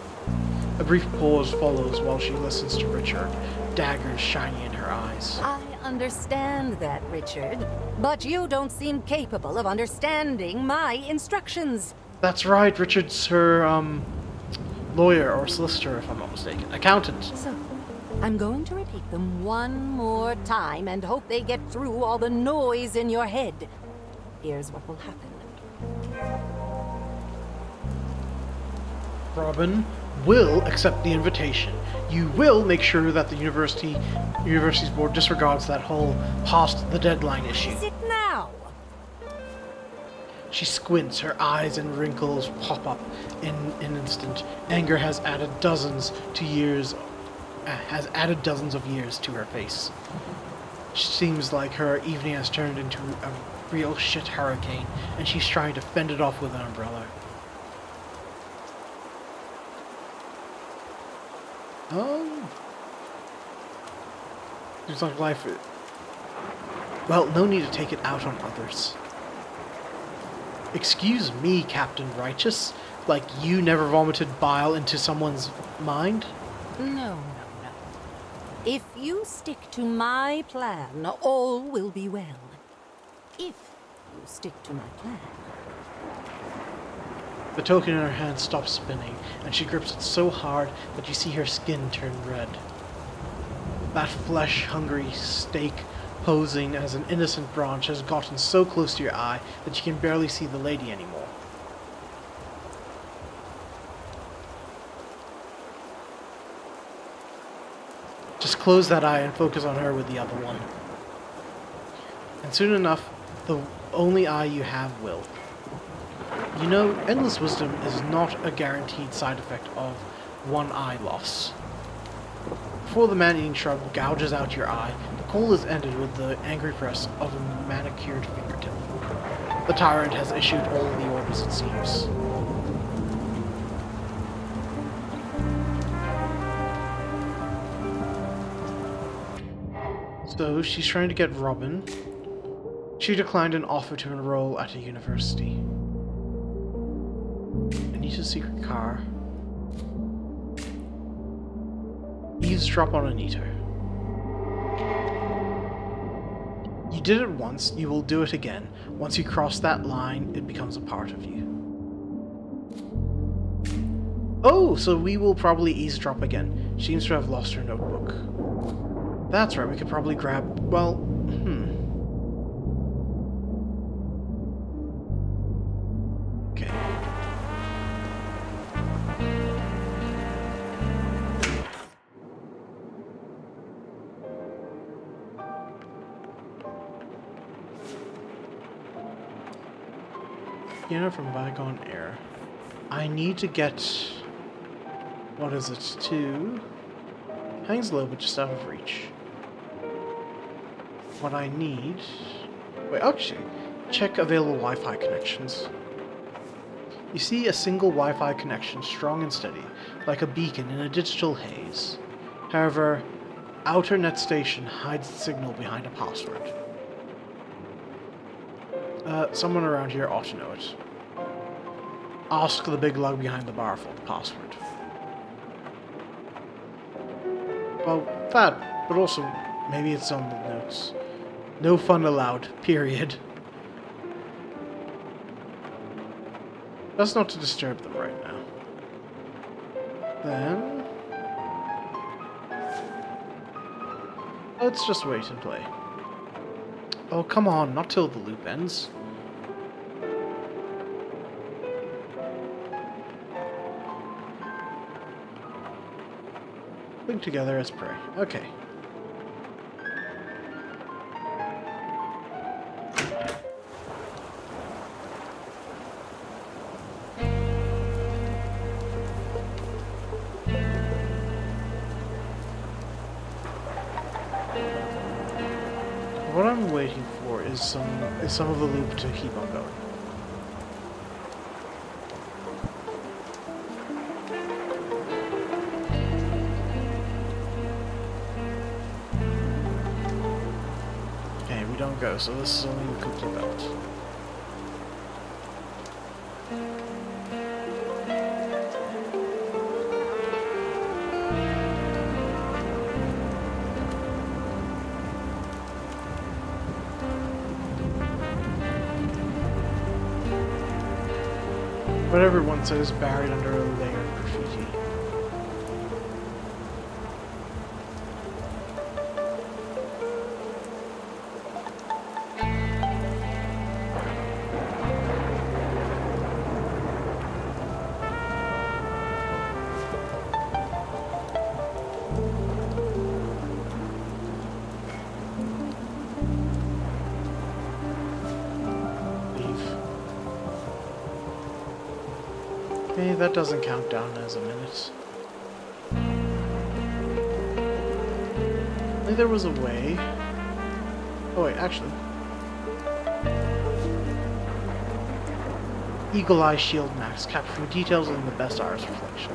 A brief pause follows while she listens to Richard, daggers shiny in her eyes. I understand that, Richard, but you don't seem capable of understanding my instructions. That's right, Richard's her, lawyer or solicitor, if I'm not mistaken. Accountant. So, I'm going to repeat them one more time and hope they get through all the noise in your head. Here's what will happen. Robin will accept the invitation. You will make sure that the university's board disregards that whole past the deadline issue. Is it now? She squints, her eyes and wrinkles pop up in an instant. Anger has added dozens of years to her face. She seems like her evening has turned into a real shit hurricane, and she's trying to fend it off with an umbrella. Seems like life... Well, no need to take it out on others. Excuse me, Captain Righteous. Like you never vomited bile into someone's mind? No. If you stick to my plan, all will be well. If you stick to my plan. The token in her hand stops spinning, and she grips it so hard that you see her skin turn red. That flesh-hungry stake posing as an innocent branch has gotten so close to your eye that you can barely see the lady anymore. Just close that eye and focus on her with the other one. And soon enough, the only eye you have will. You know, endless wisdom is not a guaranteed side effect of one eye loss. Before the man-eating shrub gouges out your eye, the cold is ended with the angry press of a manicured fingertip. The tyrant has issued all the orders, it seems. So, she's trying to get Robin. She declined an offer to enroll at a university. Anita's secret car. Eavesdrop on Anitta. You did it once, you will do it again. Once you cross that line, it becomes a part of you. Oh, so we will probably eavesdrop again. She seems to have lost her notebook. That's right, we could probably grab... well, Okay. Piano from Bygone Air. I need to get... what is it? To... hangs low, but just out of reach. What I need... wait, actually, check available Wi-Fi connections. You see a single Wi-Fi connection, strong and steady, like a beacon in a digital haze. However, outer net station hides the signal behind a password. Someone around here ought to know it. Ask the big lug behind the bar for the password. Well, that, but also, maybe it's on the notes. No fun allowed, period. Best not to disturb them right now. Then... let's just wait and play. Oh, come on, not till the loop ends. Link together as prey. Okay. What I'm waiting for is some of the loop to keep on going. Okay, we don't go, so this is only a complete belt. What everyone says buried under a layer of graffiti. Okay, that doesn't count down as a minute. I think there was a way. Oh wait, actually. Eagle Eye Shield Max, capturing details in the best iris reflection.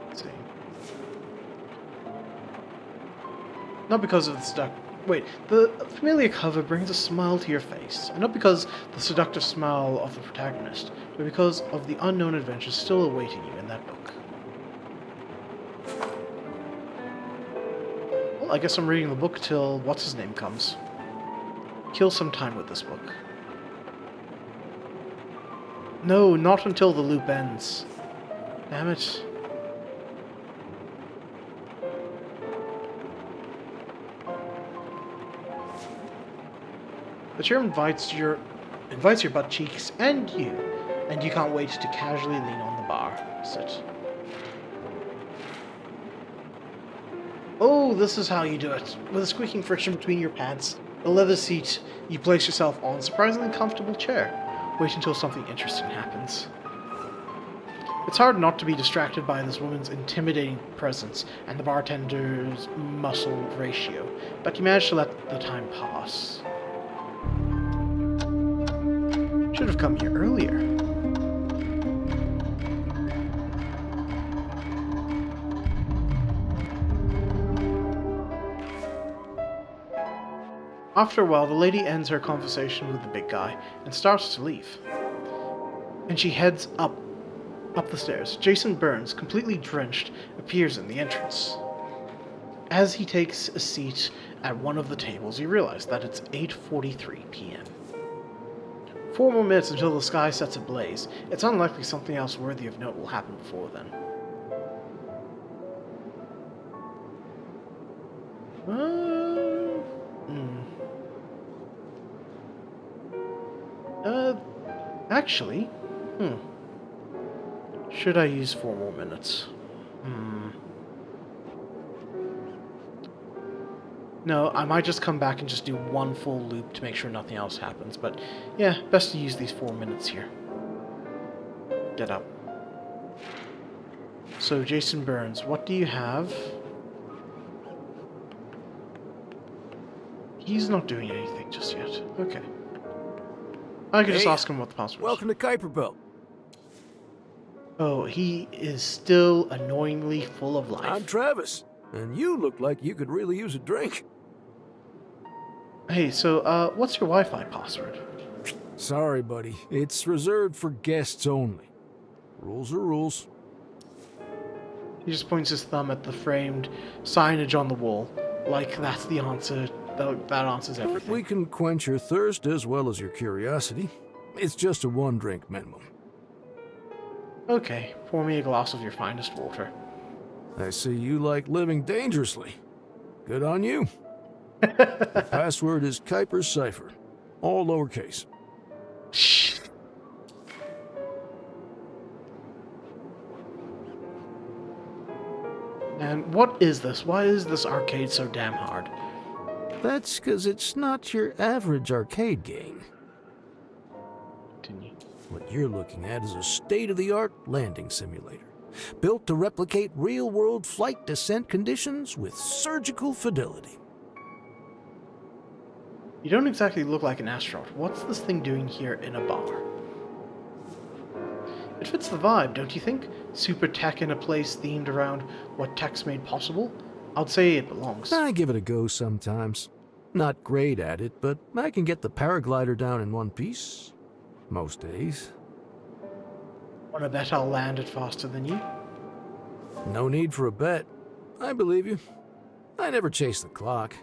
Let's see. Not because of the the familiar cover brings a smile to your face, and not because the seductive smile of the protagonist, but because of the unknown adventures still awaiting you in that book. Well, I guess I'm reading the book till what's-his-name comes. Kill some time with this book. No, not until the loop ends. Damn it. The chair invites your butt cheeks and you can't wait to casually lean on the bar. Sit. Oh, this is how you do it. With a squeaking friction between your pants, the leather seat, you place yourself on a surprisingly comfortable chair. Wait until something interesting happens. It's hard not to be distracted by this woman's intimidating presence and the bartender's muscle ratio, but you manage to let the time pass. Should have come here earlier. After a while, the lady ends her conversation with the big guy and starts to leave. And she heads up the stairs. Jason Burns, completely drenched, appears in the entrance. As he takes a seat at one of the tables, you realize that it's 8:43 p.m. 4 more minutes until the sky sets ablaze. It's unlikely something else worthy of note will happen before then. Actually, should I use 4 more minutes? No, I might just come back and just do one full loop to make sure nothing else happens, but yeah, best to use these 4 minutes here. Get up. So, Jason Burns, what do you have? He's not doing anything just yet. Okay. I could just ask him what the password is. Welcome to Kuiper Belt. Oh, he is still annoyingly full of life. I'm Travis, and you look like you could really use a drink. Hey, so, what's your Wi-Fi password? Sorry, buddy. It's reserved for guests only. Rules are rules. He just points his thumb at the framed signage on the wall, like that's the answer. That answers everything. We can quench your thirst as well as your curiosity. It's just a 1-drink minimum. Okay, pour me a glass of your finest water. I see you like living dangerously. Good on you. The password is Kuiper's Cipher, all lowercase. Shh. And what is this? Why is this arcade so damn hard? That's because it's not your average arcade game. Continue. What you're looking at is a state-of-the-art landing simulator, built to replicate real-world flight descent conditions with surgical fidelity. You don't exactly look like an astronaut. What's this thing doing here in a bar? It fits the vibe, don't you think? Super tech in a place themed around what tech's made possible? I'd say it belongs. I give it a go sometimes. Not great at it, but I can get the paraglider down in one piece. Most days. Wanna bet I'll land it faster than you? No need for a bet. I believe you. I never chase the clock.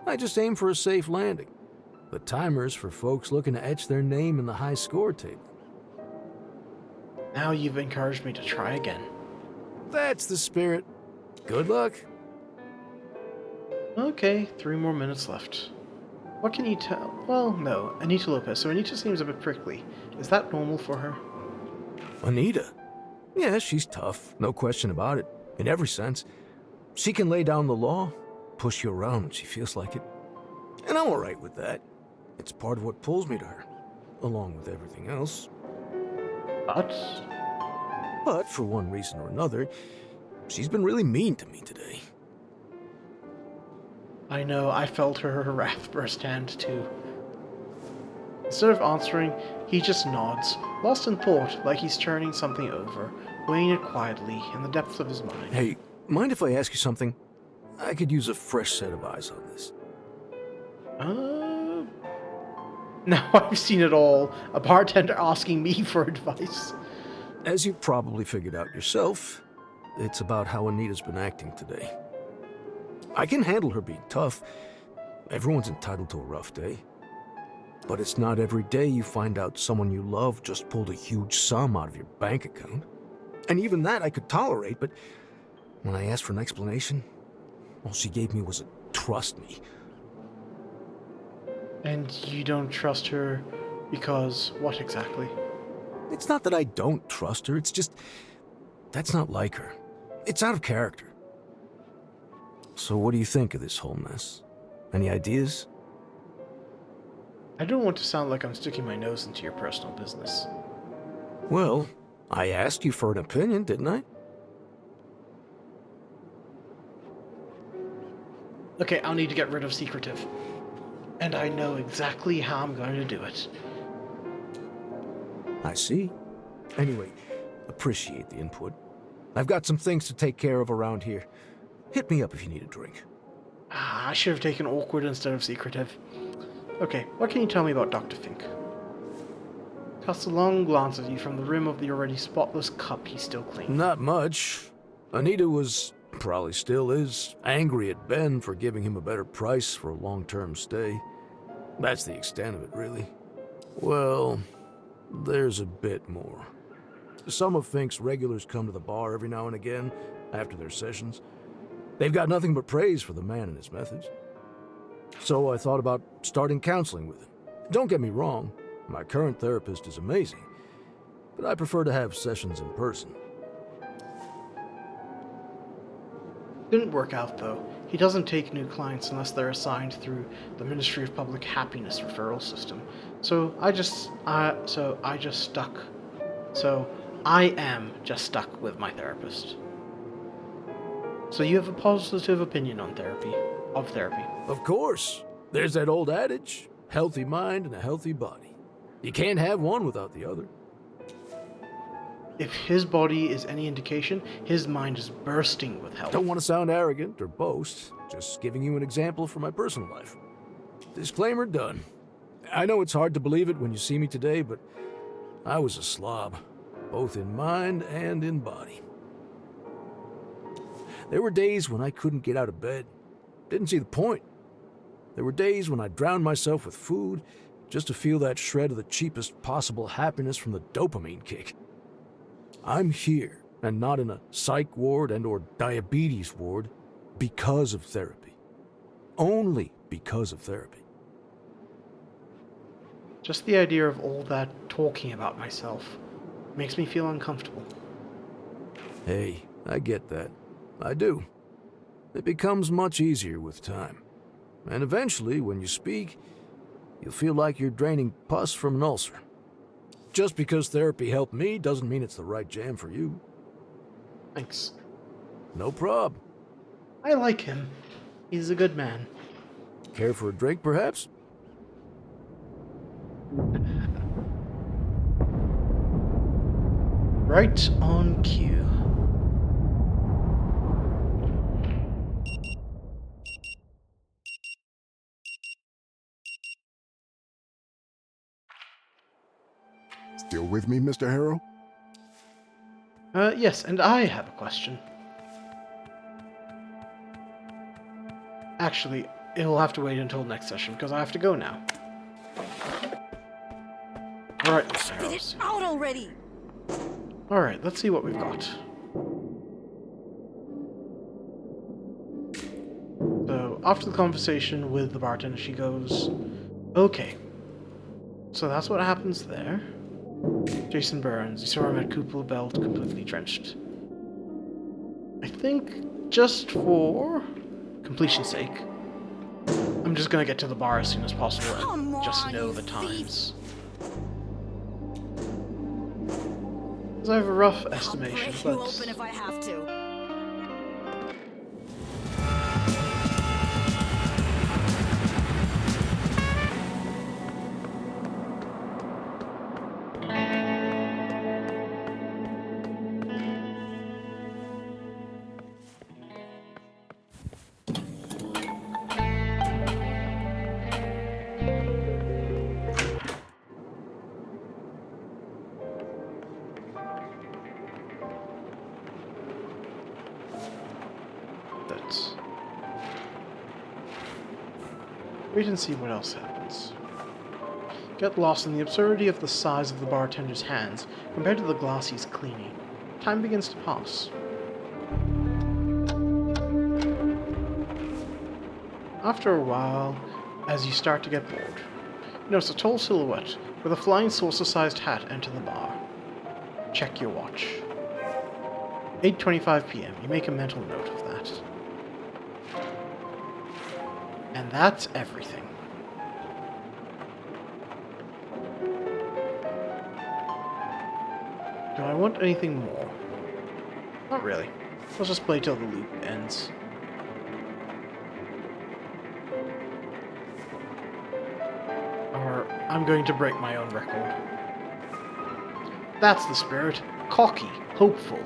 I just aim for a safe landing. The timer's for folks looking to etch their name in the high score table. Now you've encouraged me to try again. That's the spirit. Good luck. Okay, 3 more minutes left. What can you tell? Well, no, Anitta Lopez. So Anitta seems a bit prickly. Is that normal for her? Anitta? Yeah, she's tough. No question about it. In every sense. She can lay down the law, push you around when she feels like it. And I'm alright with that. It's part of what pulls me to her, along with everything else. But for one reason or another, she's been really mean to me today. I know, I felt her wrath firsthand too. Instead of answering, he just nods, lost in thought, like he's turning something over, weighing it quietly in the depths of his mind. Hey, mind if I ask you something? I could use a fresh set of eyes on this. Now I've seen it all. A bartender asking me for advice. As you probably figured out yourself, it's about how Anita's been acting today. I can handle her being tough. Everyone's entitled to a rough day. But it's not every day you find out someone you love just pulled a huge sum out of your bank account. And even that I could tolerate, but when I asked for an explanation, all she gave me was a "trust me." And you don't trust her because what exactly? It's not that I don't trust her, it's just that's not like her. It's out of character. So what do you think of this whole mess? Any ideas? I don't want to sound like I'm sticking my nose into your personal business. Well, I asked you for an opinion, didn't I? Okay, I'll need to get rid of secretive. And I know exactly how I'm going to do it. I see. Anyway, appreciate the input. I've got some things to take care of around here. Hit me up if you need a drink. I should have taken awkward instead of secretive. Okay, what can you tell me about Dr. Fink? Casts a long glance at you from the rim of the already spotless cup he still cleaned. Not much. Anita was, probably still is, angry at Ben for giving him a better price for a long-term stay. That's the extent of it, really. Well, there's a bit more. Some of Fink's regulars come to the bar every now and again, after their sessions. They've got nothing but praise for the man and his methods. So I thought about starting counseling with him. Don't get me wrong, my current therapist is amazing, but I prefer to have sessions in person. Didn't work out though. He doesn't take new clients unless they're assigned through the Ministry of Public Happiness referral system. So I am just stuck with my therapist. So you have a positive opinion on therapy. Of course. There's that old adage, healthy mind and a healthy body. You can't have one without the other. If his body is any indication, his mind is bursting with health. Don't want to sound arrogant or boast, just giving you an example from my personal life. Disclaimer done. I know it's hard to believe it when you see me today, but I was a slob, both in mind and in body. There were days when I couldn't get out of bed. Didn't see the point. There were days when I drowned myself with food just to feel that shred of the cheapest possible happiness from the dopamine kick. I'm here and not in a psych ward and or diabetes ward because of therapy. Only because of therapy. Just the idea of all that talking about myself makes me feel uncomfortable. Hey, I get that. I do. It becomes much easier with time. And eventually, when you speak, you'll feel like you're draining pus from an ulcer. Just because therapy helped me doesn't mean it's the right jam for you. Thanks. No prob. I like him. He's a good man. Care for a drink, perhaps? Right on cue. Still with me, Mr. Harrow? Yes, and I have a question. Actually, it'll have to wait until next session, because I have to go now. Alright, Mr. Harrow. Get it out already! Alright, let's see what we've got. So, after the conversation with the bartender, she goes, okay. So that's what happens there. Jason Burns, you saw him at Kupel Belt, completely drenched. I think just for completion's sake, I'm just gonna get to the bar as soon as possible and Come just on, know you the thief. times. Because I have a rough I'll estimation, break you but open if I have to. let's wait and see what else happens. Get lost in the absurdity of the size of the bartender's hands compared to the glass he's cleaning. Time begins to pass. After a while, as you start to get bored, you notice a tall silhouette with a flying saucer-sized hat enter the bar. Check your watch. 8:25 p.m. You make a mental note of that. And that's everything. Do I want anything more? Not really. Let's just play till the loop ends. Or I'm going to break my own record. That's the spirit. Cocky, hopeful,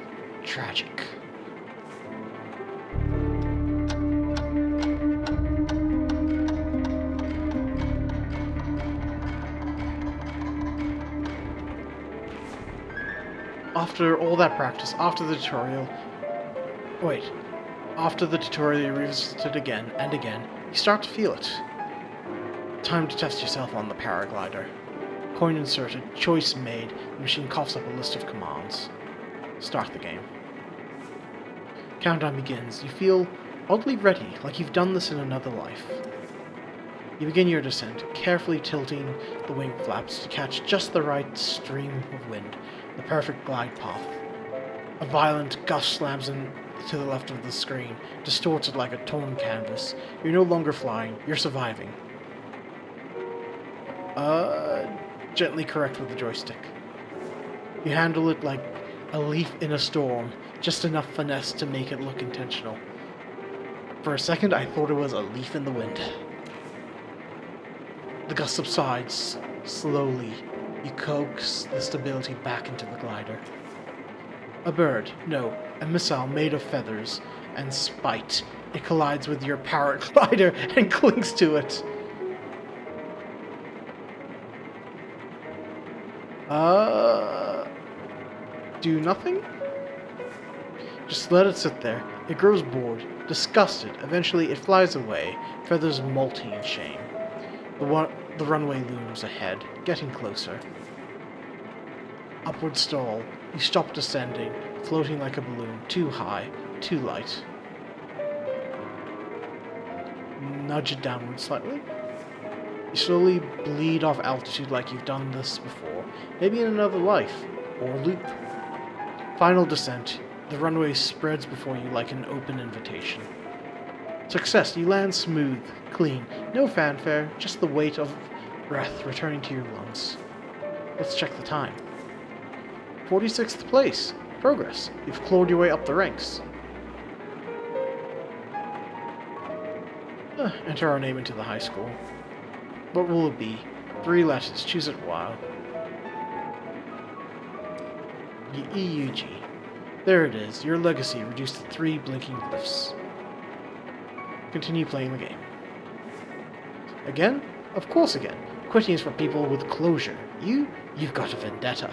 tragic. After all that practice, after the tutorial, you revisit it again and again, you start to feel it. Time to test yourself on the paraglider. Coin inserted, choice made, the machine coughs up a list of commands. Start the game. Countdown begins. You feel oddly ready, like you've done this in another life. You begin your descent, carefully tilting the wing flaps to catch just the right stream of wind, the perfect glide path. A violent gust slams in to the left of the screen, distorts it like a torn canvas. You're no longer flying, you're surviving. Gently correct with the joystick. You handle it like a leaf in a storm, just enough finesse to make it look intentional. For a second, I thought it was a leaf in the wind. The gust subsides. Slowly, you coax the stability back into the glider. A bird, no, a missile made of feathers and spite. It collides with your paraglider and clings to it. Do nothing? Just let it sit there. It grows bored, disgusted. Eventually, it flies away, feathers molting in shame. The runway looms ahead, getting closer. Upward stall. You stop descending, floating like a balloon, too high, too light. Nudge it downward slightly. You slowly bleed off altitude like you've done this before, maybe in another life, or loop. Final descent. The runway spreads before you like an open invitation. Success. You land smooth, clean, no fanfare, just the weight of breath returning to your lungs. Let's check the time. 46th place. Progress. You've clawed your way up the ranks. Enter our name into the high school. What will it be? 3 letters. Choose it while. EUG. There it is. Your legacy reduced to 3 blinking glyphs. Continue playing the game. Again? Of course again. Quitting is for people with closure. You've got a vendetta.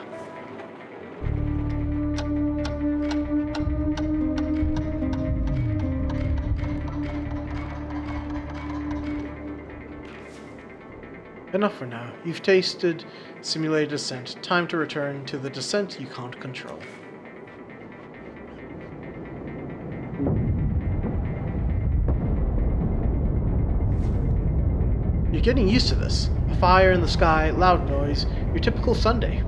Enough for now. You've tasted simulated descent. Time to return to the descent you can't control. You're getting used to this. A fire in the sky, loud noise, your typical Sunday.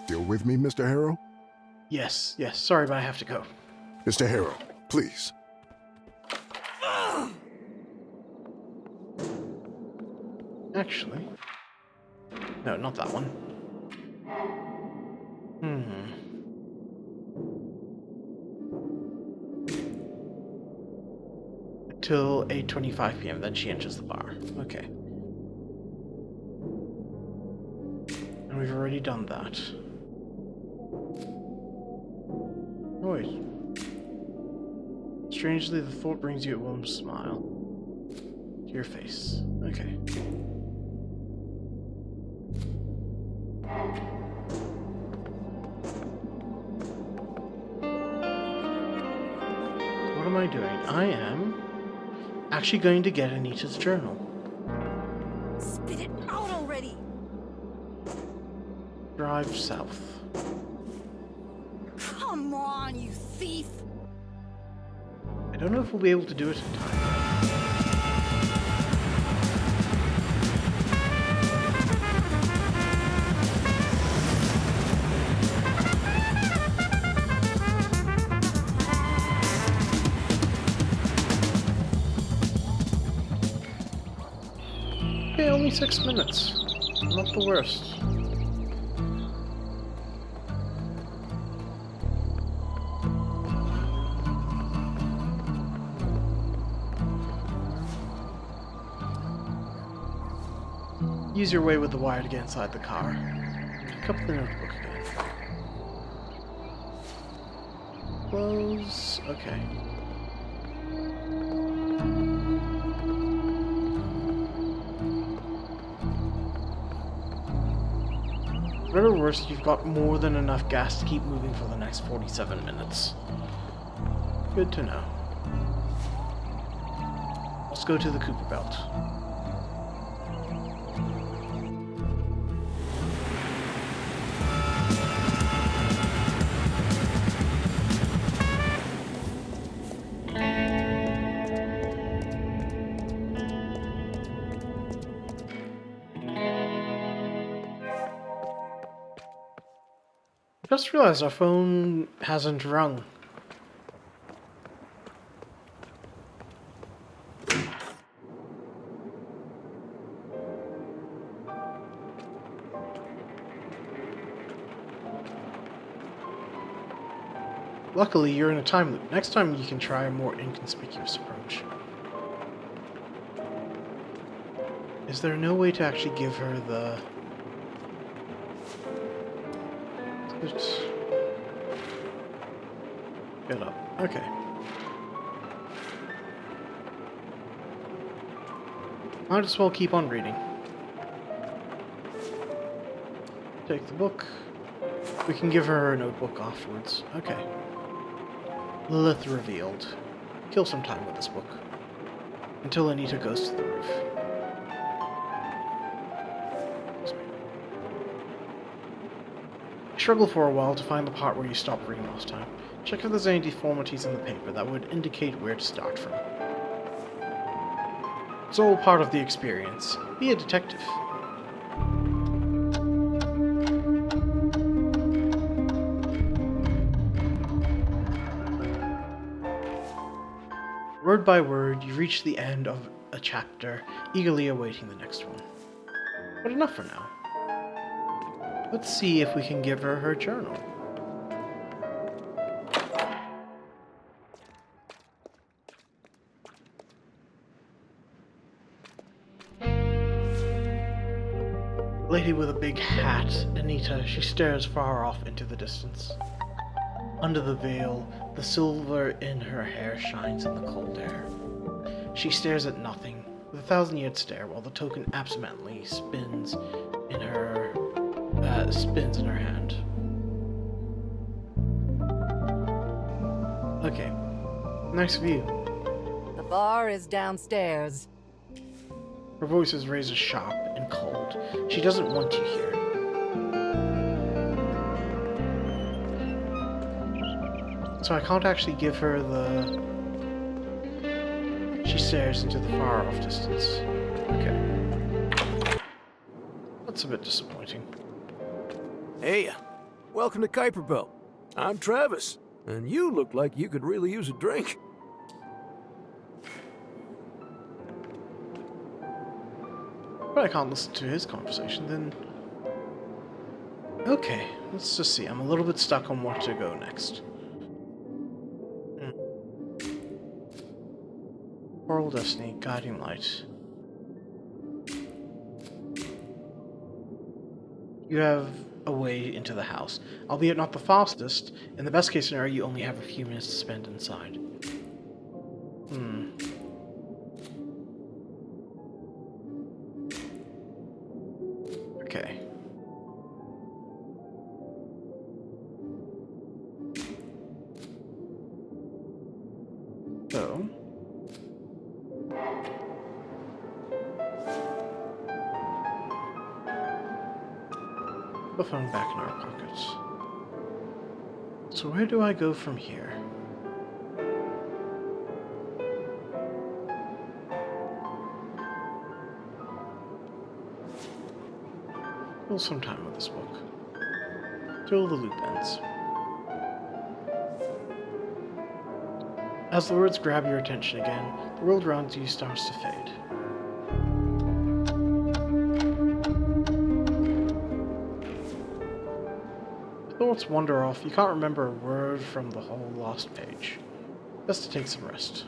Still with me, Mr. Harrow? Yes, sorry, but I have to go. Mr. Harrow, please. Actually... No, not that one. Till 8:25 p.m., then she enters the bar. Okay. And we've already done that. Oh, wait. Strangely, the thought brings you a warm smile to your face. Okay. What am I doing? I am actually going to get Anitta's journal. Spit it out already! Drive south. Come on, you thief! I don't know if we'll be able to do it in time. Okay, only 6 minutes. Not the worst. Use your way with the wire to get inside the car. Pick up the notebook again. Close. Okay. For better or worse, you've got more than enough gas to keep moving for the next 47 minutes. Good to know. Let's go to the Cooper Belt. Just realized our phone hasn't rung. Luckily, you're in a time loop. Next time you can try a more inconspicuous approach. Is there no way to actually give her the... Get up. Okay. Might as well keep on reading. Take the book. We can give her a notebook afterwards. Okay. Lilith revealed. Kill some time with this book. Until Anitta goes to the roof. Struggle for a while to find the part where you stopped reading last time. Check if there's any deformities in the paper that would indicate where to start from. It's all part of the experience. Be a detective. Word by word, you reach the end of a chapter, eagerly awaiting the next one. But enough for now. Let's see if we can give her her journal. Lady with a big hat, Anitta, she stares far off into the distance. Under the veil, the silver in her hair shines in the cold air. She stares at nothing, with a thousand-year stare, while the token absently spins in her hand. Okay, nice view. The bar is downstairs. Her voice is razor sharp and cold. She doesn't want you here. So I can't actually give her the... She stares into the far-off distance. Okay. That's a bit disappointing. Hey, Welcome to Kuiper Belt. I'm Travis, and you look like you could really use a drink. But I can't listen to his conversation, then... Okay, let's just see. I'm a little bit stuck on where to go next. Oral Destiny, Guiding Light. You have a way into the house, albeit not the fastest. In the best case scenario, you only have a few minutes to spend inside. Okay. So... the phone back in our pockets. So where do I go from here? Well, some time with this book. Till the loop ends. As the words grab your attention again, the world around you starts to fade. Thoughts wander off, you can't remember a word from the whole lost page. Best to take some rest.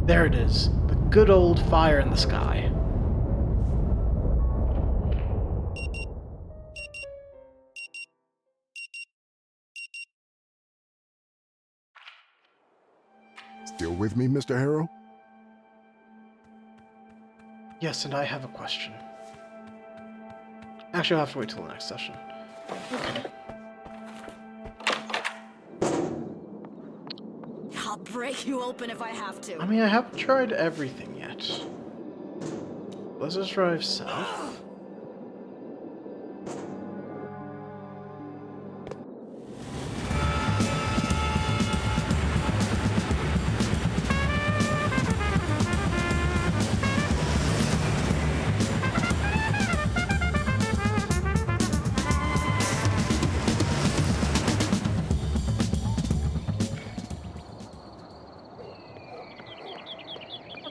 There it is, the good old fire in the sky. Still with me, Mr. Harrow? Yes, and I have a question. Actually, I'll have to wait till the next session. Okay. I'll break you open if I have to. I mean, I haven't tried everything yet. Let's just drive south.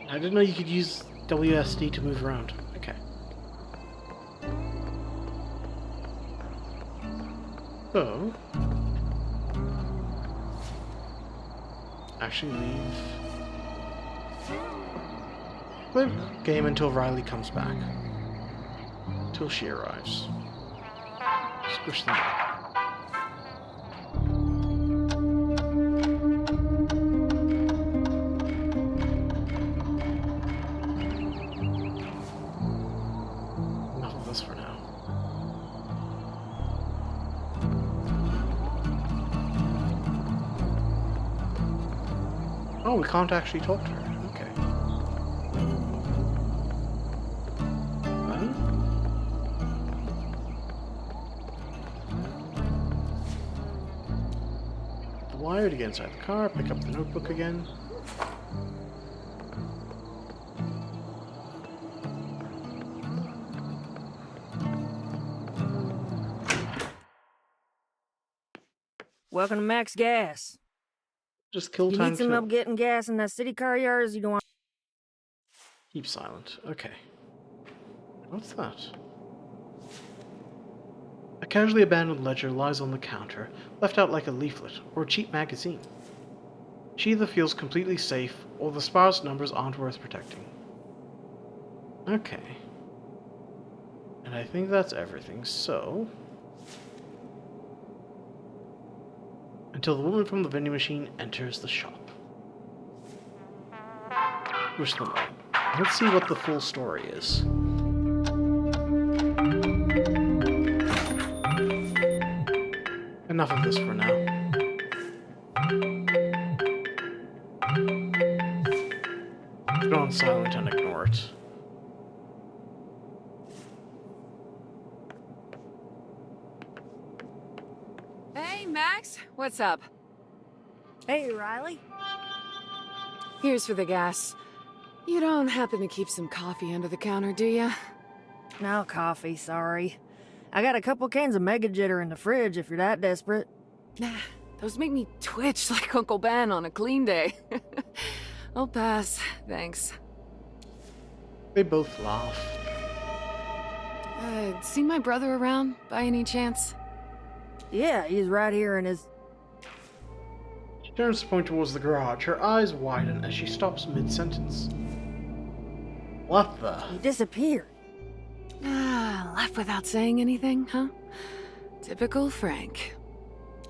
I didn't know you could use WSD to move around. Okay. So... actually leave... play the game until Riley comes back. Until she arrives. Squish them up. For now. Oh, we can't actually talk to her. Okay. Well. The wire to get inside the car, pick up the notebook again. Welcome to Max Gas. Just kill You time. need some help getting gas in that city car yard, or you don't want... Keep silent. Okay. What's that? A casually abandoned ledger lies on the counter, left out like a leaflet or a cheap magazine. She either feels completely safe, or the sparse numbers aren't worth protecting. Okay. And I think that's everything, so... until the woman from the vending machine enters the shop. Wish them well. Let's see what the full story is. Enough of this for now. Put it on silent and ignore it. Hey, Max. What's up? Hey, Riley. Here's for the gas. You don't happen to keep some coffee under the counter, do ya? No coffee, sorry. I got a couple cans of Mega Jitter in the fridge if you're that desperate. Nah, those make me twitch like Uncle Ben on a clean day. I'll pass, thanks. They both laugh. Seen my brother around, by any chance? Yeah, he's right here in his... She turns to point towards the garage. Her eyes widen as she stops mid-sentence. What the? He disappeared. Left without saying anything, huh? Typical Frank.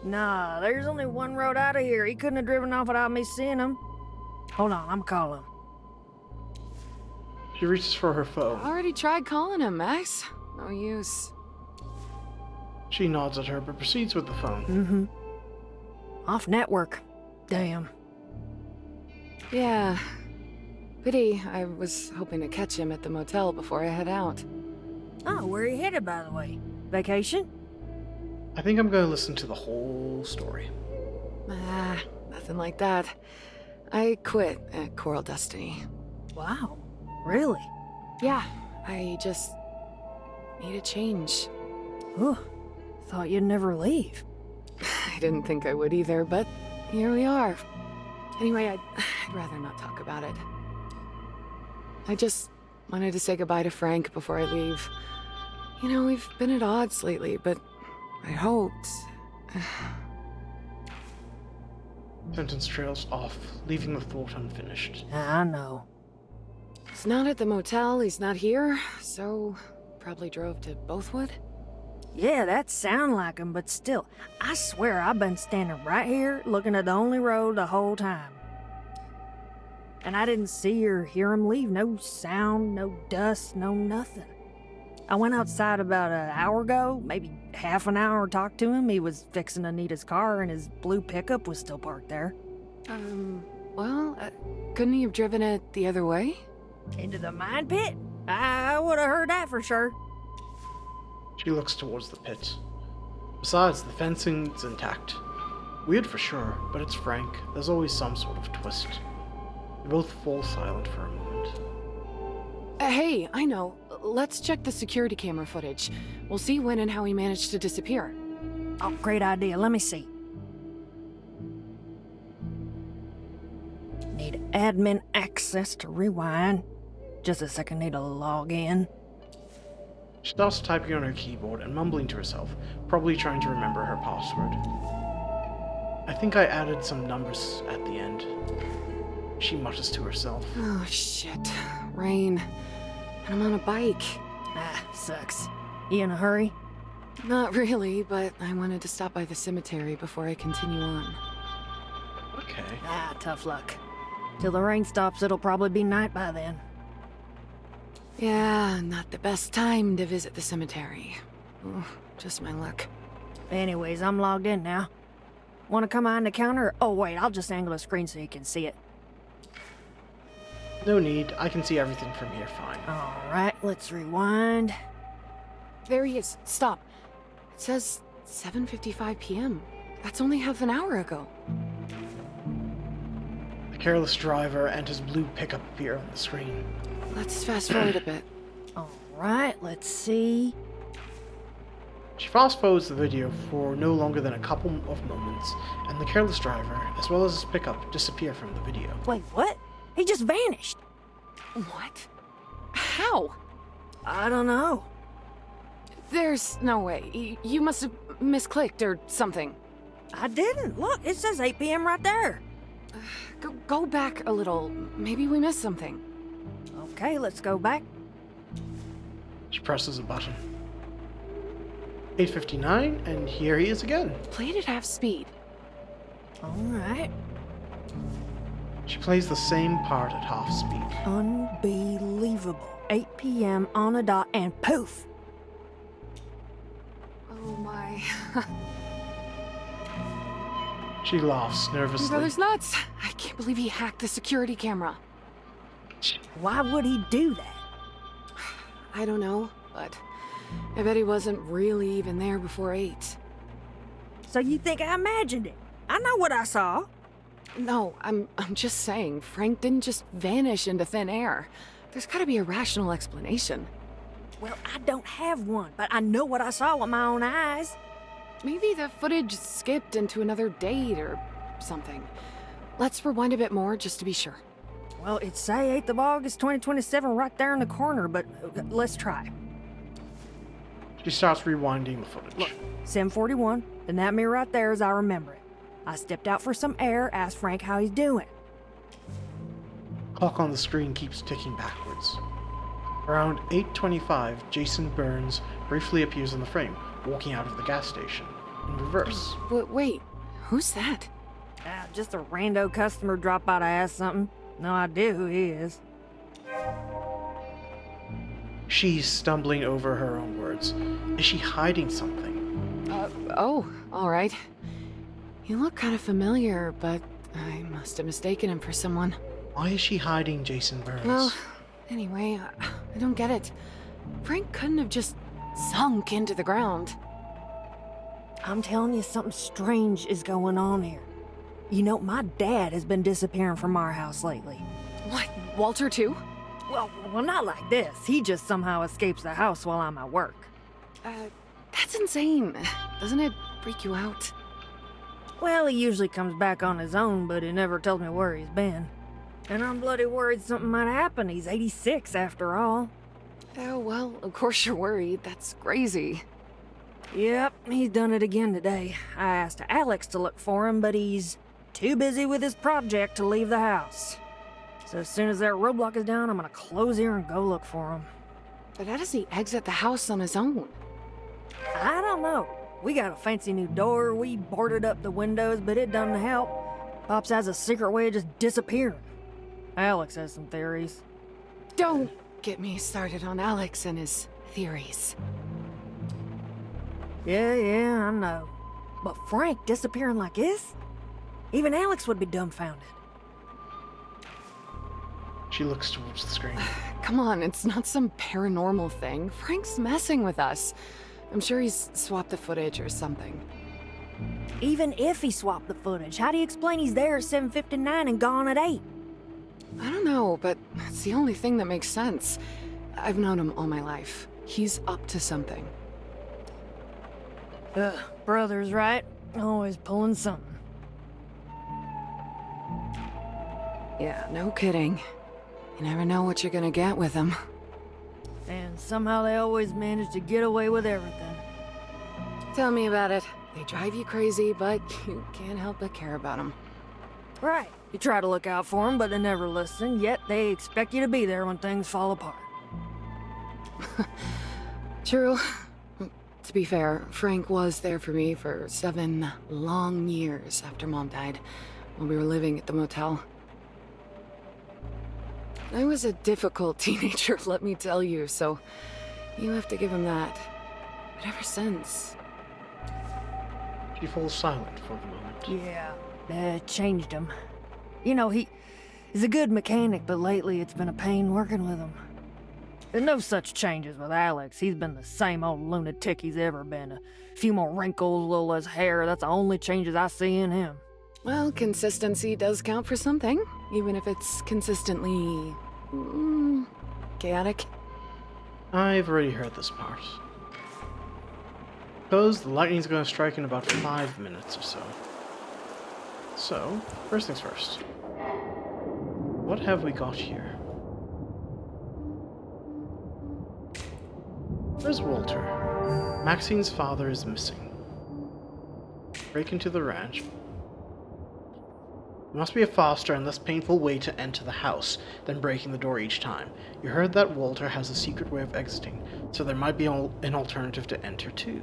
Nah, there's only one road out of here. He couldn't have driven off without me seeing him. Hold on, I'm calling. She reaches for her phone. Already tried calling him, Max. No use. She nods at her but proceeds with the phone. Mm-hmm. Off network. Damn. Yeah. Pity. I was hoping to catch him at the motel before I head out. Oh, where are you headed, by the way? Vacation? I think I'm going to listen to the whole story. Nothing like that. I quit at Coral Destiny. Wow. Really? Yeah, I just need a change. Ooh, thought you'd never leave. I didn't think I would either, but here we are. Anyway, I'd rather not talk about it. I just wanted to say goodbye to Frank before I leave. You know, we've been at odds lately, but I hoped... Sentence trails off, leaving the thought unfinished. I know. He's not at the motel, he's not here, so probably drove to Bothwood? Yeah, that sound like him, but still, I swear I've been standing right here looking at the only road the whole time. And I didn't see or hear him leave. No sound, no dust, no nothing. I went outside about an hour ago, maybe half an hour, talked to him. He was fixing Anita's car and his blue pickup was still parked there. Well, couldn't he have driven it the other way? Into the mine pit? I would have heard that for sure. She looks towards the pit. Besides, the fencing's intact. Weird for sure, but it's Frank. There's always some sort of twist. They both fall silent for a moment. Hey, I know. Let's check the security camera footage. We'll see when and how he managed to disappear. Oh, great idea. Let me see. Need admin access to rewind. Just a second, need to log in. She starts typing on her keyboard and mumbling to herself, probably trying to remember her password. I think I added some numbers at the end. She mutters to herself. Oh, shit. Rain. And I'm on a bike. Sucks. You in a hurry? Not really, but I wanted to stop by the cemetery before I continue on. Okay. Tough luck. Till the rain stops, it'll probably be night by then. Yeah, not the best time to visit the cemetery. Oh, just my luck. Anyways, I'm logged in now. Want to come behind the counter? Oh, wait, I'll just angle the screen so you can see it. No need. I can see everything from here fine. Alright, let's rewind. There he is. Stop. It says 7:55 p.m. That's only half an hour ago. The careless driver and his blue pickup appear on the screen. Let's fast forward a bit. Alright, let's see. She fast-forwards the video for no longer than a couple of moments, and the careless driver, as well as his pickup, disappear from the video. Wait, what? He just vanished. What? How? I don't know. There's no way. You must have misclicked or something. I didn't. Look, it says 8 p.m. right there. Go back a little. Maybe we missed something. Okay, let's go back. She presses a button. 8:59, and here he is again. Played at half speed. Alright. She plays the same part at half speed. Unbelievable. 8 p.m. on a dot, and poof! Oh my. She laughs nervously. My brother's nuts. I can't believe he hacked the security camera. Why would he do that? I don't know, but I bet he wasn't really even there before 8. So you think I imagined it? I know what I saw. No, I'm just saying, Frank didn't just vanish into thin air. There's gotta be a rational explanation. Well, I don't have one, but I know what I saw with my own eyes. Maybe the footage skipped into another date or something. Let's rewind a bit more just to be sure. Well, it's say 8th of August, 2027 right there in the corner, but let's try. She starts rewinding the footage. Look, 7:41, and that mirror right there as I remember it. I stepped out for some air, asked Frank how he's doing. Clock on the screen keeps ticking backwards. Around 8:25, Jason Burns briefly appears in the frame, walking out of the gas station, in reverse. Wait, who's that? Just a rando customer dropped by to ask something. No idea who he is. She's stumbling over her own words. Is she hiding something? Oh, all right. You look kind of familiar, but I must have mistaken him for someone. Why is she hiding Jason Burns? Well, anyway, I don't get it. Frank couldn't have just sunk into the ground. I'm telling you, something strange is going on here. You know, my dad has been disappearing from our house lately. What, Walter too? Well, not like this. He just somehow escapes the house while I'm at work. That's insane. Doesn't it freak you out? Well, he usually comes back on his own, but he never tells me where he's been. And I'm bloody worried something might happen. He's 86 after all. Oh, well, of course you're worried. That's crazy. Yep, he's done it again today. I asked Alex to look for him, but he's too busy with his project to leave the house. So as soon as that roadblock is down, I'm gonna close here and go look for him. But how does he exit the house on his own? I don't know. We got a fancy new door, we boarded up the windows, but it doesn't help. Pops has a secret way of just disappearing. Alex has some theories. Don't get me started on Alex and his theories. Yeah, I know. But Frank disappearing like this? Even Alex would be dumbfounded. She looks towards the screen. Come on, it's not some paranormal thing. Frank's messing with us. I'm sure he's swapped the footage or something. Even if he swapped the footage, how do you explain he's there at 7:59 and gone at 8? I don't know, but it's the only thing that makes sense. I've known him all my life. He's up to something. Brothers, right? Always pulling something. Yeah, no kidding. You never know what you're gonna get with him. And somehow they always manage to get away with everything. Tell me about it. They drive you crazy, but you can't help but care about them. Right. You try to look out for them, but they never listen, yet they expect you to be there when things fall apart. True. To be fair, Frank was there for me for 7 long years after Mom died, when we were living at the motel. I was a difficult teenager, let me tell you, so you have to give him that. But ever since... She falls silent for the moment. Yeah, it changed him. You know, he's a good mechanic, but lately it's been a pain working with him. There's no such changes with Alex. He's been the same old lunatic he's ever been. A few more wrinkles, a little less hair. That's the only changes I see in him. Well, consistency does count for something, even if it's consistently... chaotic. I've already heard this part. Suppose the lightning's gonna strike in about 5 minutes or so. So, first things first. What have we got here? Where's Walter? Maxine's father is missing. Break into the ranch. There must be a faster and less painful way to enter the house than breaking the door each time. You heard that Walter has a secret way of exiting, so there might be an alternative to enter too.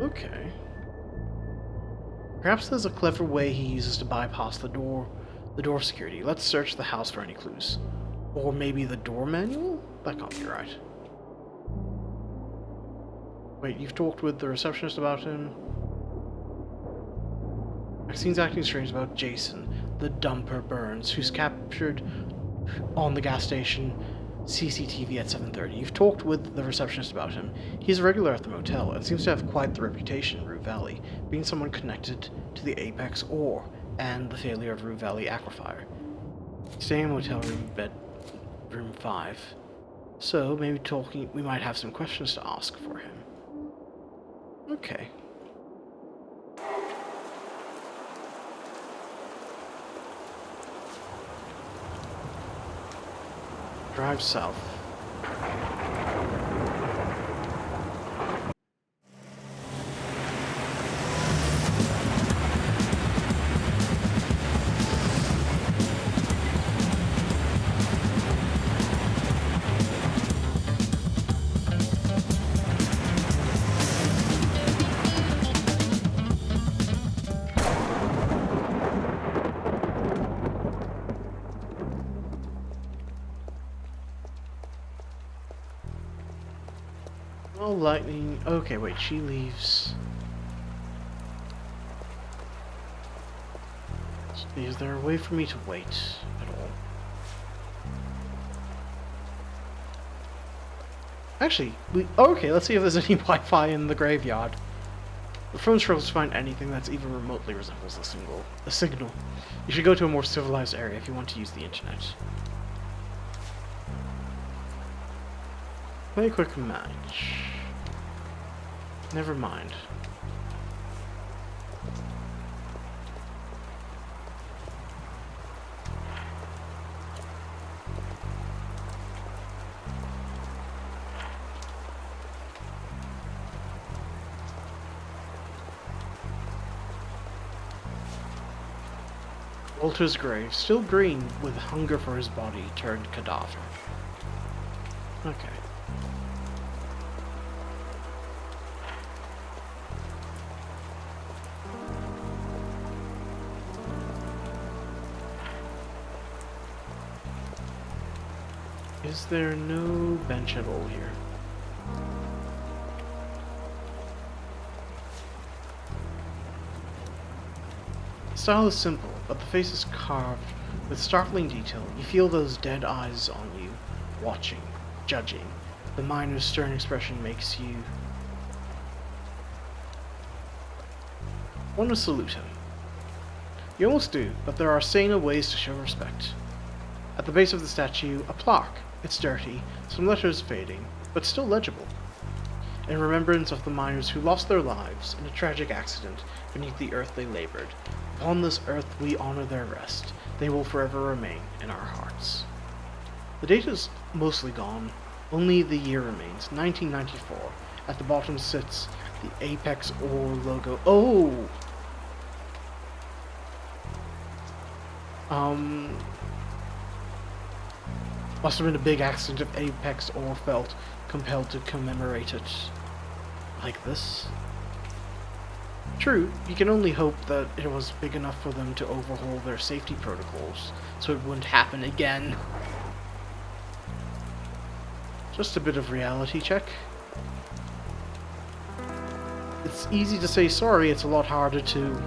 Okay. Perhaps there's a clever way he uses to bypass the door security. Let's search the house for any clues. Or maybe the door manual? That can't be right. Wait, you've talked with the receptionist about him? Maxine's acting strange about Jason, the dumper Burns, who's captured on the gas station CCTV at 7:30. You've talked with the receptionist about him. He's a regular at the motel and seems to have quite the reputation in Rue Valley, being someone connected to the Apex ore and the failure of Rue Valley aquifer. Staying in motel room 5. So maybe we might have some questions to ask for him. Okay. Drive south. Oh, lightning. Okay, wait, she leaves. Is there a way for me to wait at all? Actually, okay, let's see if there's any Wi-Fi in the graveyard. The phone struggles to find anything that's even remotely resembles a signal. You should go to a more civilized area if you want to use the internet. Play a quick match. Never mind. Walter's grave, still green with hunger for his body, turned cadaver. Okay. Is there no bench at all here? The style is simple, but the face is carved with startling detail. You feel those dead eyes on you, watching, judging. The miner's stern expression makes you want to salute him. You almost do, but there are saner ways to show respect. At the base of the statue, a plaque. It's dirty, some letters fading, but still legible. In remembrance of the miners who lost their lives in a tragic accident beneath the earth they labored. Upon this earth we honor their rest. They will forever remain in our hearts. The date is mostly gone. Only the year remains, 1994. At the bottom sits the Apex Ore logo. Oh! Must have been a big accident if Apex Ore felt compelled to commemorate it like this. True, you can only hope that it was big enough for them to overhaul their safety protocols so it wouldn't happen again. Just a bit of reality check. It's easy to say sorry, it's a lot harder to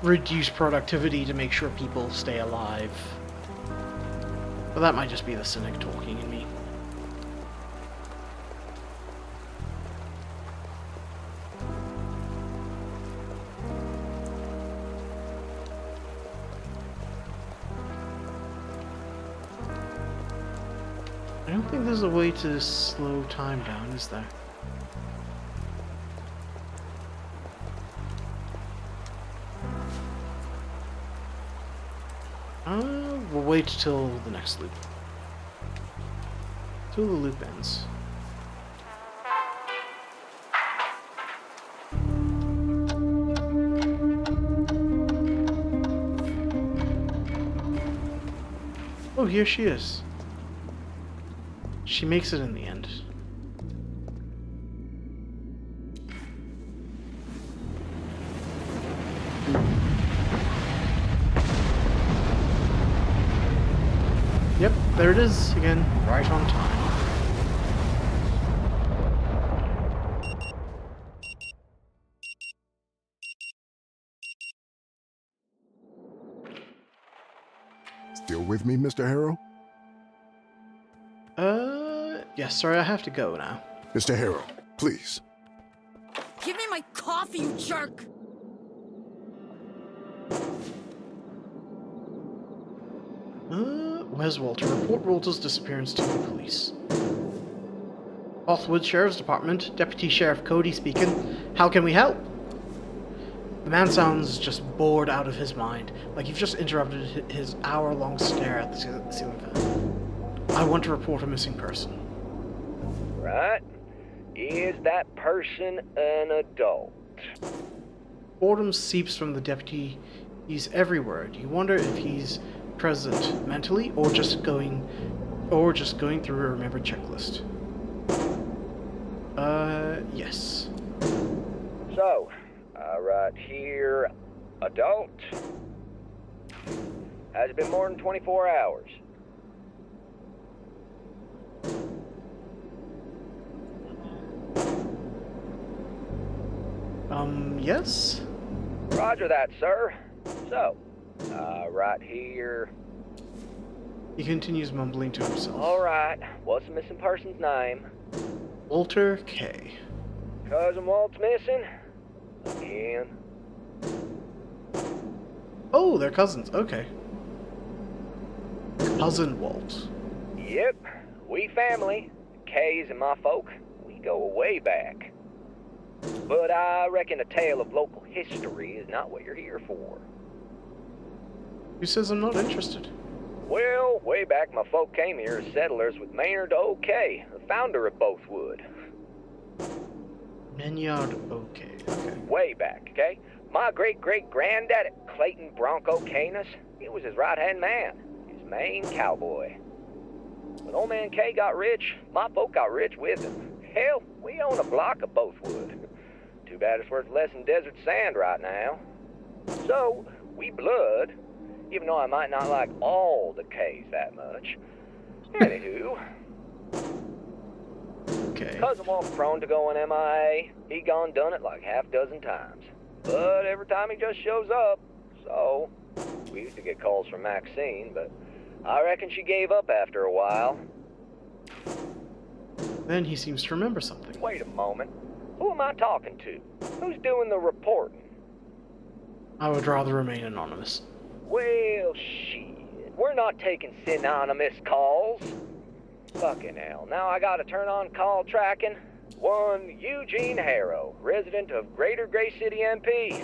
reduce productivity to make sure people stay alive. But that might just be the cynic talking in me. I don't think there's a way to slow time down, is there? We'll wait till the next loop. Till the loop ends. Oh, here she is. She makes it in the end. Yep, there it is again, right on time. Still with me, Mr. Harrow? Yes, sorry, I have to go now. Mr. Harrow, please. Give me my coffee, you jerk! Where's Walter? Report Walter's disappearance to the police. Bothwood Sheriff's Department, Deputy Sheriff Cody speaking. How can we help? The man sounds just bored out of his mind, like you've just interrupted his hour-long stare at the ceiling fan. I want to report a missing person. Right. Is that person an adult? Boredom seeps from the deputy. He's every word. You wonder if he's present mentally or just going through a remembered checklist. Yes. So, right here, adult. Has it been more than 24 hours? Yes? Roger that, sir. So, right here. He continues mumbling to himself. Alright, what's the missing person's name? Walter K. Cousin Walt's missing? Again? Oh, they're cousins. Okay. Cousin Walt. Yep, we family. K's and my folk, we go way back. But I reckon a tale of local history is not what you're here for. Who says I'm not interested? Well, way back my folk came here as settlers with Maynard O.K., the founder of Bothwood. Maynard O.K. Okay. Way back, okay? My great-great-granddad, Clayton Bronco Canis, he was his right-hand man, his main cowboy. When old man K got rich, my folk got rich with him. Hell, we own a block of Bothwood. Too bad it's worth less than desert sand right now. So, we blood, even though I might not like all the K's that much. Anywho, Okay. Cousin Walt's prone to going MIA. He gone done it like half dozen times. But every time he just shows up. So, we used to get calls from Maxine, but I reckon she gave up after a while. Then he seems to remember something. Wait a moment. Who am I talking to? Who's doing the reporting? I would rather remain anonymous. Well, shit. We're not taking synonymous calls. Fucking hell. Now I gotta turn on call tracking. One Eugene Harrow, resident of Greater Gray City, MP.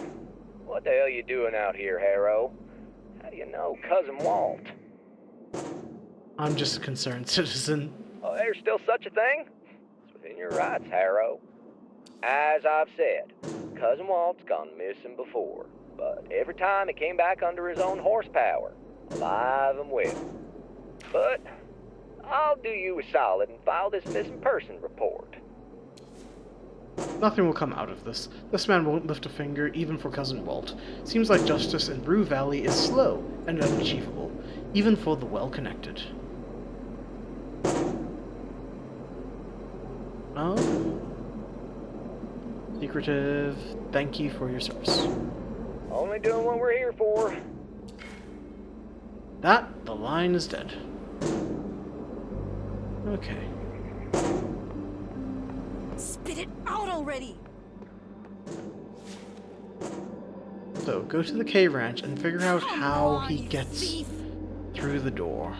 What the hell you doing out here, Harrow? How do you know Cousin Walt? I'm just a concerned citizen. Oh, there's still such a thing? It's within your rights, Harrow. As I've said, Cousin Walt's gone missing before, but every time he came back under his own horsepower, alive and well. But I'll do you a solid and file this missing person report. Nothing will come out of this. This man won't lift a finger, even for Cousin Walt. Seems like justice in Rue Valley is slow and unachievable, even for the well-connected. Secretive. Thank you for your service. Only doing what we're here for. That, the line is dead. Okay. Spit it out already! So, go to the K Ranch and figure out how on, he you gets thief. through the door.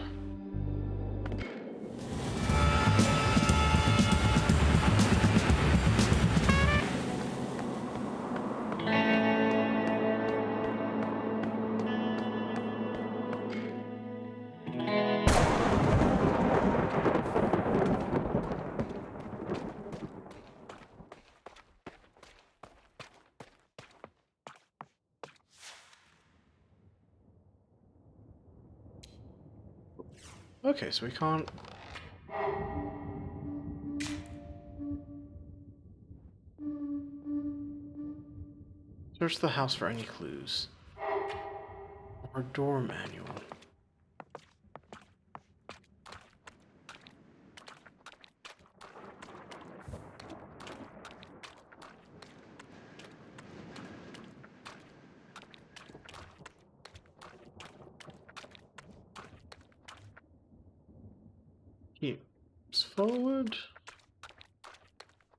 Okay, so we can't... Search the house for any clues. Or door manual. It's forward.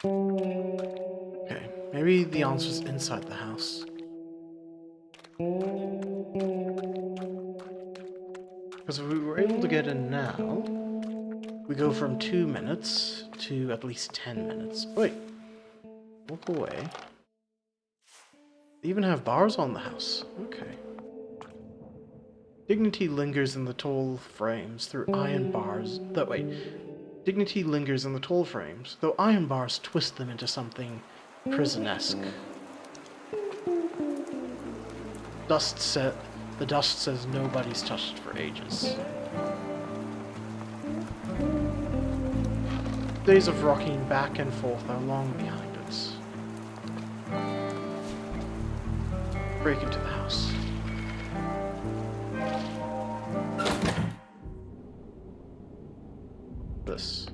Okay, maybe the answer's inside the house. Because if we were able to get in now, we go from 2 minutes to at least 10 minutes. Wait, walk away. They even have bars on the house. Okay. Dignity lingers in the tall frames through iron bars. Dignity lingers in the tall frames, though iron bars twist them into something prison-esque. The dust says nobody's touched it for ages. Days of rocking back and forth are long behind us. Break into the house. This.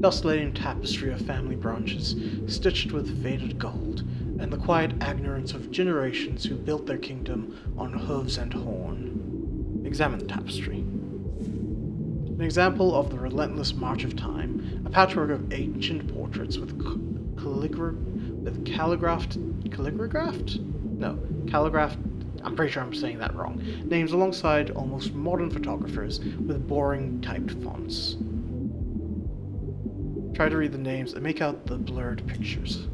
Dust-laden tapestry of family branches, stitched with faded gold, and the quiet ignorance of generations who built their kingdom on hooves and horn. Examine the tapestry. An example of the relentless march of time, a patchwork of ancient portraits with calligraphed, I'm pretty sure I'm saying that wrong, names alongside almost modern photographers with boring typed fonts. Try to read the names and make out the blurred pictures.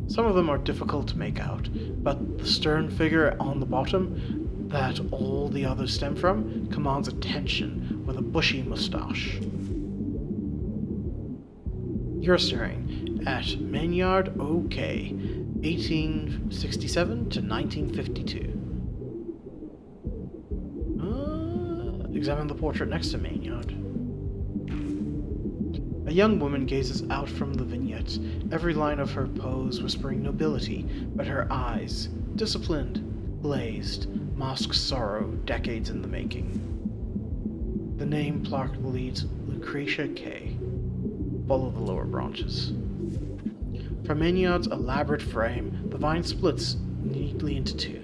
Some of them are difficult to make out, but the stern figure on the bottom, that all the others stem from, commands attention with a bushy mustache. You're staring at Maynard O.K., 1867 to 1952. Examine the portrait next to Maynard. A young woman gazes out from the vignette, every line of her pose whispering nobility, but her eyes, disciplined, glazed, mask sorrow decades in the making. The name plaque reads Lucretia K. Follow the lower branches. From Maynard's elaborate frame, the vine splits neatly into two.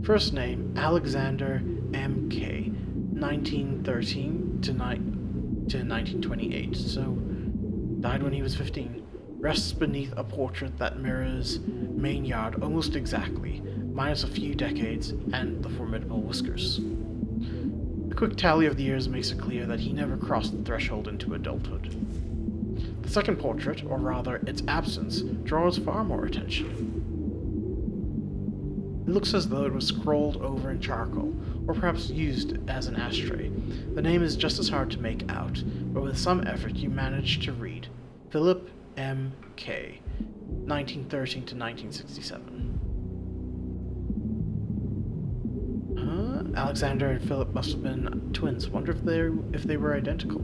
First name, Alexander M.K., 1913 to 1928, so died when he was 15, rests beneath a portrait that mirrors Maynard almost exactly, minus a few decades and the formidable whiskers. A quick tally of the years makes it clear that he never crossed the threshold into adulthood. The second portrait, or rather its absence, draws far more attention. It looks as though it was scrolled over in charcoal, or perhaps used as an ashtray. The name is just as hard to make out, but with some effort you manage to read Philip M. K., 1913 to 1967. Alexander and Philip must have been twins. Wonder if they were identical.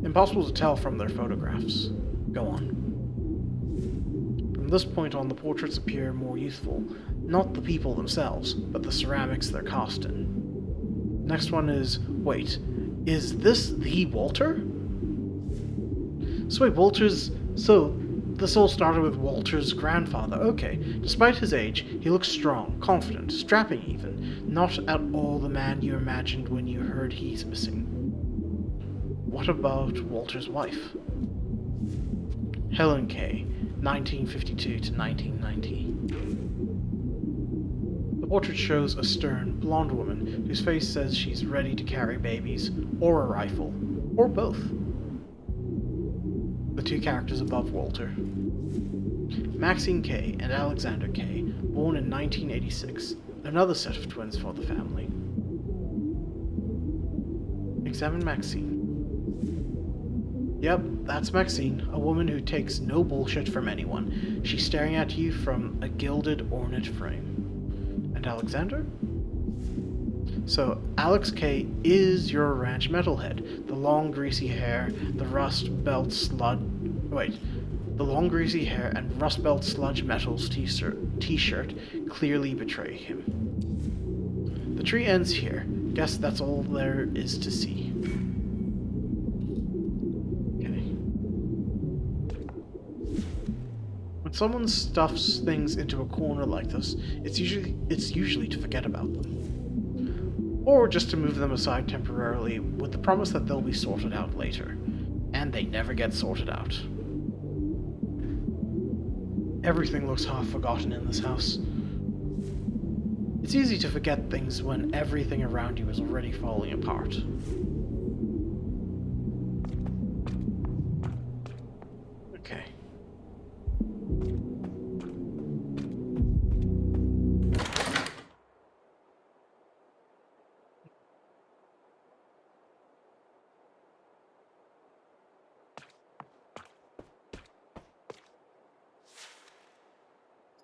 Impossible to tell from their photographs. Go on. From this point on, the portraits appear more youthful. Not the people themselves, but the ceramics they're cast in. Next one is, wait, is this the Walter? So this all started with Walter's grandfather. Okay, despite his age, he looks strong, confident, strapping even. Not at all the man you imagined when you heard he's missing. What about Walter's wife? Helen K., 1952 to 1990. The portrait shows a stern, blonde woman whose face says she's ready to carry babies, or a rifle, or both. The two characters above Walter. Maxine K. and Alexander K., born in 1986, another set of twins for the family. Examine Maxine. Yep, that's Maxine, a woman who takes no bullshit from anyone. She's staring at you from a gilded, ornate frame. And Alexander? So, Alex K. is your ranch metalhead. The long greasy hair, the long greasy hair and Rust Belt Sludge Metals t-shirt clearly betray him. The tree ends here. Guess that's all there is to see. When someone stuffs things into a corner like this, it's usually to forget about them. Or just to move them aside temporarily with the promise that they'll be sorted out later. And they never get sorted out. Everything looks half forgotten in this house. It's easy to forget things when everything around you is already falling apart. Okay.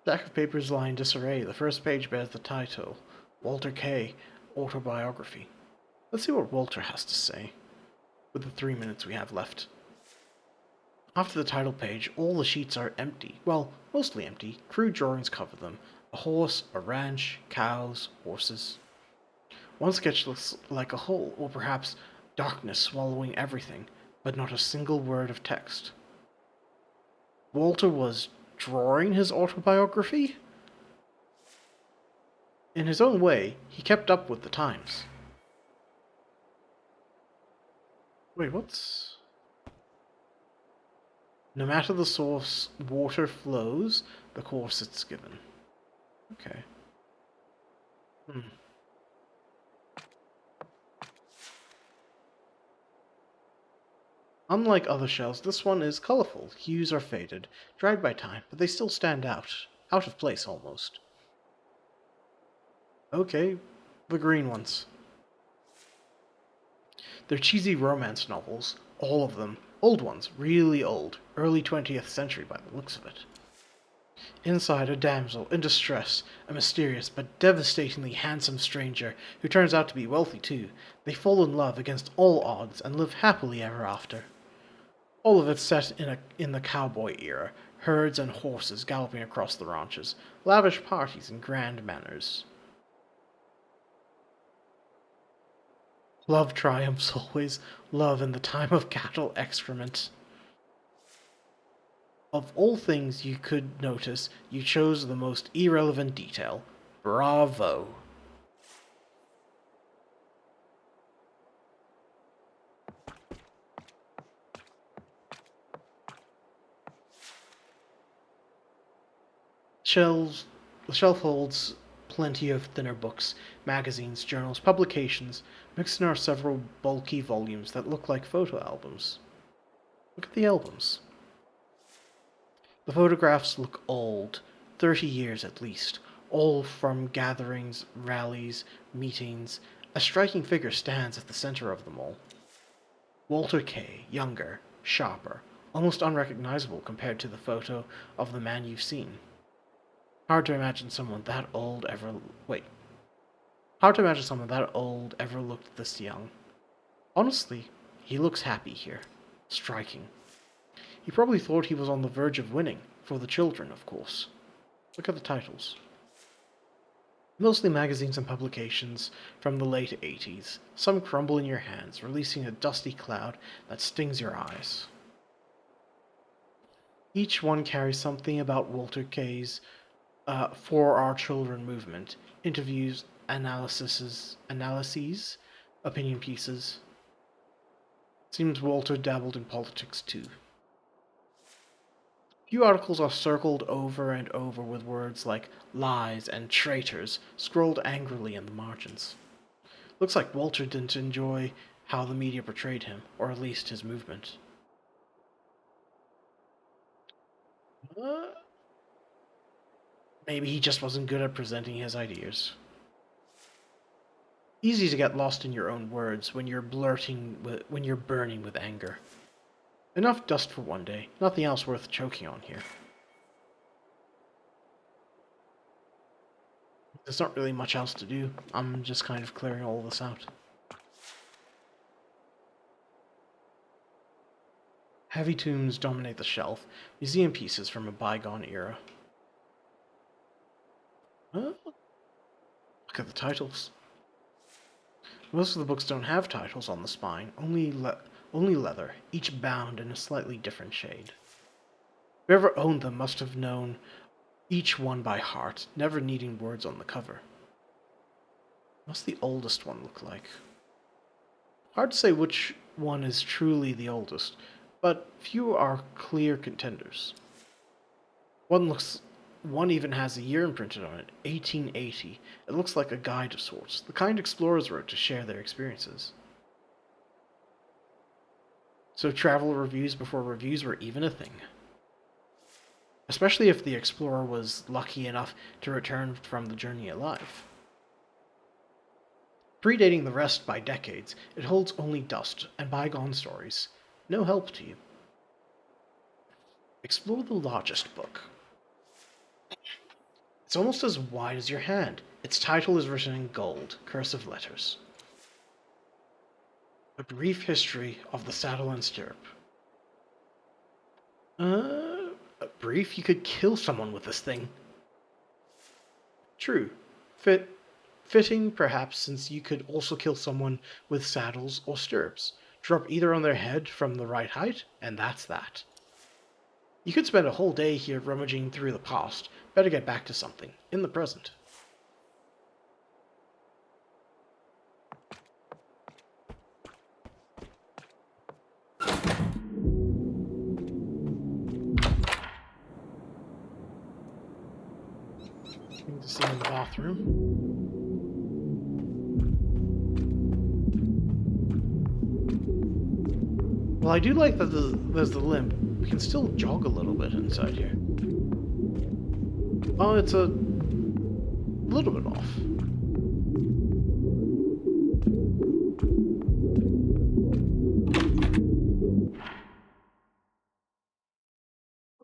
Stack of papers lie in disarray. The first page bears the title, Walter K. Autobiography. Let's see what Walter has to say, with the 3 minutes we have left. After the title page, all the sheets are empty. Well, mostly empty. Crude drawings cover them. A horse, a ranch, cows, horses. One sketch looks like a hole, or perhaps darkness swallowing everything, but not a single word of text. Walter was drawing his autobiography? In his own way, he kept up with the times. Wait, what's... No matter the source, water flows, the course it's given. Okay. Unlike other shells, this one is colorful. Hues are faded, dried by time, but they still stand out of place almost. Okay, the green ones. They're cheesy romance novels, all of them. Old ones, really old, early 20th century by the looks of it. Inside, a damsel in distress, a mysterious but devastatingly handsome stranger who turns out to be wealthy too. They fall in love against all odds and live happily ever after. All of it set in the cowboy era, herds and horses galloping across the ranches, lavish parties and grand manners. Love triumphs always, love in the time of cattle excrement. Of all things you could notice, you chose the most irrelevant detail. Bravo. The shelf holds plenty of thinner books, magazines, journals, publications. Mixed in are several bulky volumes that look like photo albums. Look at the albums. The photographs look old, 30 years at least, all from gatherings, rallies, meetings. A striking figure stands at the center of them all. Walter K., younger, sharper, almost unrecognizable compared to the photo of the man you've seen. Hard to imagine someone that old ever looked this young. Honestly, he looks happy here. Striking. He probably thought he was on the verge of winning, for the children, of course. Look at the titles. Mostly magazines and publications from the late 80s. Some crumble in your hands, releasing a dusty cloud that stings your eyes. Each one carries something about Walter K.'s For Our Children movement. Interviews, analyses, opinion pieces. Seems Walter dabbled in politics too. Few articles are circled over and over with words like lies and traitors scrolled angrily in the margins. Looks like Walter didn't enjoy how the media portrayed him, or at least his movement. Maybe he just wasn't good at presenting his ideas. Easy to get lost in your own words when you're burning with anger. Enough dust for one day. Nothing else worth choking on here. There's not really much else to do. I'm just kind of clearing all this out. Heavy tombs dominate the shelf, museum pieces from a bygone era. Look at the titles. Most of the books don't have titles on the spine, only leather, each bound in a slightly different shade. Whoever owned them must have known each one by heart, never needing words on the cover. What's the oldest one look like? Hard to say which one is truly the oldest, but few are clear contenders. One even has a year imprinted on it, 1880. It looks like a guide of sorts, the kind explorers wrote to share their experiences. So travel reviews before reviews were even a thing. Especially if the explorer was lucky enough to return from the journey alive. Predating the rest by decades, it holds only dust and bygone stories. No help to you. Explore the largest book. It's almost as wide as your hand. Its title is written in gold, cursive letters. A brief history of the saddle and stirrup. Brief? You could kill someone with this thing. True. Fitting, perhaps, since you could also kill someone with saddles or stirrups. Drop either on their head from the right height, and that's that. You could spend a whole day here rummaging through the past. Better get back to something, in the present. Thing to see in the bathroom. Well, I do like that there's the limp. We can still jog a little bit inside here. Oh, it's a little bit off.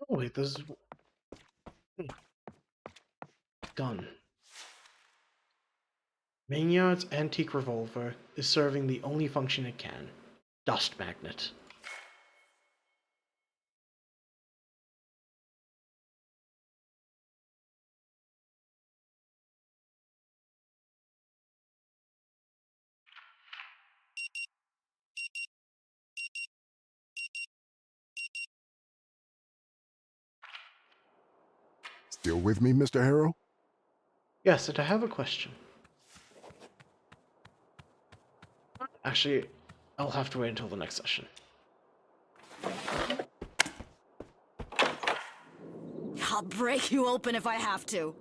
Oh, wait, there's... Gun. Maynard's antique revolver is serving the only function it can. Dust magnet. Still with me, Mr. Harrow? Yes, and I have a question. Actually, I'll have to wait until the next session. I'll break you open if I have to.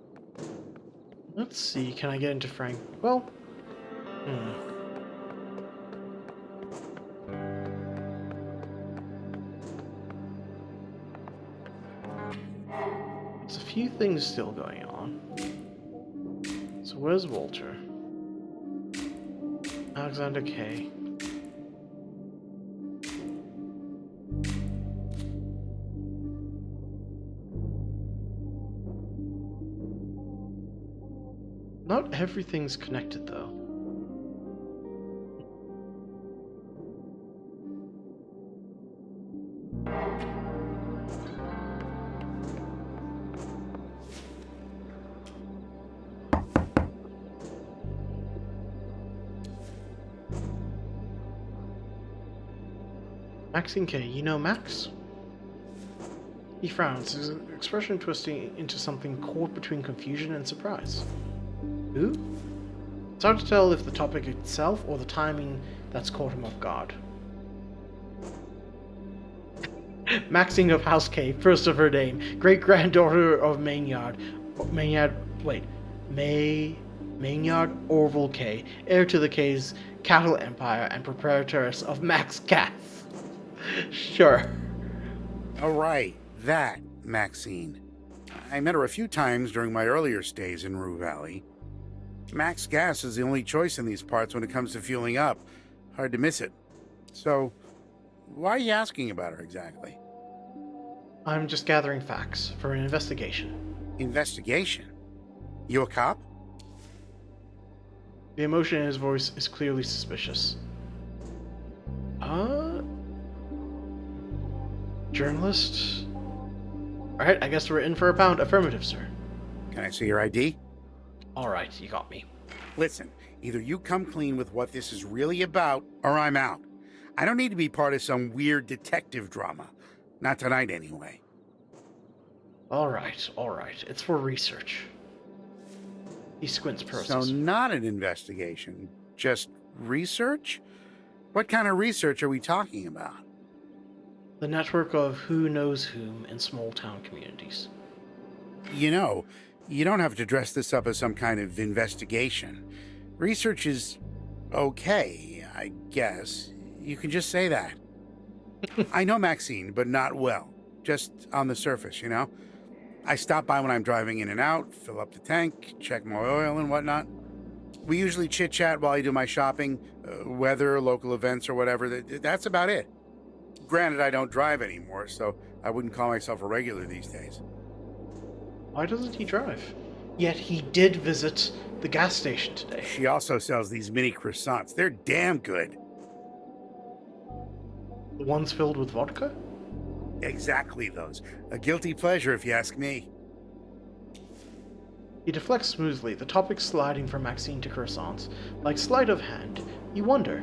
Let's see, can I get into Frank? Well, There's a few things still going on. So where's Walter? Alexander K. Not everything's connected, though. Maxine K, you know Max? He frowns, his expression twisting into something caught between confusion and surprise. Who? It's hard to tell if the topic itself or the timing that's caught him off guard. Maxine of House K, first of her name, great-granddaughter of Maynard Orville K, heir to the K's cattle empire and proprietress of Max Cats. Sure. All right, that Maxine. I met her a few times during my earlier stays in Rue Valley. Max Gas is the only choice in these parts when it comes to fueling up. Hard to miss it. So, why are you asking about her exactly? I'm just gathering facts for an investigation. Investigation? You a cop? The emotion in his voice is clearly suspicious. Journalist? Alright, I guess we're in for a pound. Affirmative, sir. Can I see your ID? Alright, you got me. Listen, either you come clean with what this is really about, or I'm out. I don't need to be part of some weird detective drama. Not tonight, anyway. Alright, alright. It's for research. He squints So process. not an investigation, just research? What kind of research are we talking about? The network of who knows whom in small town communities. You know, you don't have to dress this up as some kind of investigation. Research is okay, I guess. You can just say that. I know Maxine, but not well. Just on the surface, you know? I stop by when I'm driving in and out, fill up the tank, check my oil and whatnot. We usually chit-chat while I do my shopping, weather, local events, or whatever. That's about it. Granted, I don't drive anymore, so I wouldn't call myself a regular these days. Why doesn't he drive? Yet he did visit the gas station today. She also sells these mini croissants. They're damn good. The ones filled with vodka? Exactly those. A guilty pleasure, if you ask me. He deflects smoothly, the topic sliding from Maxine to croissants. Like sleight of hand, you wonder,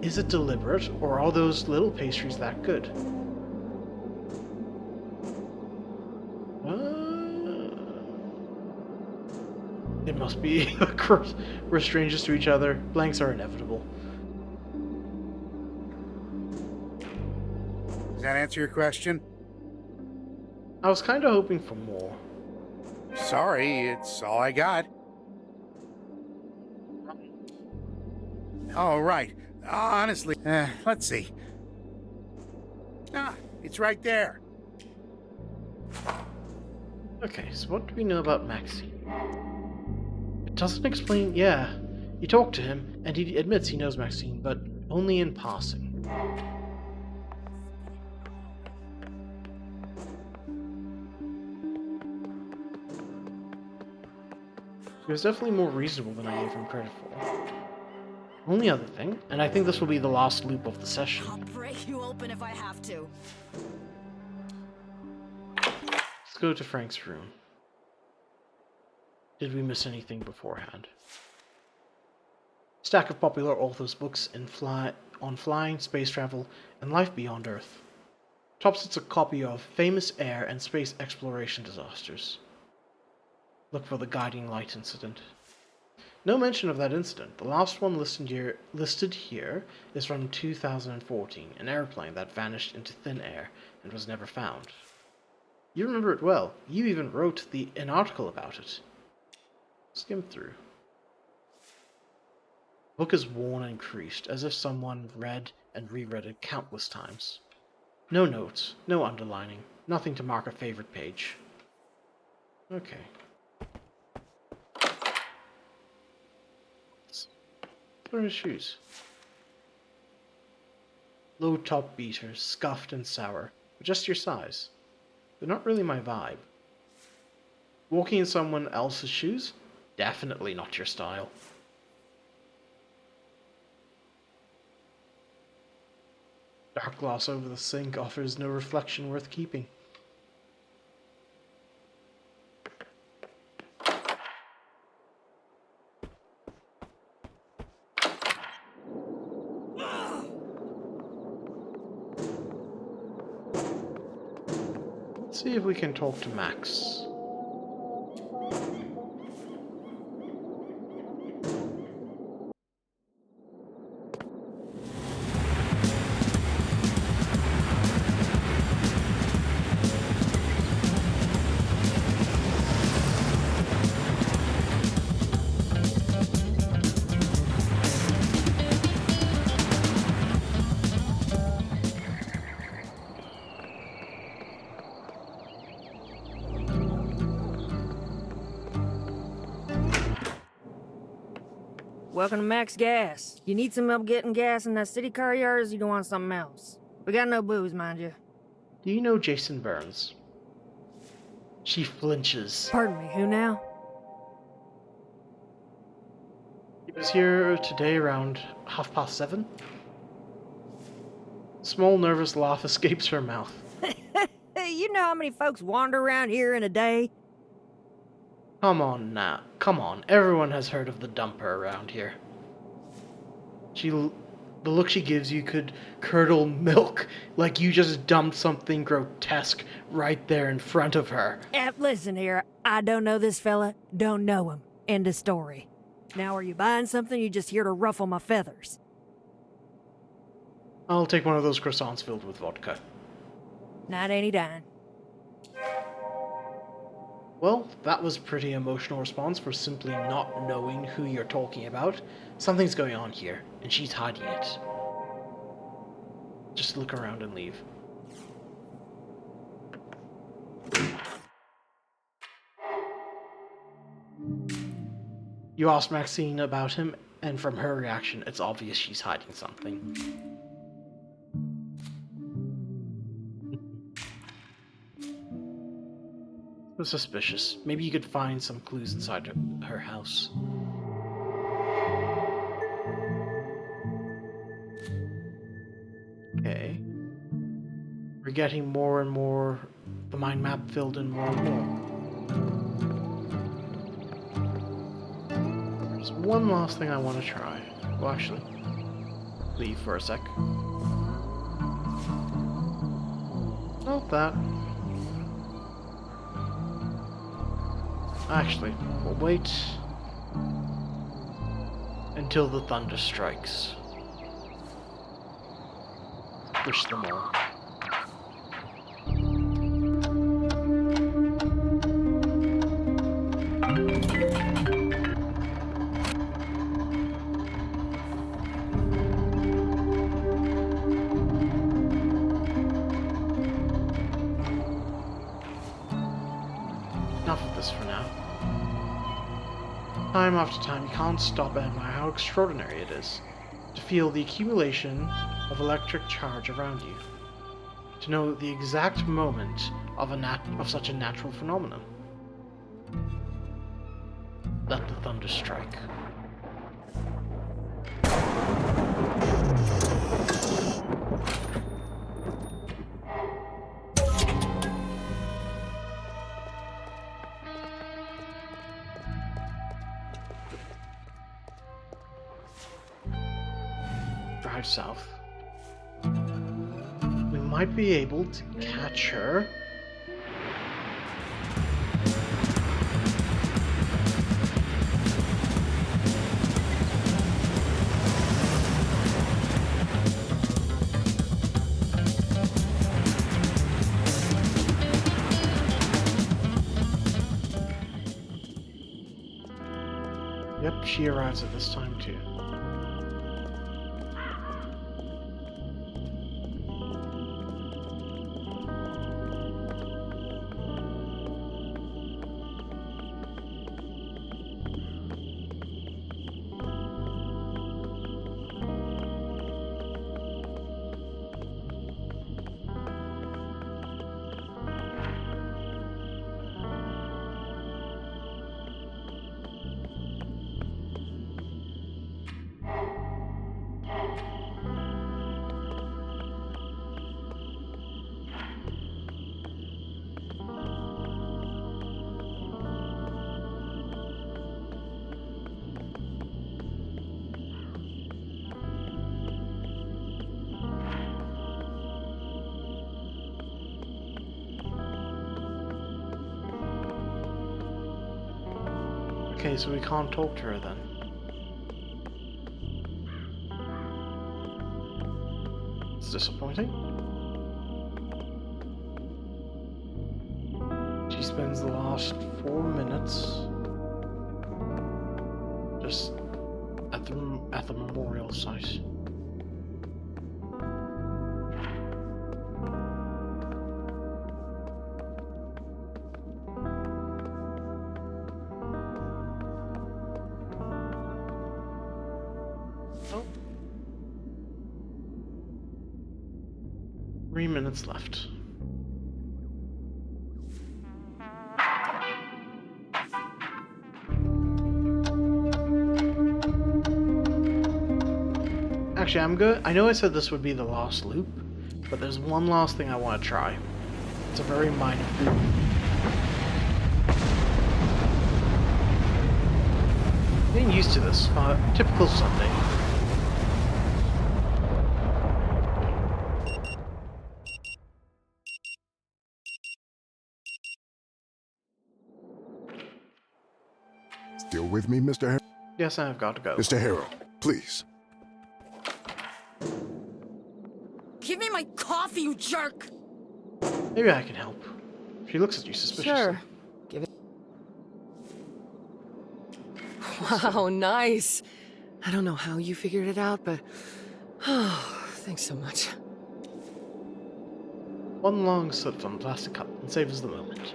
is it deliberate, or are those little pastries that good? It must be. We're strangers to each other. Blanks are inevitable. Does that answer your question? I was kind of hoping for more. Sorry, it's all I got. Oh, right. Honestly, let's see. Ah, it's right there. Okay, so what do we know about Maxine? It doesn't explain. Yeah, you talk to him, and he admits he knows Maxine, but only in passing. He was definitely more reasonable than I gave him credit for. Only other thing, and I think this will be the last loop of the session. I'll break you open if I have to. Let's go to Frank's room. Did we miss anything beforehand? Stack of popular authors' books on flying, space travel, and life beyond Earth. Top sits a copy of Famous Air and Space Exploration Disasters. Look for the guiding light incident. No mention of that incident. The last one listed here is from 2014, an airplane that vanished into thin air and was never found. You remember it well. You even wrote an article about it. Skim through. The book is worn and creased, as if someone read and reread it countless times. No notes, no underlining, nothing to mark a favorite page. Okay. What are his shoes? Low top beaters, scuffed and sour, but just your size. They're not really my vibe. Walking in someone else's shoes? Definitely not your style. Dark gloss over the sink offers no reflection worth keeping. Let's see if we can talk to Max. Welcome to Max Gas. You need some help getting gas in that city car yard, or you don't want something else? We got no booze, mind you. Do you know Jason Burns? She flinches. Pardon me, who now? He was here today around 7:30. Small nervous laugh escapes her mouth. You know how many folks wander around here in a day? Come on now. Come on. Everyone has heard of the dumper around here. She The look she gives you could curdle milk, like you just dumped something grotesque right there in front of her. Listen here, I don't know this fella, don't know him. End of story. Now, are you buying something, or you just here to ruffle my feathers? I'll take one of those croissants filled with vodka. Not any dime. Well, that was a pretty emotional response for simply not knowing who you're talking about. Something's going on here, and she's hiding it. Just look around and leave. You asked Maxine about him, and from her reaction, it's obvious she's hiding something. It was suspicious. Maybe you could find some clues inside her house. Okay. We're getting more and more, the mind map filled in more and more. There's one last thing I want to try. Well, actually, leave for a sec. Not that. Actually, we'll wait until the thunder strikes. Wish them all. Enough of this for now. Time after time, you can't stop and admire how extraordinary it is to feel the accumulation of electric charge around you, to know the exact moment of such a natural phenomenon. Let the thunder strike. Drive south. We might be able to catch her. Yep, she arrives at this time too. Okay, so we can't talk to her then. It's disappointing. She spends the last 4 minutes just at the memorial site. Oh. 3 minutes left. Actually, I'm good. I know I said this would be the last loop, but there's one last thing I want to try. It's a very minor loop. Getting used to this. Typical Sunday. with me, Mr. Harrow? Yes, I've got to go. Mr. Harrow, please. Give me my coffee, you jerk! Maybe I can help. She looks at you suspiciously. Sure. Give it. Wow, nice. I don't know how you figured it out, but oh, thanks so much. One long slip on the plastic cup and saves the moment.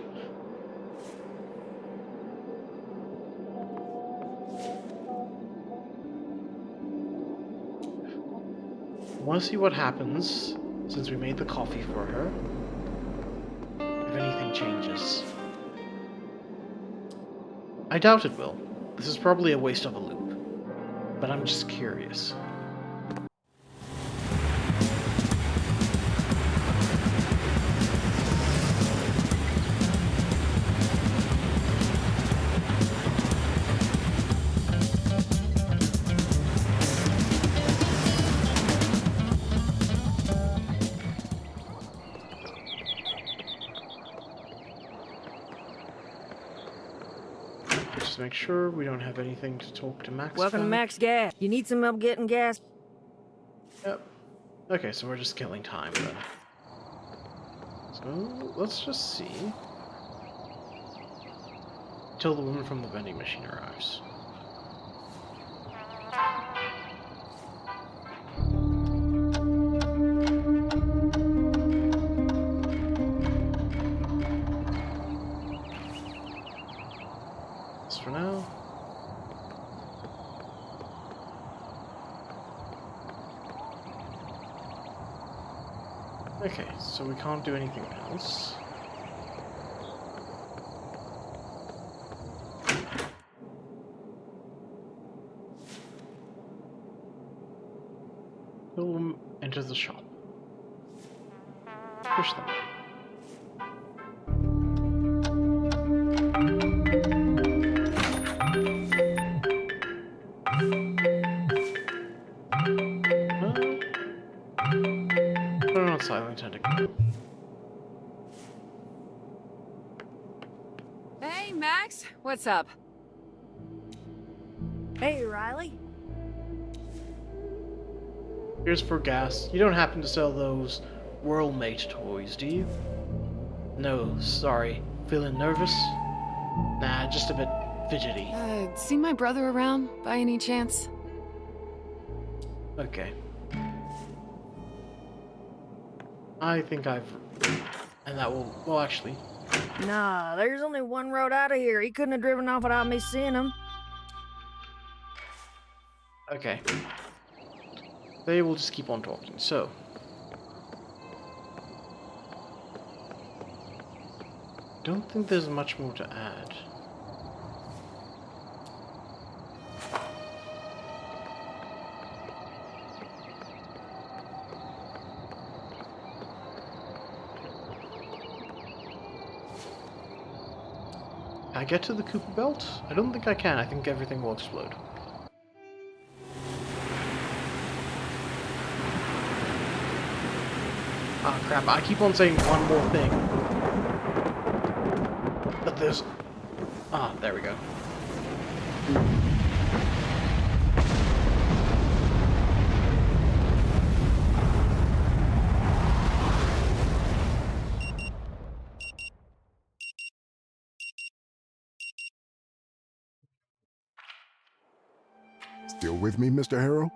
I want to see what happens since we made the coffee for her. If anything changes. I doubt it will. This is probably a waste of a loop. But I'm just curious. Just make sure we don't have anything to talk to Max Welcome to about. Max Gas. You need some help getting gas? Yep. Okay, so we're just killing time then. So, let's just see. Till the woman from the vending machine arrives. Just for now. Okay, so we can't do anything else. We'll enter the shop. Push them. Put it on silent technically. Hey, Max. What's up? Hey, Riley. Here's for gas. You don't happen to sell those Worldmate toys, do you? No, sorry. Feeling nervous? Nah, just a bit fidgety. See my brother around, by any chance? Okay. I think I've... And that will... Well, actually... Nah, there's only one road out of here. He couldn't have driven off without me seeing him. Okay. They will just keep on talking, so... Don't think there's much more to add. Can I get to the Cooper Belt? I don't think I can. I think everything will explode. Ah, crap. I keep on saying one more thing. But there's... Ah, there we go. Still with me, Mr. Harrow?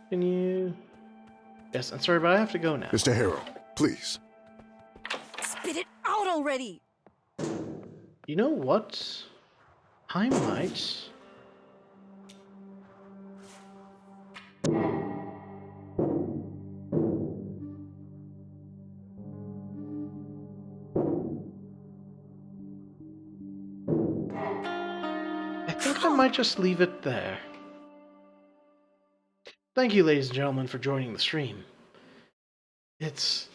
Can you... Yes, I'm sorry, but I have to go now. Mr. Harrow, please. Spit it out already! You know what? I might... I think I might just leave it there. Thank you, ladies and gentlemen, for joining the stream. It's...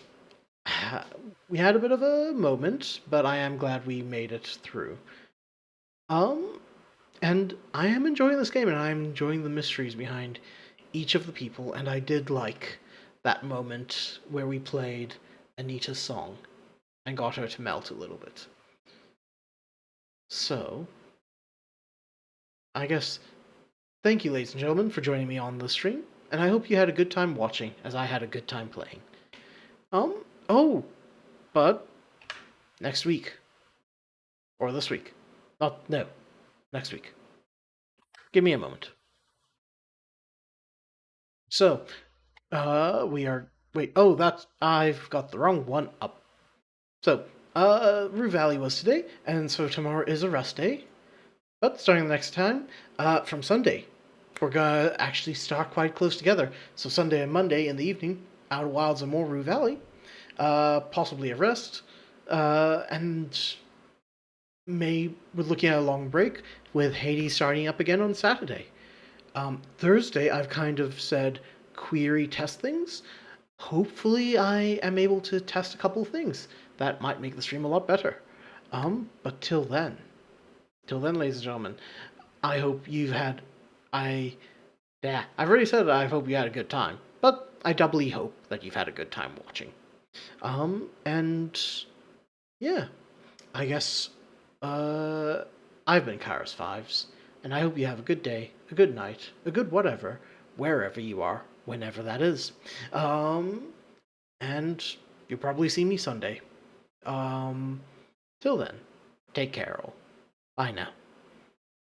We had a bit of a moment, but I am glad we made it through. And I am enjoying this game, and I'm enjoying the mysteries behind each of the people, and I did like that moment where we played Anitta's song and got her to melt a little bit. So, I guess, thank you, ladies and gentlemen, for joining me on the stream, and I hope you had a good time watching, as I had a good time playing. Oh, but next week. Or this week. No, next week. Give me a moment. So, we are. Wait, oh, I've got the wrong one up. So, Rue Valley was today, and so tomorrow is a rest day. But starting the next time, from Sunday, we're gonna actually start quite close together. So Sunday and Monday in the evening, Outer Wilds and more Rue Valley, possibly a rest, and we're looking at a long break with Hades starting up again on Saturday. Thursday, I've kind of said query test things. Hopefully, I am able to test a couple of things that might make the stream a lot better. But till then, ladies and gentlemen, I hope you've had. I've already said I hope you had a good time, but I doubly hope that you've had a good time watching. And yeah, I guess I've been Kairos Fives, and I hope you have a good day, a good night, a good whatever, wherever you are, whenever that is. And you'll probably see me Sunday. Till then, take care all. Bye now.